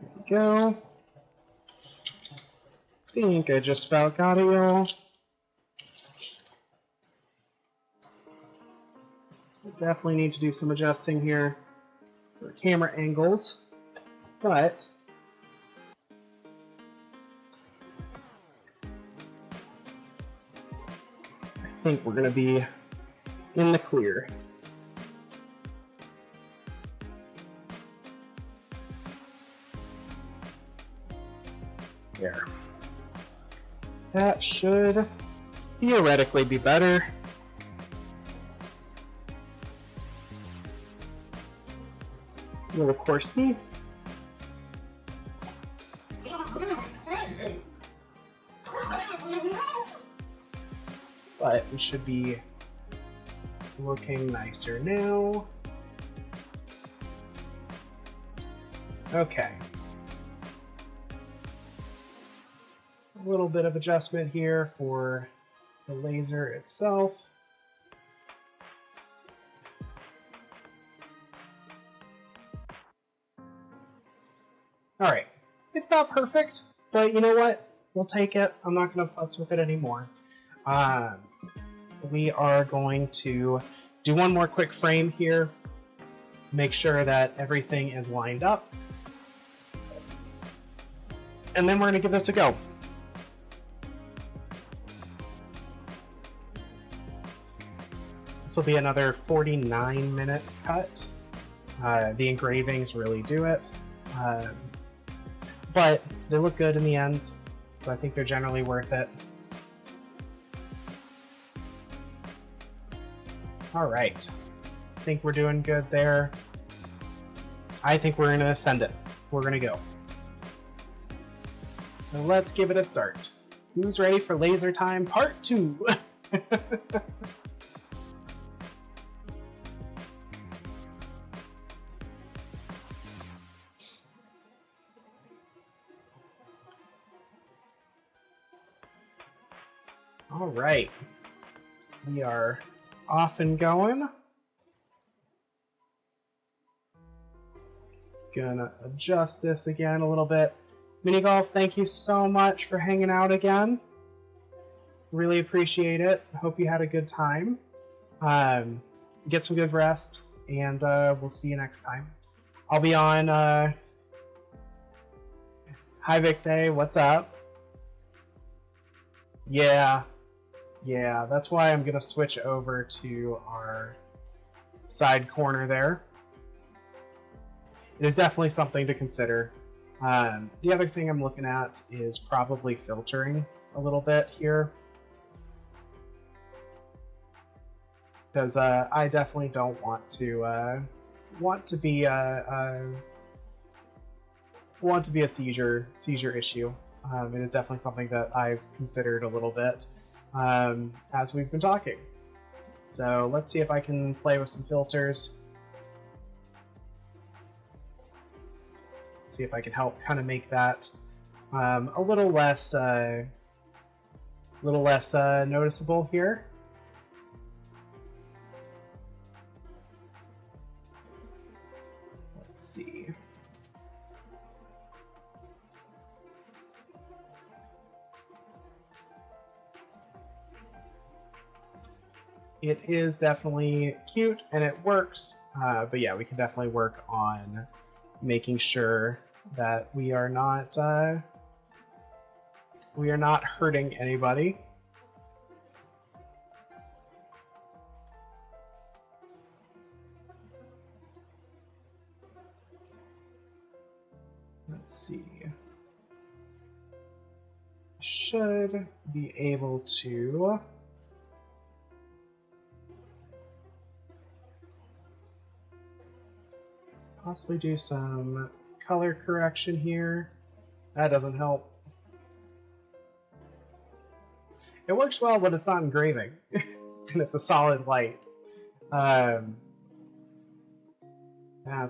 There we go. I think I just about got it, y'all. Definitely need to do some adjusting here for camera angles, but I think we're going to be in the clear. There. That should theoretically be better. You'll of course see. But we should be looking nicer now. Okay. A little bit of adjustment here for the laser itself. All right, it's not perfect, but you know what? We'll take it. I'm not going to futz with it anymore. We are going to do one more quick frame here. Make sure that everything is lined up. And then we're going to give this a go. This will be another 49-minute cut. The engravings really do it. But they look good in the end, so I think they're generally worth it. All right, I think we're doing good there. I think we're gonna send it. We're gonna go. So let's give it a start. Who's ready for Laser Time Part 2? All right, we are off and going. Gonna adjust this again a little bit. Mini Golf, thank you so much for hanging out again. Really appreciate it. Hope you had a good time. Get some good rest, and we'll see you next time. I'll be on. Hi, Vic Day. What's up? Yeah, that's why I'm gonna switch over to our side corner there. It is definitely something to consider. The other thing I'm looking at is probably filtering a little bit here, because I definitely don't want to be a seizure issue. It is definitely something that I've considered a little bit as we've been talking. So let's see if I can play with some filters. See if I can help kind of make that a little less noticeable here. Let's see. It is definitely cute and it works, but yeah, we can definitely work on making sure that we are not We are not hurting anybody. Let's see. Should be able to possibly do some color correction here. That doesn't help. It works well when it's not engraving and it's a solid light. That's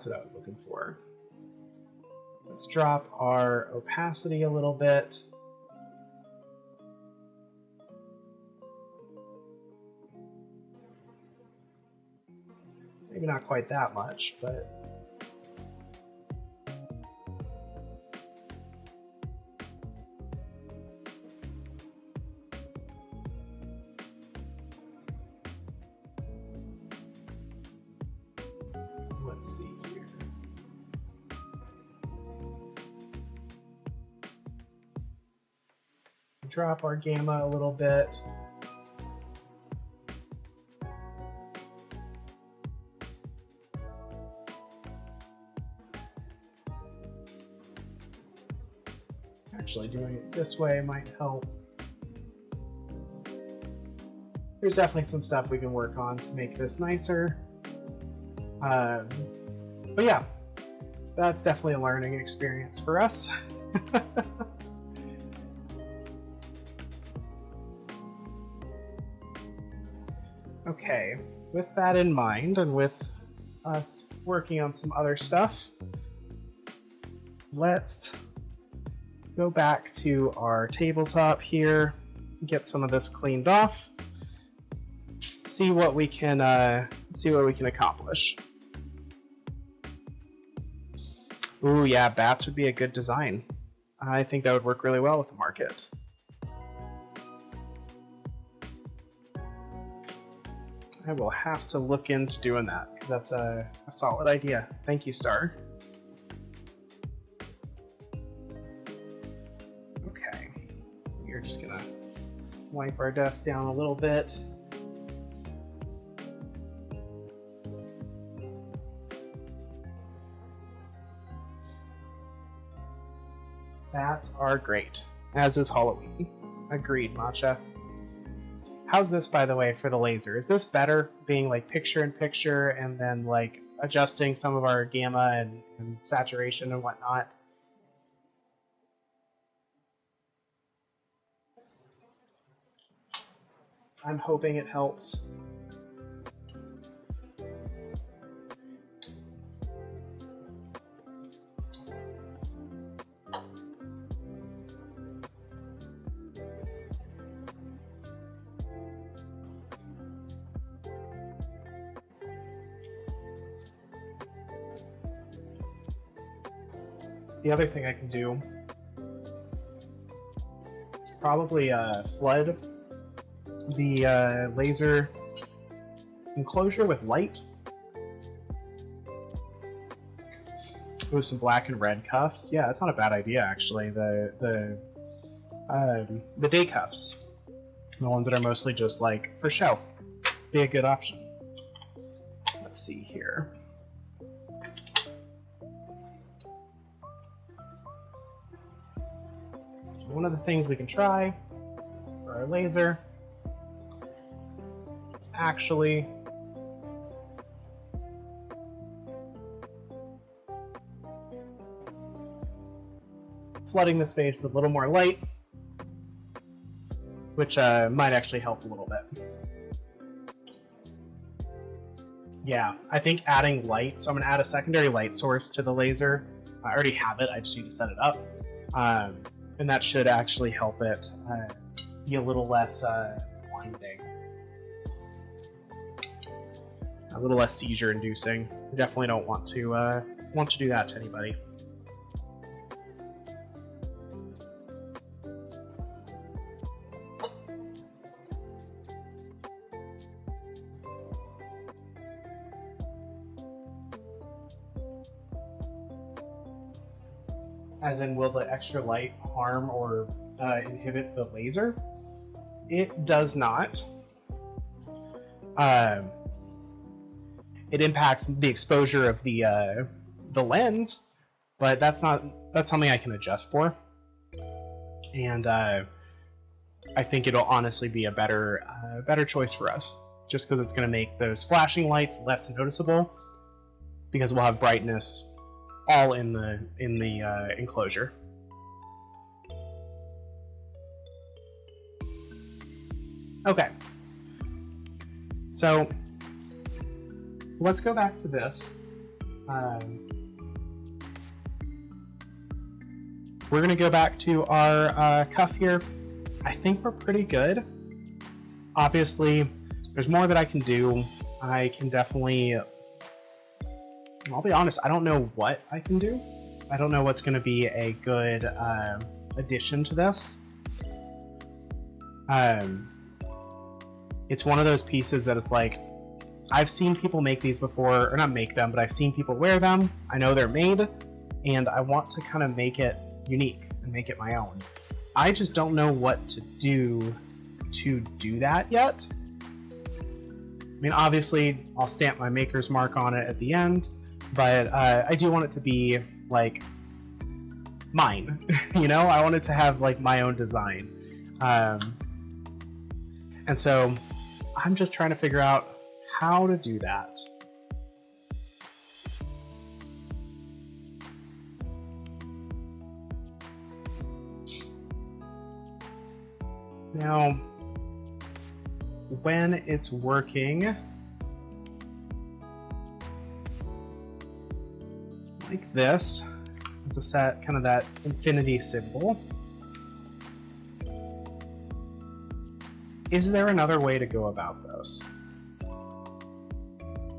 what I was looking for. Let's drop our opacity a little bit. Maybe not quite that much, but let's see here. Drop our gamma a little bit. Actually, doing it this way might help. There's definitely some stuff we can work on to make this nicer. But yeah, that's definitely a learning experience for us. Okay, with that in mind, and with us working on some other stuff, let's go back to our tabletop here, get some of this cleaned off, see what we can accomplish. Ooh, yeah, bats would be a good design. I think that would work really well with the market. I will have to look into doing that, because that's a solid idea. Thank you, Star. Okay, we're just gonna wipe our dust down a little bit. Bats are great, as is Halloween. Agreed, Matcha. How's this, by the way, for the laser? Is this better, being like picture-in-picture and then like adjusting some of our gamma and saturation and whatnot? I'm hoping it helps. The other thing I can do is probably flood the laser enclosure with light. Ooh, some black and red cuffs. Yeah, that's not a bad idea, actually. The day cuffs, the ones that are mostly just like for show, be a good option. Let's see here. So one of the things we can try for our laser is actually flooding the space with a little more light, which might actually help a little bit. Yeah, I think adding light, so I'm going to add a secondary light source to the laser. I already have it, I just need to set it up. And that should actually help it be a little less blinding. A little less seizure-inducing. I definitely don't want to do that to anybody. As in, will the extra light harm or inhibit the laser. It does not. It impacts the exposure of the lens, but that's something I can adjust for. And I think it'll honestly be a better choice for us, just because it's going to make those flashing lights less noticeable, because we'll have brightness all in the enclosure. Okay, so let's go back to this. We're going to go back to our cuff here. I think we're pretty good. Obviously, there's more that I can do. I can definitely... I'll be honest, I don't know what I can do. I don't know what's going to be a good addition to this. It's one of those pieces that is like, I've seen people make these before, or not make them, but I've seen people wear them. I know they're made, and I want to kind of make it unique and make it my own. I just don't know what to do that yet. I mean, obviously, I'll stamp my maker's mark on it at the end, but I do want it to be, like, mine. You know, I want it to have, like, my own design. And so I'm just trying to figure out how to do that. Now, when it's working like this, it's a set kind of that infinity symbol. Is there another way to go about this?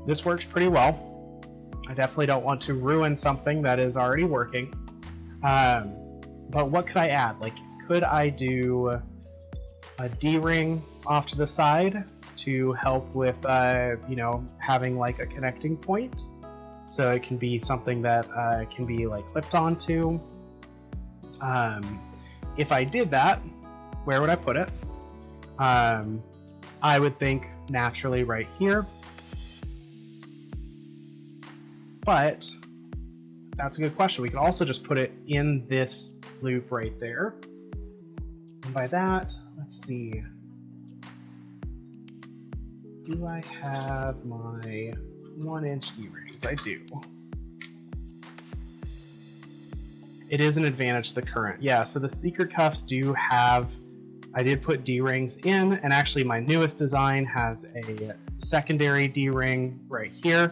This works pretty well. I definitely don't want to ruin something that is already working. But what could I add? Like, could I do a D-ring off to the side to help with, you know, having like a connecting point? So it can be something that can be like clipped onto. If I did that, where would I put it? I would think naturally right here, but that's a good question. We could also just put it in this loop right there. And by that, let's see. Do I have my 1-inch D-rings? I do. It is an advantage to the current. Yeah, so the secret cuffs do have, I did put D-rings in, and actually my newest design has a secondary D-ring right here,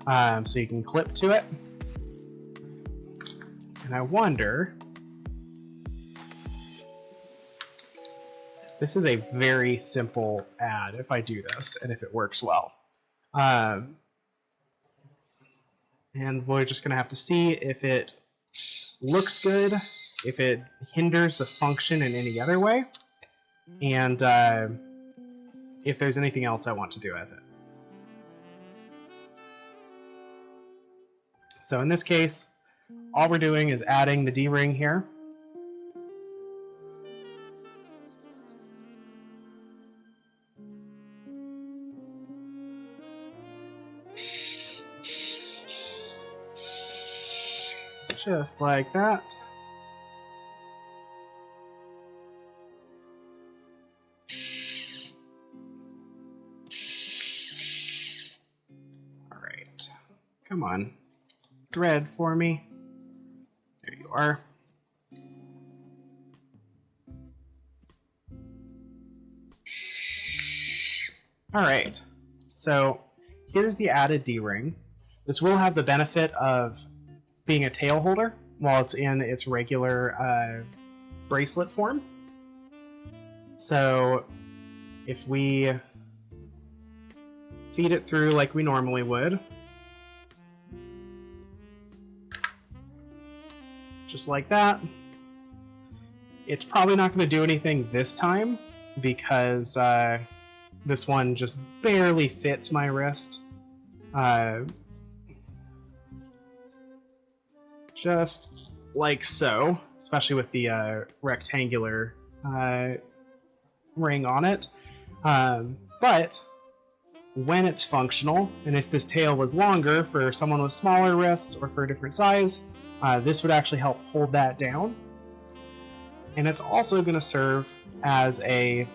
so you can clip to it. And I wonder, this is a very simple ad if I do this, and if it works well. And we're just gonna have to see if it looks good, if it hinders the function in any other way, and if there's anything else I want to do with it. So in this case, all we're doing is adding the D-ring here. Just like that. All right, come on, thread for me. There you are. All right, so here's the added D-ring. This will have the benefit of being a tail holder while it's in its regular bracelet form. So if we feed it through like we normally would, just like that, it's probably not going to do anything this time because this one just barely fits my wrist. Just like so, especially with the rectangular ring on it. But when it's functional, and if this tail was longer for someone with smaller wrists or for a different size, this would actually help hold that down. And it's also going to serve as a,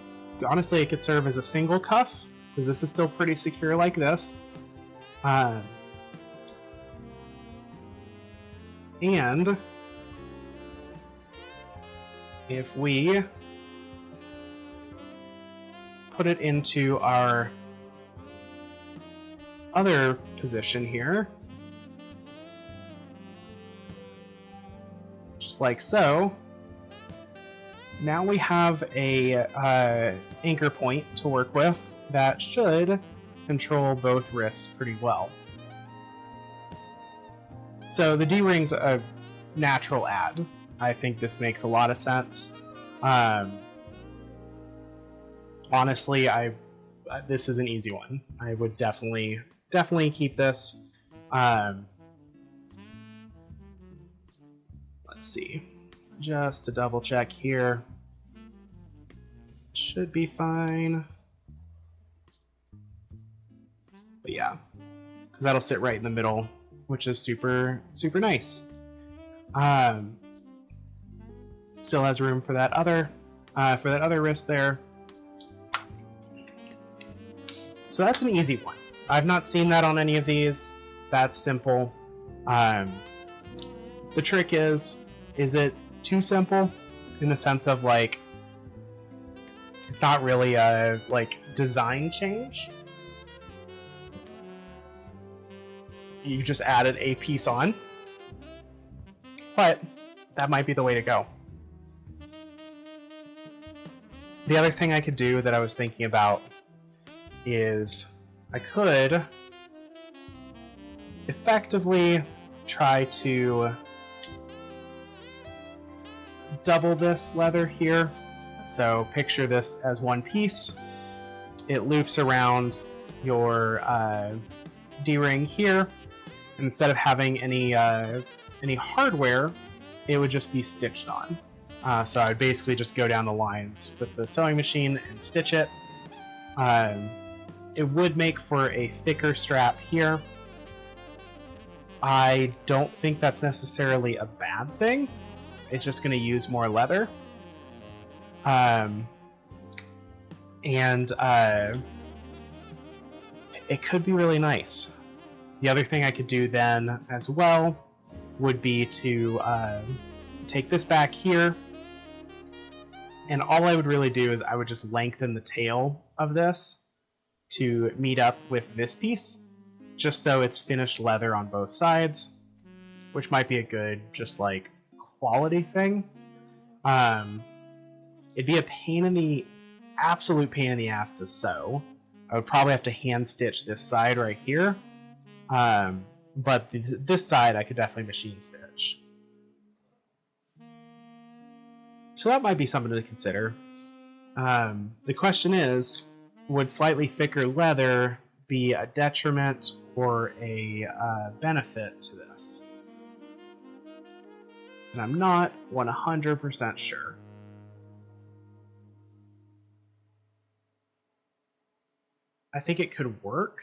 honestly, it could serve as a single cuff, because this is still pretty secure like this. And if we put it into our other position here, just like so, now we have a anchor point to work with that should control both wrists pretty well. So the D-ring's a natural add. I think this makes a lot of sense. Honestly, this is an easy one. I would definitely keep this. Let's see, just to double check here. Should be fine. But yeah, because that'll sit right in the middle, which is super nice. Still has room for that other wrist there. So that's an easy one. I've not seen that on any of these. That's simple. The trick is it too simple in the sense of like it's not really a like design change? You just added a piece on, but that might be the way to go. The other thing I could do that I was thinking about is I could effectively try to double this leather here. So picture this as one piece. It loops around your D-ring here. And instead of having any hardware, it would just be stitched on. So I would basically just go down the lines with the sewing machine and stitch it. It would make for a thicker strap here. I don't think that's necessarily a bad thing. It's just going to use more leather. It could be really nice. The other thing I could do then as well would be to take this back here, and all I would really do is I would just lengthen the tail of this to meet up with this piece, just so it's finished leather on both sides, which might be a good just like quality thing. It'd be absolute pain in the ass to sew. I would probably have to hand stitch this side right here. But this side I could definitely machine stitch. So that might be something to consider. The question is, would slightly thicker leather be a detriment or a benefit to this? And I'm not 100% sure. I think it could work,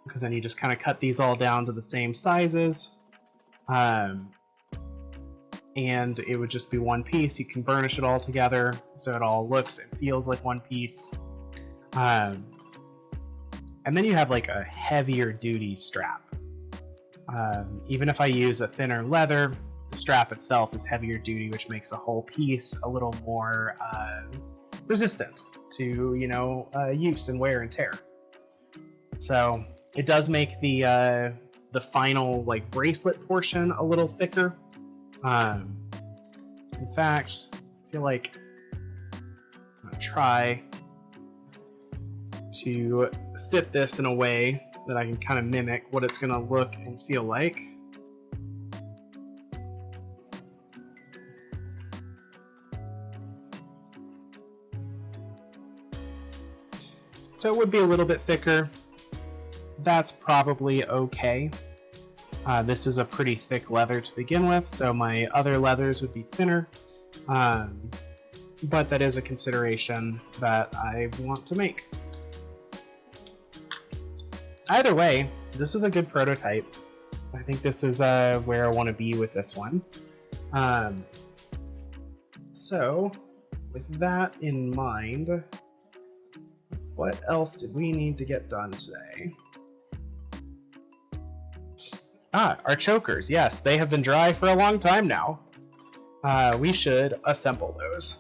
because then you just kind of cut these all down to the same sizes, and it would just be one piece. You can burnish it all together so it all looks and feels like one piece, and then you have like a heavier duty strap. Even if I use a thinner leather, the strap itself is heavier duty, which makes the whole piece a little more resistant to use and wear and tear. So it does make the final like bracelet portion a little thicker. In fact, I feel like I'm gonna try to sit this in a way that I can kind of mimic what it's gonna look and feel like. So it would be a little bit thicker. That's probably okay. This is a pretty thick leather to begin with, so my other leathers would be thinner. But that is a consideration that I want to make. Either way, this is a good prototype. I think this is where I want to be with this one. So, with that in mind, what else did we need to get done today? Our chokers. Yes, they have been dry for a long time now. We should assemble those.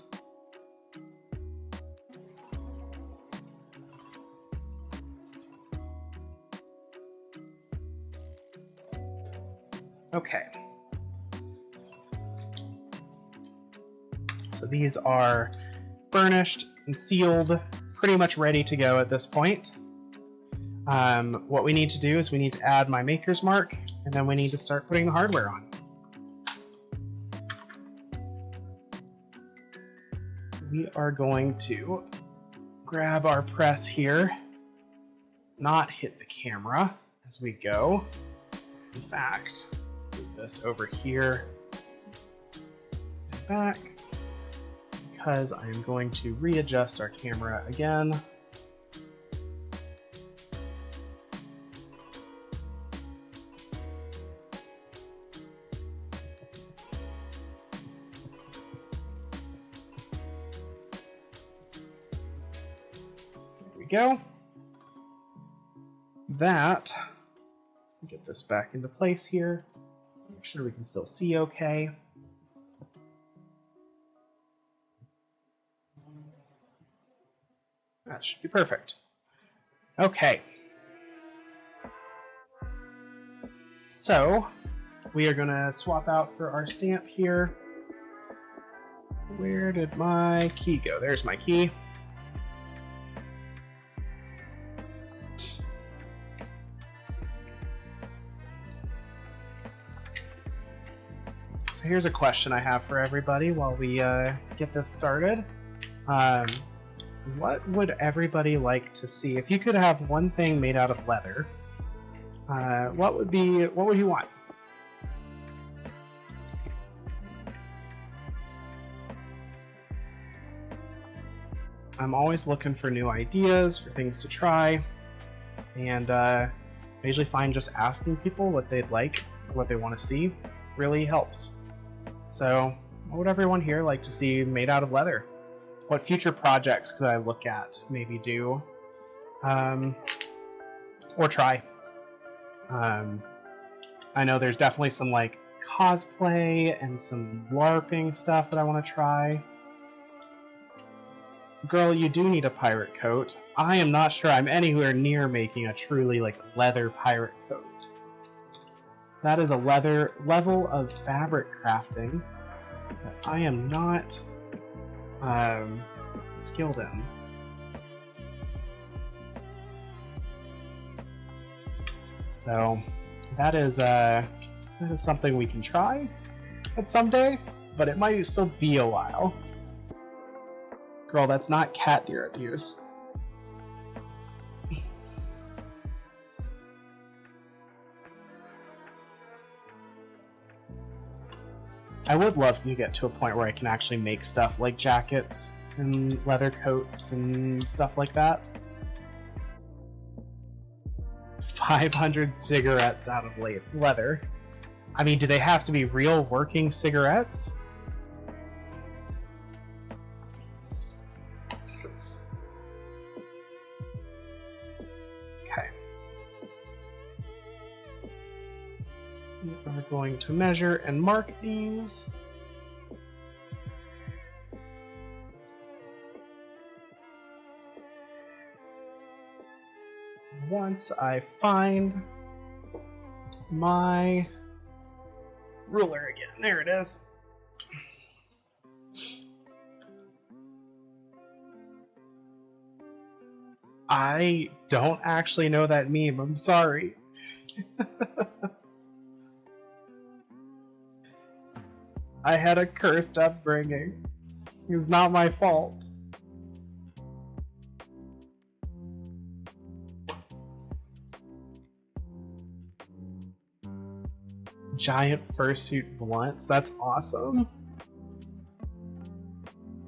Okay. So these are burnished and sealed, pretty much ready to go at this point. What we need to do is we need to add my maker's mark, and then we need to start putting the hardware on. We are going to grab our press here, not hit the camera as we go. In fact, move this over here and back, because I am going to readjust our camera again. There we go. That, get this back into place here. Make sure we can still see okay. That should be perfect. Okay. So, we are going to swap out for our stamp here. Where did my key go? There's my key. So here's a question I have for everybody while we get this started. What would everybody like to see? If you could have one thing made out of leather, what would you want? I'm always looking for new ideas, for things to try, and I usually find just asking people what they'd like, or what they want to see, really helps. So, what would everyone here like to see made out of leather? What future projects could I look at, maybe do, or try? I know there's definitely some like cosplay and some LARPing stuff that I want to try. Girl, you do need a pirate coat. I am not sure I'm anywhere near making a truly like leather pirate coat. That is a level of fabric crafting that I am not skilled in. So that is something we can try at someday, but it might still be a while. Girl, that's not cat deer abuse. I would love to get to a point where I can actually make stuff like jackets and leather coats and stuff like that. 500 cigarettes out of leather. I mean, do they have to be real working cigarettes? Okay. We are going to measure and mark these. Once I find my ruler again, there it is. I don't actually know that meme, I'm sorry. I had a cursed upbringing. It's not my fault. Giant fursuit blunts. That's awesome.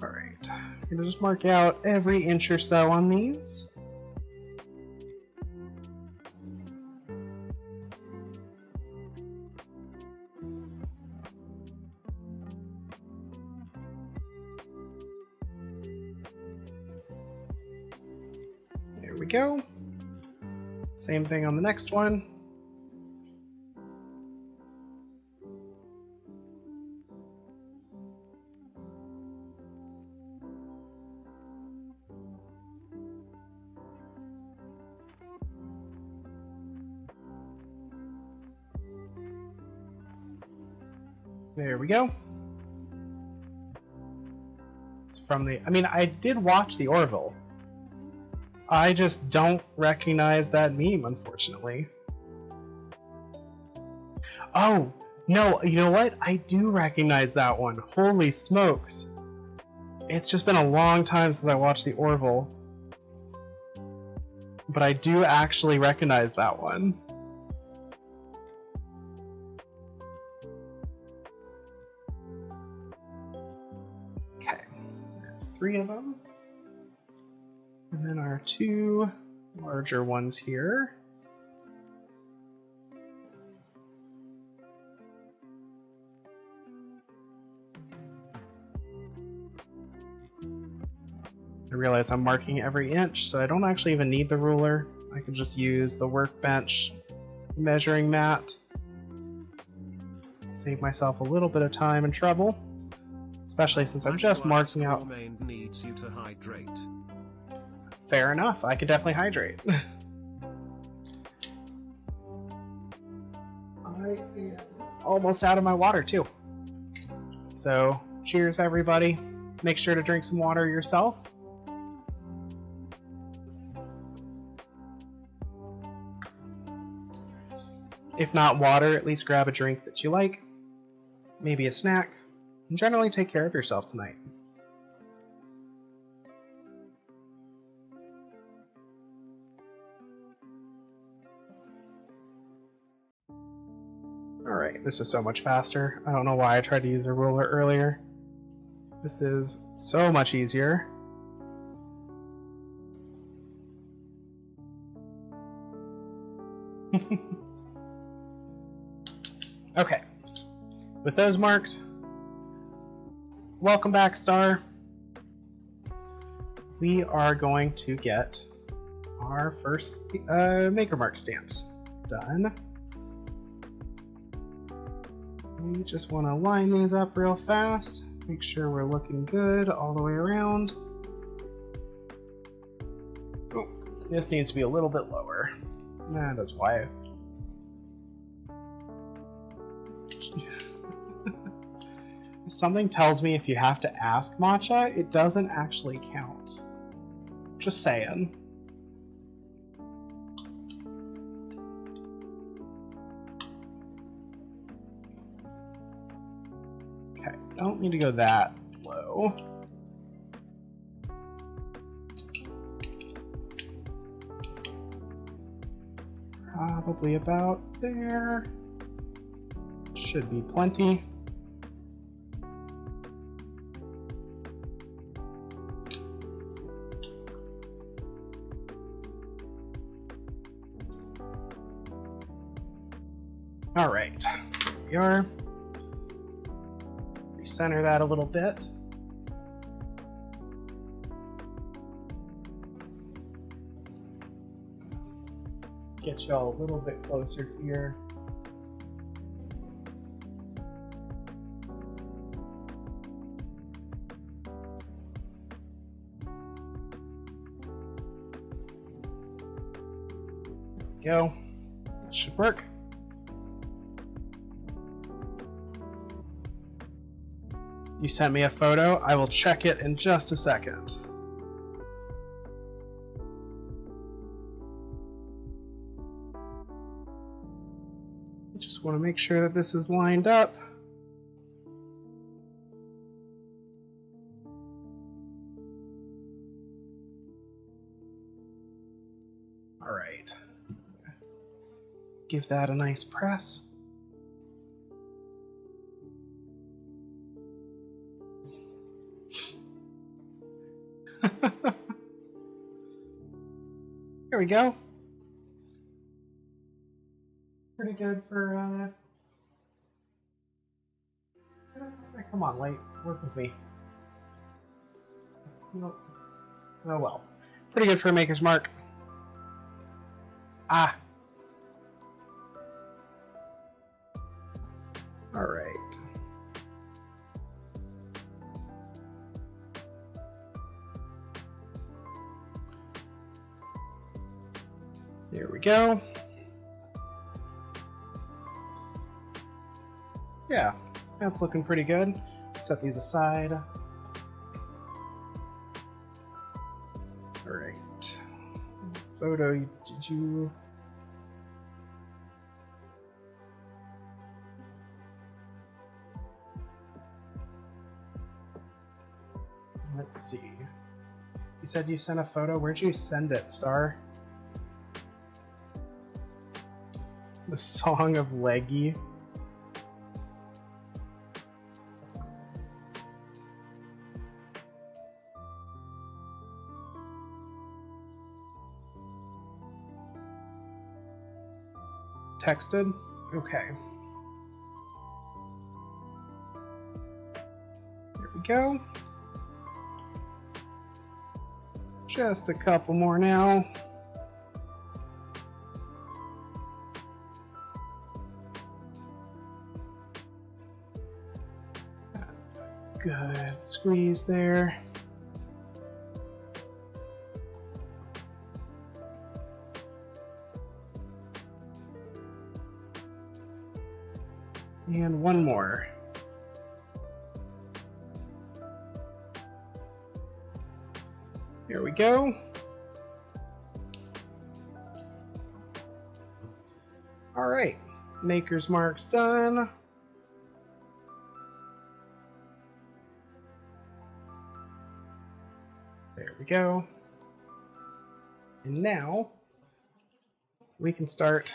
Alright. I'm gonna just mark out every inch or so on these. There we go. Same thing on the next one. There we go. It's from the... I mean, I did watch the Orville. I just don't recognize that meme, unfortunately. Oh, no, you know what? I do recognize that one. Holy smokes. It's just been a long time since I watched the Orville. But I do actually recognize that one. Okay, that's 3 of them. And then our 2 larger ones here. I realize I'm marking every inch, so I don't actually even need the ruler. I can just use the workbench measuring mat. Save myself a little bit of time and trouble, especially since I'm just marking out. Needs you to hydrate. Fair enough, I could definitely hydrate. I am almost out of my water too. So, cheers everybody. Make sure to drink some water yourself. If not water, at least grab a drink that you like. Maybe a snack. And generally take care of yourself tonight. Alright, this is so much faster. I don't know why I tried to use a ruler earlier. This is so much easier. Okay, with those marked, welcome back, Star. We are going to get our first Maker Mark stamps done. We just want to line these up real fast, make sure we're looking good all the way around. Oh, this needs to be a little bit lower. That is why. Something tells me if you have to ask Matcha, it doesn't actually count. Just saying. Okay, don't need to go that low. Probably about there. Should be plenty. All right, here we are. Recenter that a little bit. Get y'all a little bit closer here. There we go. That should work. You sent me a photo. I will check it in just a second. I just want to make sure that this is lined up. All right. Give that a nice press. There we go. Pretty good for, come on, Light. Work with me. Nope. Oh well. Pretty good for a Maker's Mark. Ah. Alright. There we go. Yeah, that's looking pretty good. Set these aside. Alright. Photo, did you... Let's see. You said you sent a photo. Where'd you send it, Star? The Song of Leggy. Texted? Okay. There we go. Just a couple more now. Good squeeze there. And one more. There we go. All right, Maker's Mark's done. There we go. And now we can start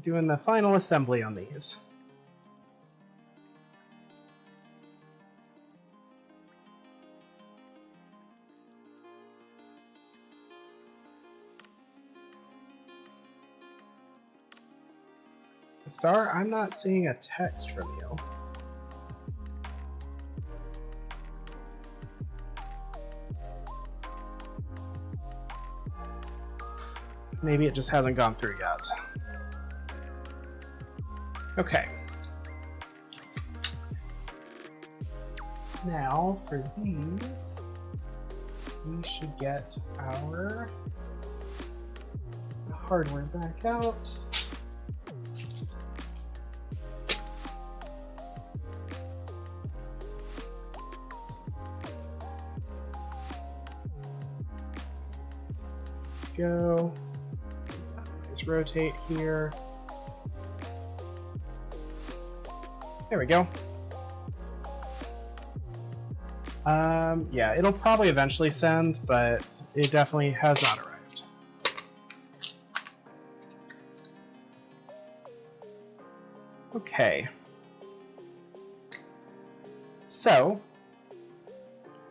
doing the final assembly on these. Star, I'm not seeing a text from you. Maybe it just hasn't gone through yet. Okay. Now, for these, we should get our hardware back out. Go. Let's rotate here. There we go. Yeah, it'll probably eventually send, but it definitely has not arrived. Okay. So,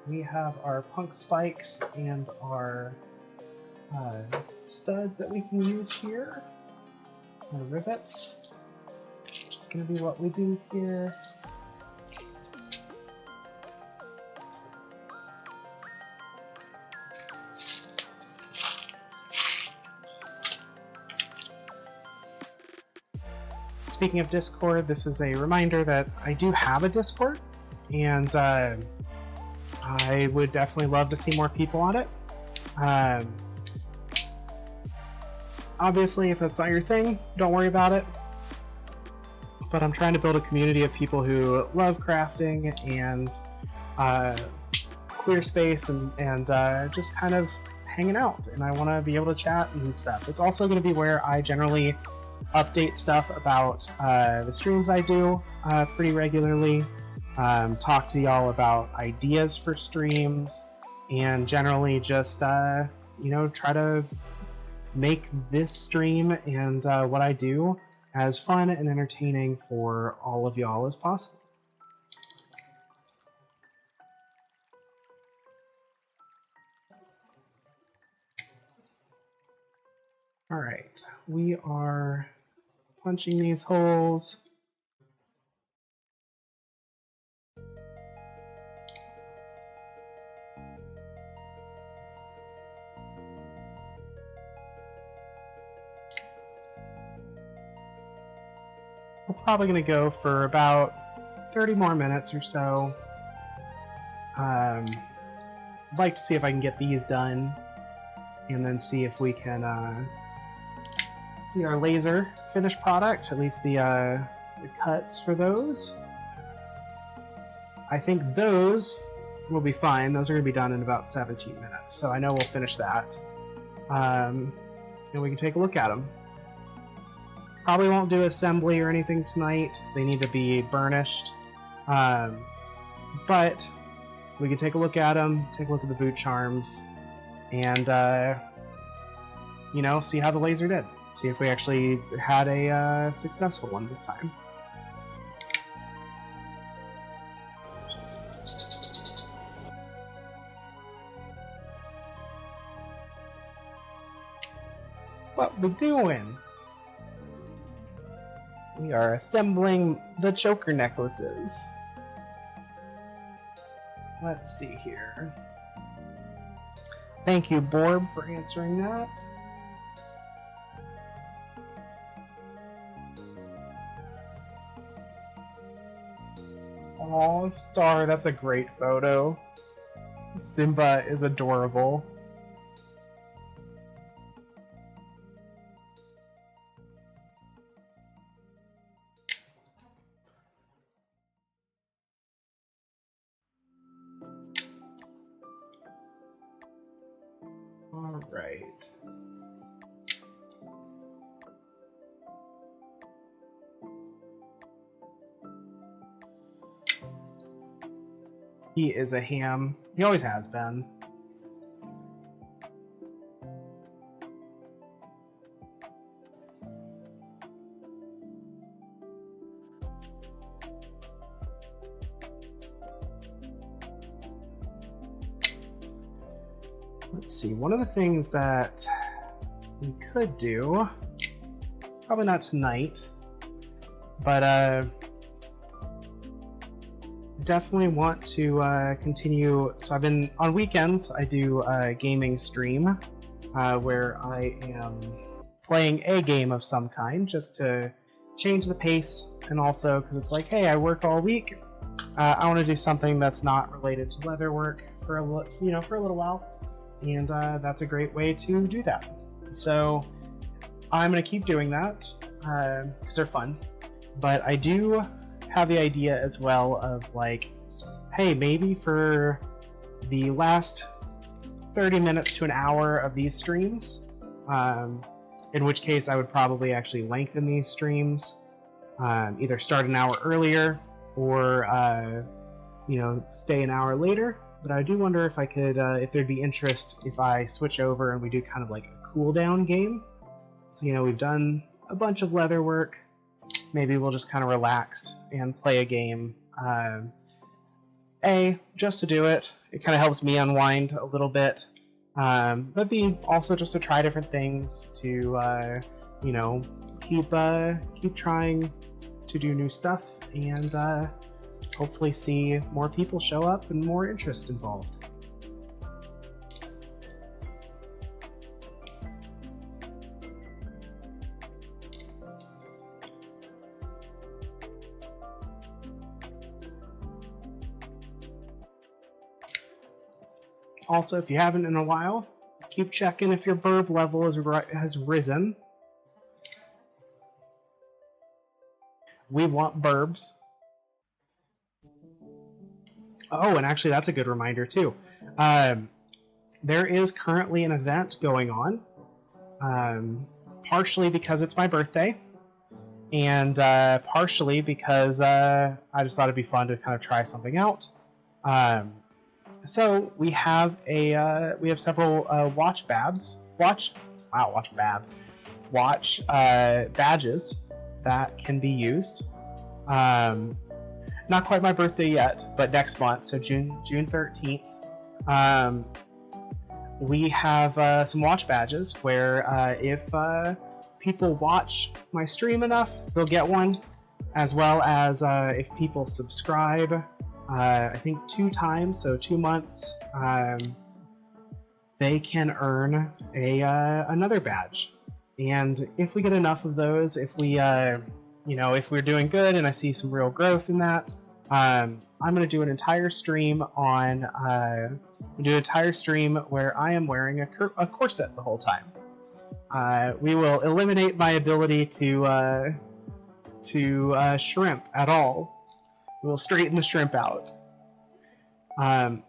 we have our punk spikes and our studs that we can use here. Our rivets. Which is going to be what we do here. Speaking of Discord, this is a reminder that I do have a Discord, and I would definitely love to see more people on it. Obviously, if that's not your thing, don't worry about it. But I'm trying to build a community of people who love crafting and queer space and just kind of hanging out. And I want to be able to chat and stuff. It's also going to be where I generally update stuff about the streams I do pretty regularly. Talk to y'all about ideas for streams, and generally just try to make this stream and what I do as fun and entertaining for all of y'all as possible. All right, we are punching these holes. We're probably going to go for about 30 more minutes or so. I'd like to see if I can get these done, and then see if we can see our laser finished product, at least the cuts for those. I think those will be fine. Those are going to be done in about 17 minutes, so I know we'll finish that. And we can take a look at them. Probably won't do assembly or anything tonight. They need to be burnished. But we can take a look at them, take a look at the boot charms, and, you know, see how the laser did. See if we actually had a successful one this time. What we doing? We are assembling the choker necklaces. Let's see here. Thank you, Borb, for answering that. Aw, Star, that's a great photo. Simba is adorable. All right. He is a ham. He always has been. Let's see, one of the things that we could do, probably not tonight, but definitely want to continue. So I've been, on weekends, I do a gaming stream where I am playing a game of some kind just to change the pace, and also because it's like, hey, I work all week. I want to do something that's not related to leatherwork for a little while. And that's a great way to do that. So I'm going to keep doing that because they're fun. But I do have the idea as well of like, hey, maybe for the last 30 minutes to an hour of these streams, in which case I would probably actually lengthen these streams, either start an hour earlier or stay an hour later. But I do wonder if I could, if there'd be interest if I switch over and we do kind of like a cool down game. So, we've done a bunch of leather work. Maybe we'll just kind of relax and play a game. Just to do it. It kind of helps me unwind a little bit. But B, also just to try different things to, keep trying to do new stuff and, hopefully see more people show up and more interest involved. Also, if you haven't in a while, keep checking if your burb level has risen. We want burbs. Oh, and actually that's a good reminder too. There is currently an event going on, partially because it's my birthday, and partially because I just thought it'd be fun to kind of try something out. So we have several watch badges that can be used. Not quite my birthday yet, but next month, so June 13th. we have some watch badges where if people watch my stream enough, they'll get one, as well as if people subscribe, I think 2 times, so 2 months, they can earn another badge. And if we get enough of those, if we, if we're doing good and I see some real growth in that, I'm going to do an entire stream on, where I am wearing a corset the whole time. We will eliminate my ability to shrimp at all. We will straighten the shrimp out.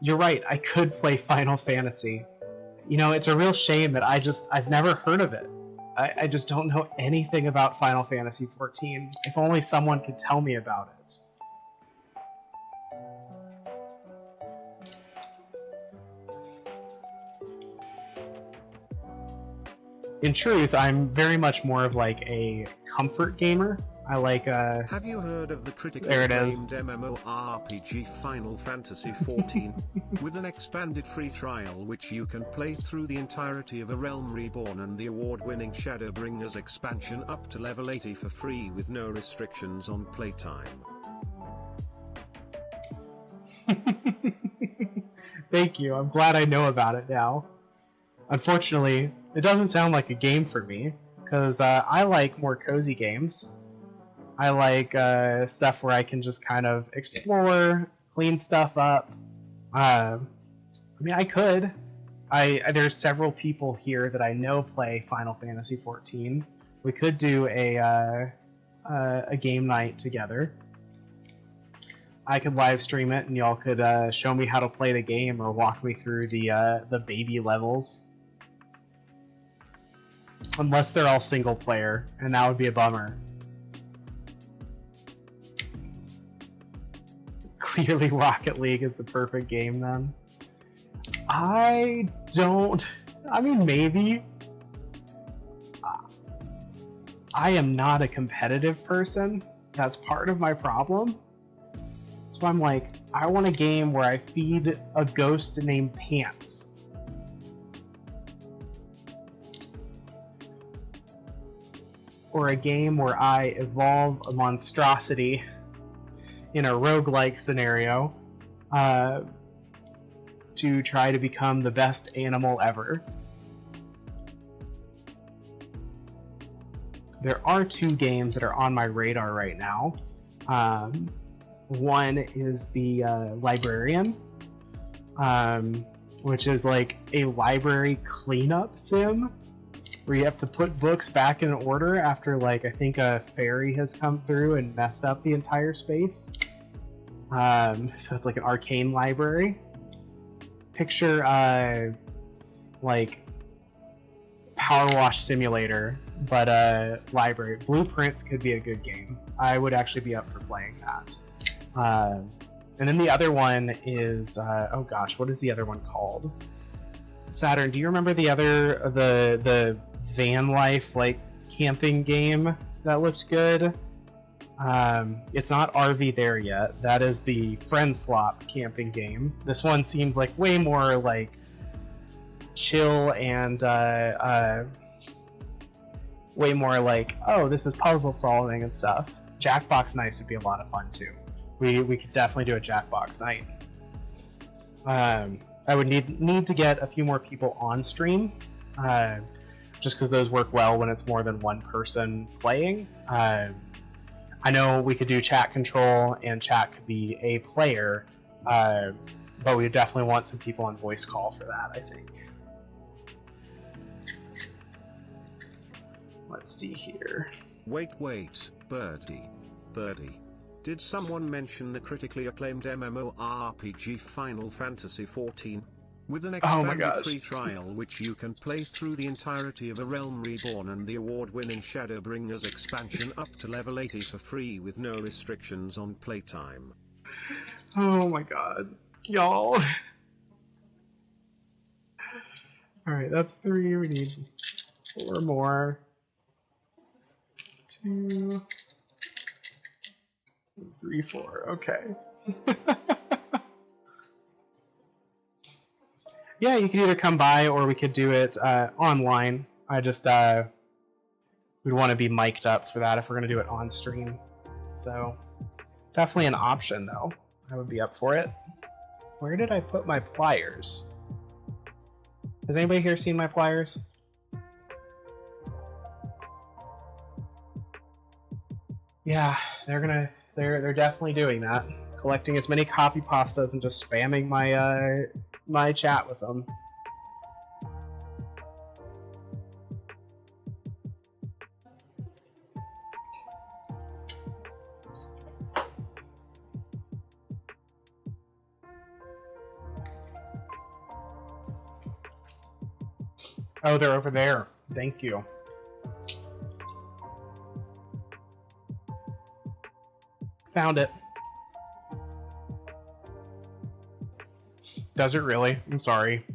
You're right, I could play Final Fantasy. It's a real shame that I've never heard of it. I just don't know anything about Final Fantasy XIV. If only someone could tell me about it. In truth, I'm very much more of like a comfort gamer. I like Have you heard of the critically acclaimed MMORPG Final Fantasy XIV? With an expanded free trial which you can play through the entirety of A Realm Reborn and the award-winning Shadowbringers expansion up to level 80 for free with no restrictions on playtime. Thank you, I'm glad I know about it now. Unfortunately, it doesn't sound like a game for me, because I like more cozy games. I like stuff where I can just kind of explore, clean stuff up. I mean, I could. There's several people here that I know play Final Fantasy XIV. We could do a game night together. I could live stream it, and y'all could show me how to play the game or walk me through the baby levels. Unless they're all single player, and that would be a bummer. Clearly Rocket League is the perfect game then. I mean, maybe. I am not a competitive person. That's part of my problem. So I'm like, I want a game where I feed a ghost named Pants. Or a game where I evolve a monstrosity in a roguelike scenario to try to become the best animal ever. There are 2 games that are on my radar right now. One is the Librarian, which is like a library cleanup sim where you have to put books back in order after, like, I think a fairy has come through and messed up the entire space. So it's like an arcane library. Picture like Power Wash Simulator, but library. Blueprints could be a good game. I would actually be up for playing that. And then the other one is oh gosh, what is the other one called? Saturn, do you remember the other the van life, like, camping game that looked good? It's not RV There Yet. That is the Friend Slop camping game. This one seems like way more like chill and way more like, oh, this is puzzle solving and stuff. Jackbox Nights would be a lot of fun too. We could definitely do a Jackbox Night. I would need to get a few more people on stream, just because those work well when it's more than one person playing. I know we could do chat control, and chat could be a player, but we definitely want some people on voice call for that, I think. Let's see here. Wait, Birdie. Did someone mention the critically acclaimed MMORPG Final Fantasy XIV? With an expanded free trial which you can play through the entirety of A Realm Reborn and the award-winning Shadowbringers expansion up to level 80 for free with no restrictions on playtime. Oh my god. Y'all. Alright, that's 3. We need 4 more. 2, 3, 4. Okay. Yeah, you could either come by or we could do it online. I just we'd want to be mic'd up for that if we're gonna do it on stream. So definitely an option though. I would be up for it. Where did I put my pliers? Has anybody here seen my pliers? Yeah, they're definitely doing that. Collecting as many copy pastas and just spamming my my chat with them. Oh, they're over there. Thank you. Found it. Does it really? I'm sorry.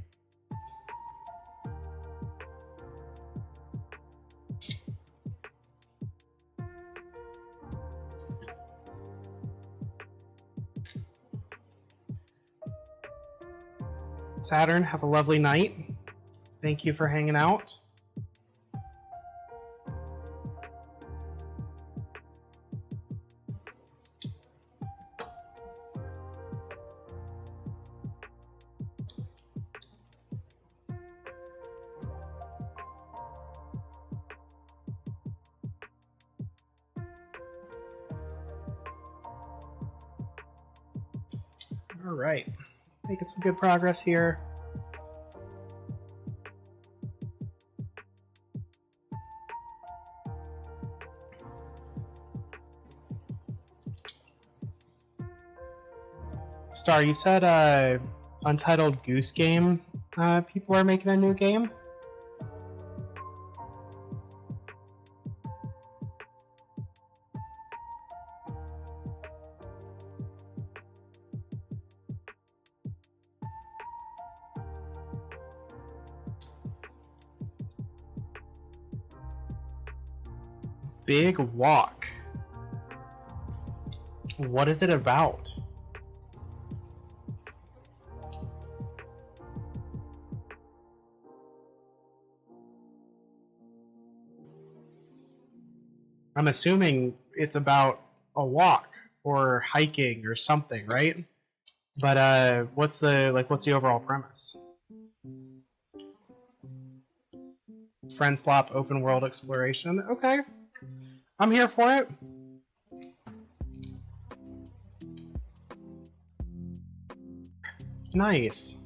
Saturn, have a lovely night. Thank you for hanging out. All right, making some good progress here. Star, you said Untitled Goose Game people are making a new game? Big Walk. What is it about? I'm assuming it's about a walk or hiking or something, right? But what's the overall premise? Friend slop open world exploration. Okay. I'm here for it. Nice.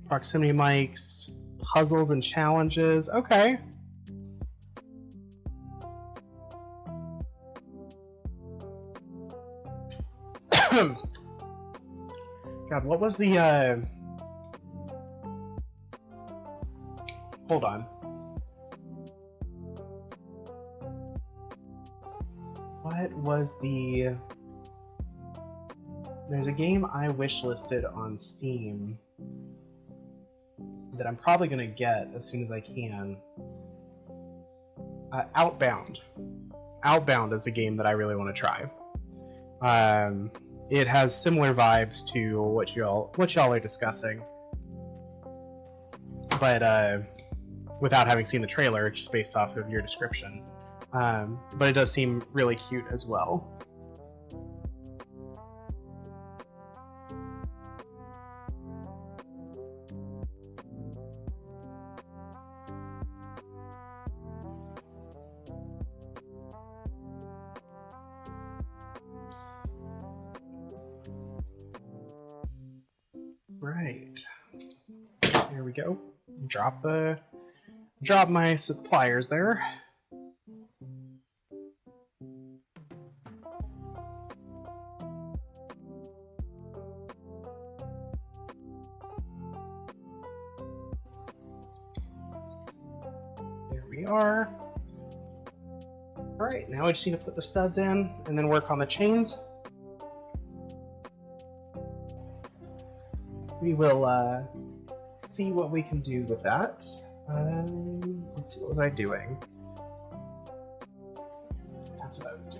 Proximity mics, puzzles and challenges. Okay. God, what was the hold on. What was the... There's a game I wishlisted on Steam that I'm probably going to get as soon as I can. Outbound. Outbound is a game that I really want to try. It has similar vibes to what y'all are discussing, but without having seen the trailer, just based off of your description. But it does seem really cute as well. Right. Here we go. Drop my suppliers there. There we are. Alright, now I just need to put the studs in and then work on the chains. We will see what we can do with that. Let's see, what was I doing? That's what I was doing.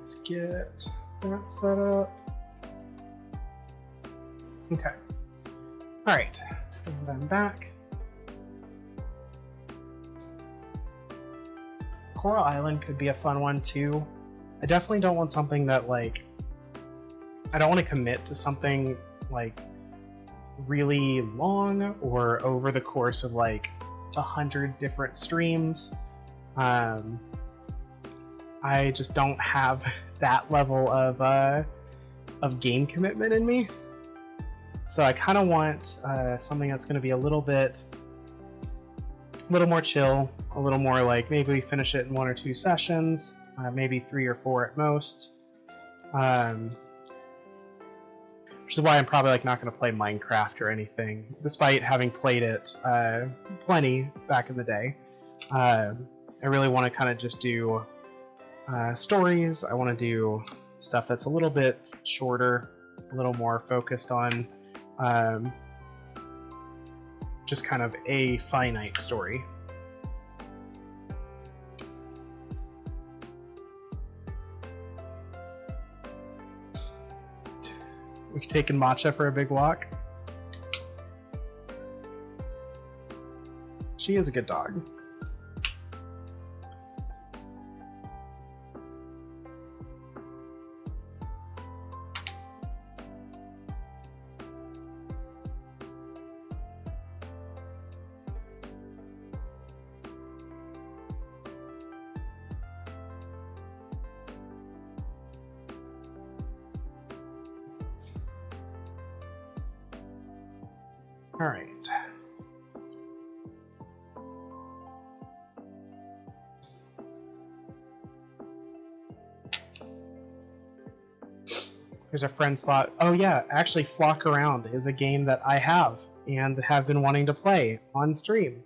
Let's get that set up. Okay. All right, and I'm back. Coral Island could be a fun one too. I definitely don't want something that like, I don't want to commit to something like really long or over the course of like 100 different streams. I just don't have that level of game commitment in me. So I kind of want something that's going to be a little more chill, a little more like maybe we finish it in 1 or 2 sessions, maybe 3 or 4 at most. Which is why I'm probably like not going to play Minecraft or anything, despite having played it plenty back in the day. I really want to kind of just do stories. I want to do stuff that's a little bit shorter, a little more focused on just kind of a finite story. We taking Matcha for a big walk. She is a good dog. All right. There's a friend slot. Oh yeah, actually Flock Around is a game that I have and have been wanting to play on stream.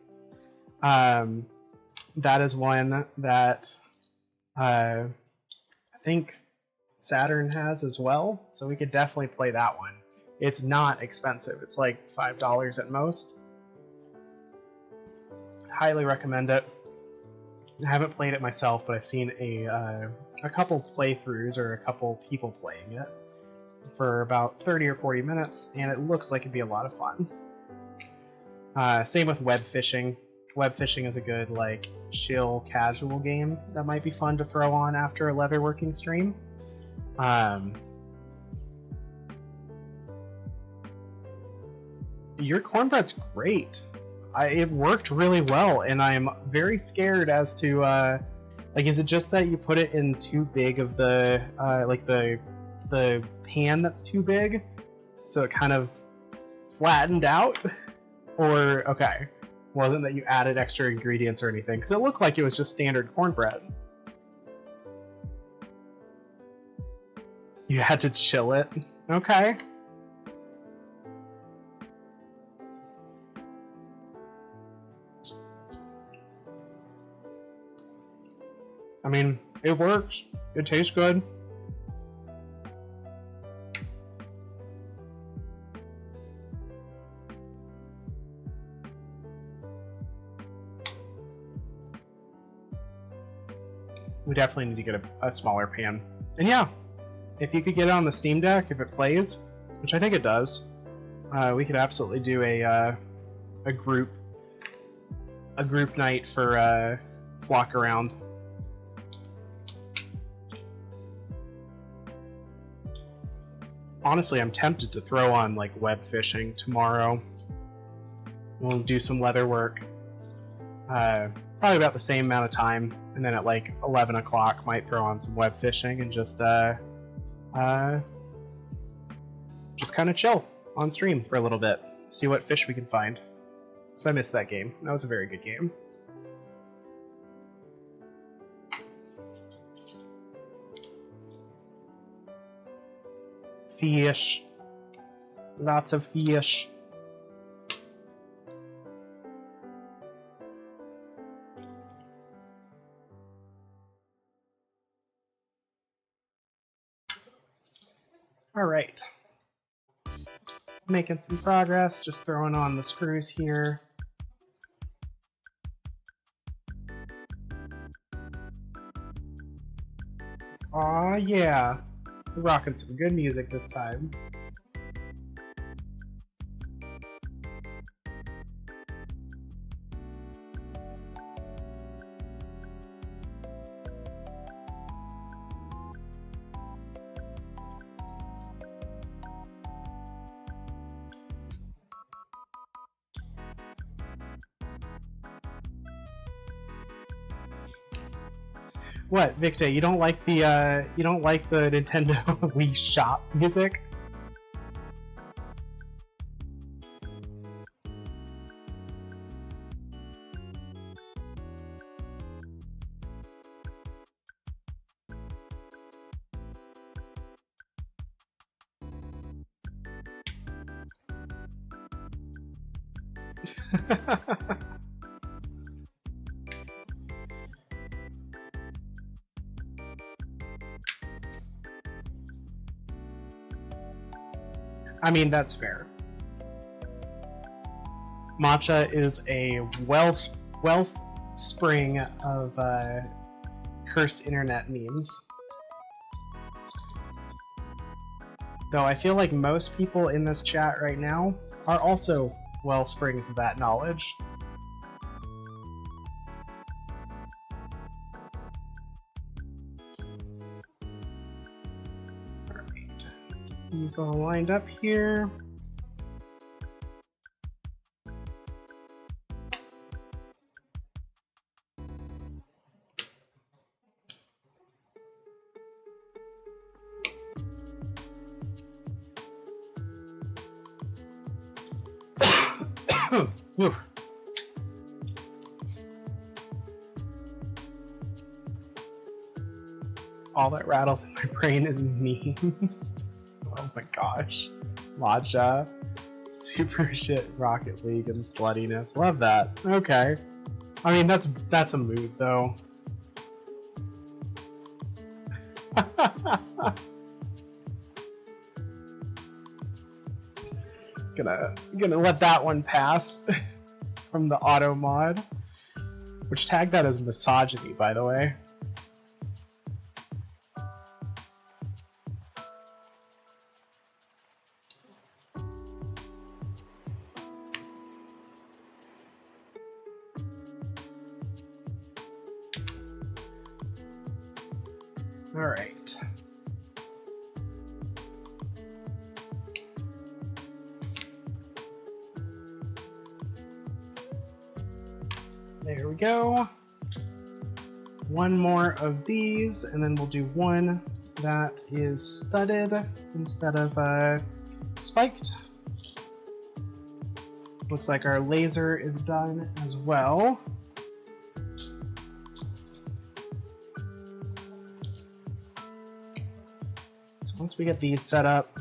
That is one that I think Saturn has as well, so we could definitely play that one. It's not expensive. It's like $5 at most. Highly recommend it. I haven't played it myself, but I've seen a couple playthroughs or a couple people playing it for about 30 or 40 minutes, and it looks like it'd be a lot of fun. Same with web fishing. Web fishing is a good, like, chill, casual game that might be fun to throw on after a leatherworking stream. Your cornbread's great. It worked really well, and I'm very scared as to, like, is it just that you put it in too big of the, like, the pan that's too big, so it kind of flattened out? Or, okay, wasn't that you added extra ingredients or anything? Because it looked like it was just standard cornbread. You had to chill it? Okay. I mean, it works. It tastes good. We definitely need to get a smaller pan. And yeah, if you could get it on the Steam Deck, if it plays, which I think it does, we could absolutely do a group night for Flock Around. Honestly, I'm tempted to throw on like web fishing tomorrow. We'll do some leather work. Probably about the same amount of time, and then at like 11 o'clock might throw on some web fishing and just kind of chill on stream for a little bit. See what fish we can find. Because I missed that game. That was a very good game. Fish. Lots of fish. All right. Making some progress, just throwing on the screws here. Aw, yeah. We're rocking some good music this time. What, Victor? You don't like the Nintendo Wii Shop music? I mean, that's fair. Matcha is a wellspring of cursed internet memes. Though I feel like most people in this chat right now are also wellsprings of that knowledge. Alright. These all lined up here. Whew. All that rattles in my brain is memes. Oh my gosh. Matcha. Super shit Rocket League and sluttiness. Love that. Okay. I mean, that's a mood though. Gonna let that one pass from the auto mod, which tagged that as misogyny, by the way. All right. There we go. One more of these, and then we'll do one that is studded instead of spiked. Looks like our laser is done as well. So once we get these set up,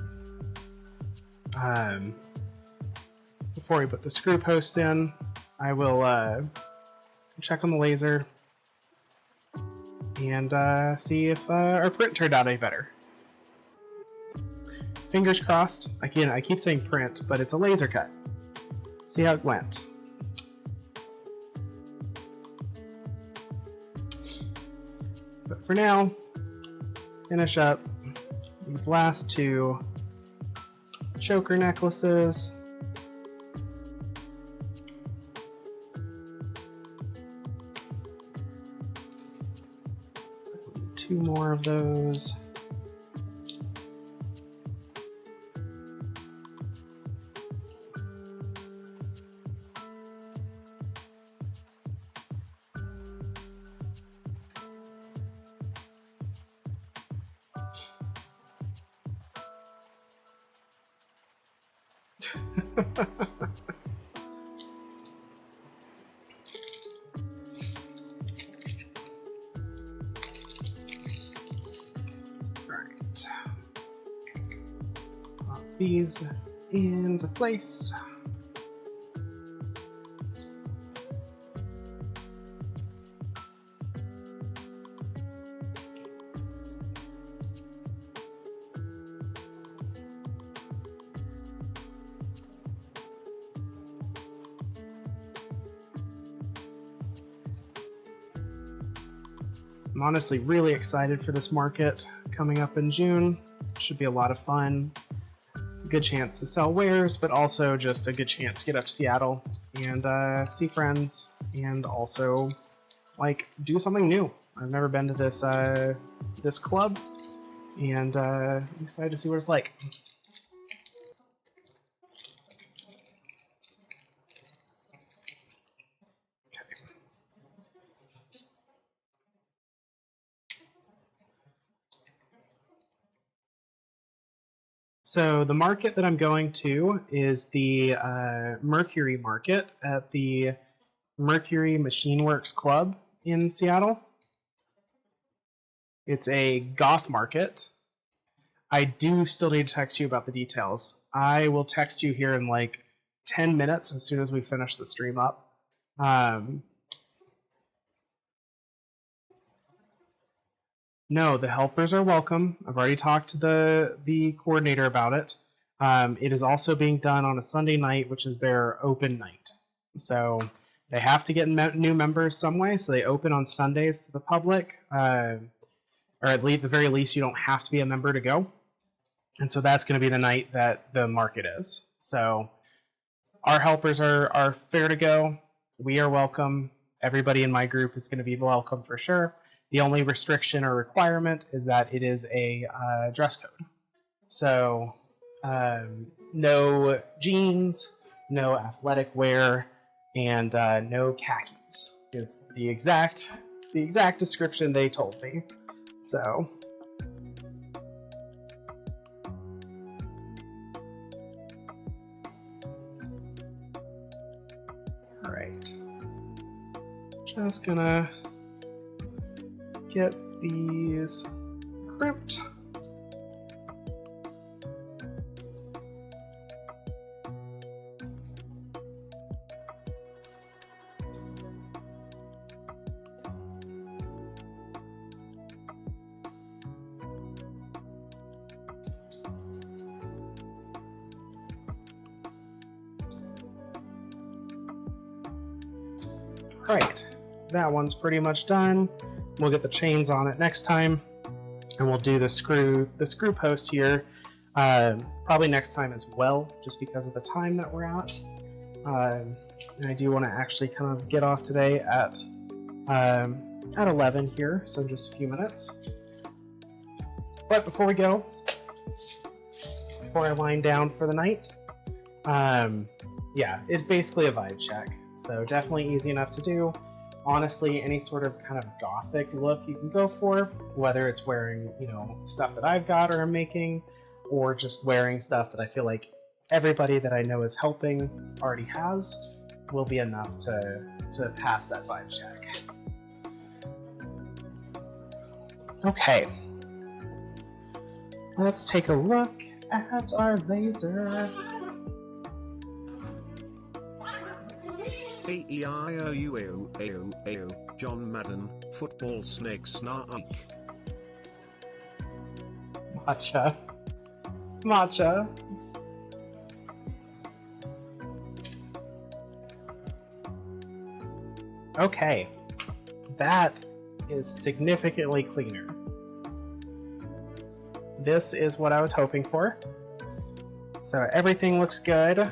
before we put the screw posts in, I will check on the laser and see if our print turned out any better. Fingers crossed. Again, I keep saying print, but it's a laser cut. See how it went. But for now, finish up these last two choker necklaces. Two more of those. These into place. I'm honestly really excited for this market coming up in June. Should be a lot of fun. Good chance to sell wares, but also just a good chance to get up to Seattle and see friends, and also like do something new. I've never been to this club, and I'm excited to see what it's like. So the market that I'm going to is the Mercury Market at the Mercury Machine Works Club in Seattle. It's a Goth market. I do still need to text you about the details. I will text you here in like 10 minutes as soon as we finish the stream up. No, the helpers are welcome. I've already talked to the coordinator about it. It is also being done on a Sunday night, which is their open night. So they have to get new members some way, so they open on Sundays to the public. Or at least, the very least, you don't have to be a member to go. And so that's going to be the night that the market is. So our helpers are fair to go. We are welcome. Everybody in my group is going to be welcome for sure. The only restriction or requirement is that it is a dress code. So no jeans, no athletic wear, and no khakis is the exact description they told me. So all right, just gonna get these crimped. All right, that one's pretty much done. We'll get the chains on it next time, and we'll do the screw post here probably next time as well, just because of the time that we're at. And I do want to actually kind of get off today at 11 here, so in just a few minutes. But before we go, before I wind down for the night, yeah, it's basically a vibe check, so definitely easy enough to do. Honestly, any sort of kind of gothic look you can go for, whether it's wearing, you know, stuff that I've got or I'm making, or just wearing stuff that I feel like everybody that I know is helping already has, will be enough to pass that vibe check. Okay. Let's take a look at our laser. A-E-I-O-U-A-O, John Madden, Football Snake Snark. Matcha. Okay, that is significantly cleaner. This is what I was hoping for. So everything looks good.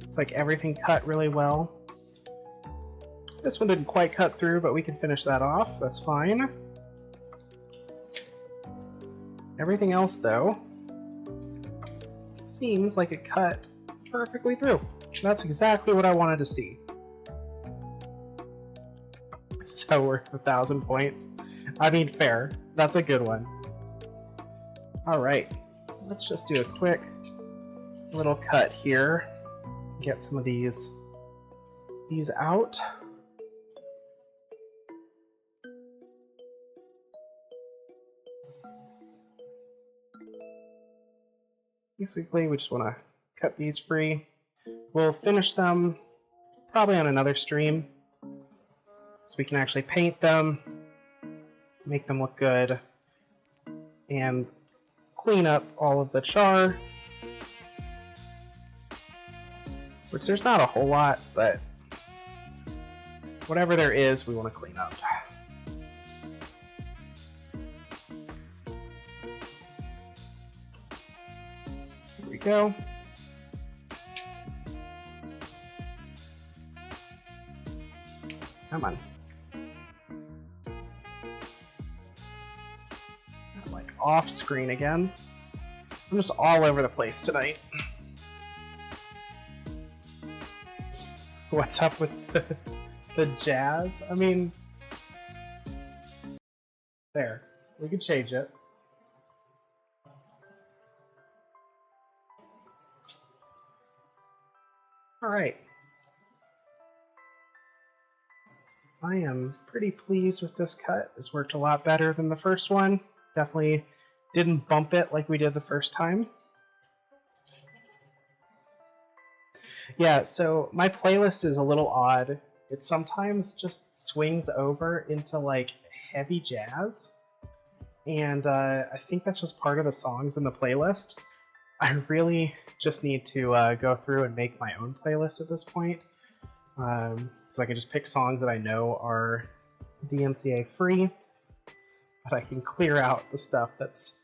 It's like everything cut really well. This one didn't quite cut through, but we can finish that off. That's fine. Everything else, though, seems like it cut perfectly through. That's exactly what I wanted to see. So worth 1,000 points. I mean, fair. That's a good one. All right, let's just do a quick little cut here. Get some of these out. Basically, we just want to cut these free. We'll finish them probably on another stream, so we can actually paint them, make them look good, and clean up all of the char. Which there's not a whole lot, but whatever there is, we want to clean up. go. Come on. I'm like off screen again. I'm just all over the place tonight. What's up with the jazz? I mean, there. We could change it. Alright. I am pretty pleased with this cut. This worked a lot better than the first one. Definitely didn't bump it like we did the first time. Yeah, so my playlist is a little odd. It sometimes just swings over into like heavy jazz. And I think that's just part of the songs in the playlist. I really just need to go through and make my own playlist at this point. So I can just pick songs that I know are DMCA free. But I can clear out the stuff that's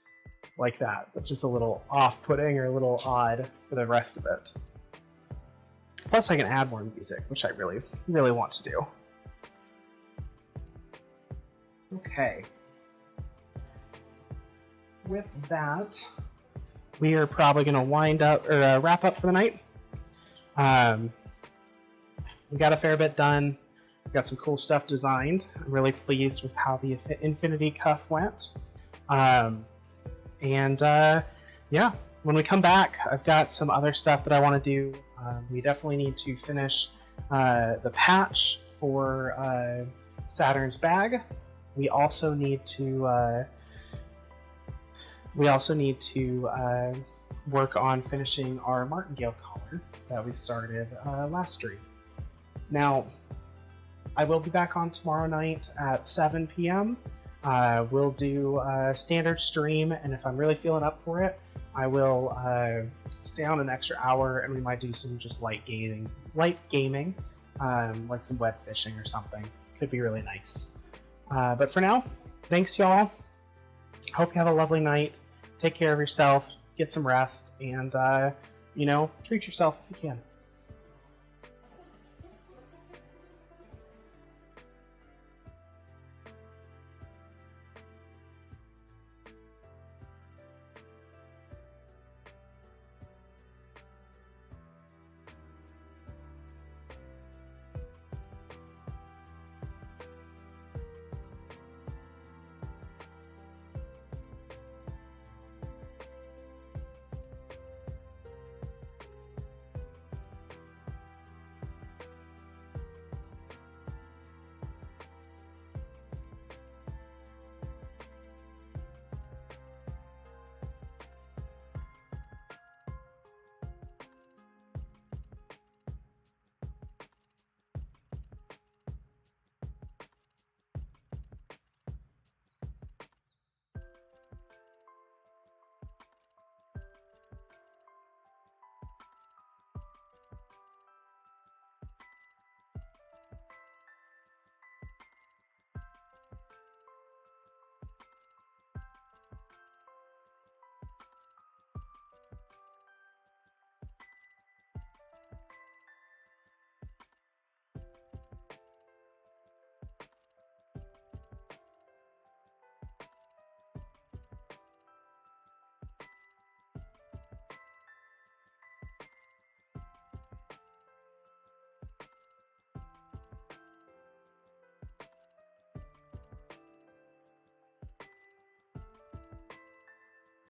like that. That's just a little off-putting or a little odd for the rest of it. Plus I can add more music, which I really, really want to do. Okay. With that, we are probably going to wind up or wrap up for the night. We got a fair bit done. We got some cool stuff designed. I'm really pleased with how the Infinity Cuff went. Yeah, when we come back, I've got some other stuff that I want to do. We definitely need to finish the patch for Saturn's bag. We also need to work on finishing our martingale collar that we started last stream. Now, I will be back on tomorrow night at 7 p.m. We'll do a standard stream, and if I'm really feeling up for it, I will stay on an extra hour, and we might do some just light gaming, like some web fishing or something. Could be really nice. But for now, thanks y'all. Hope you have a lovely night. Take care of yourself, get some rest, and treat yourself if you can.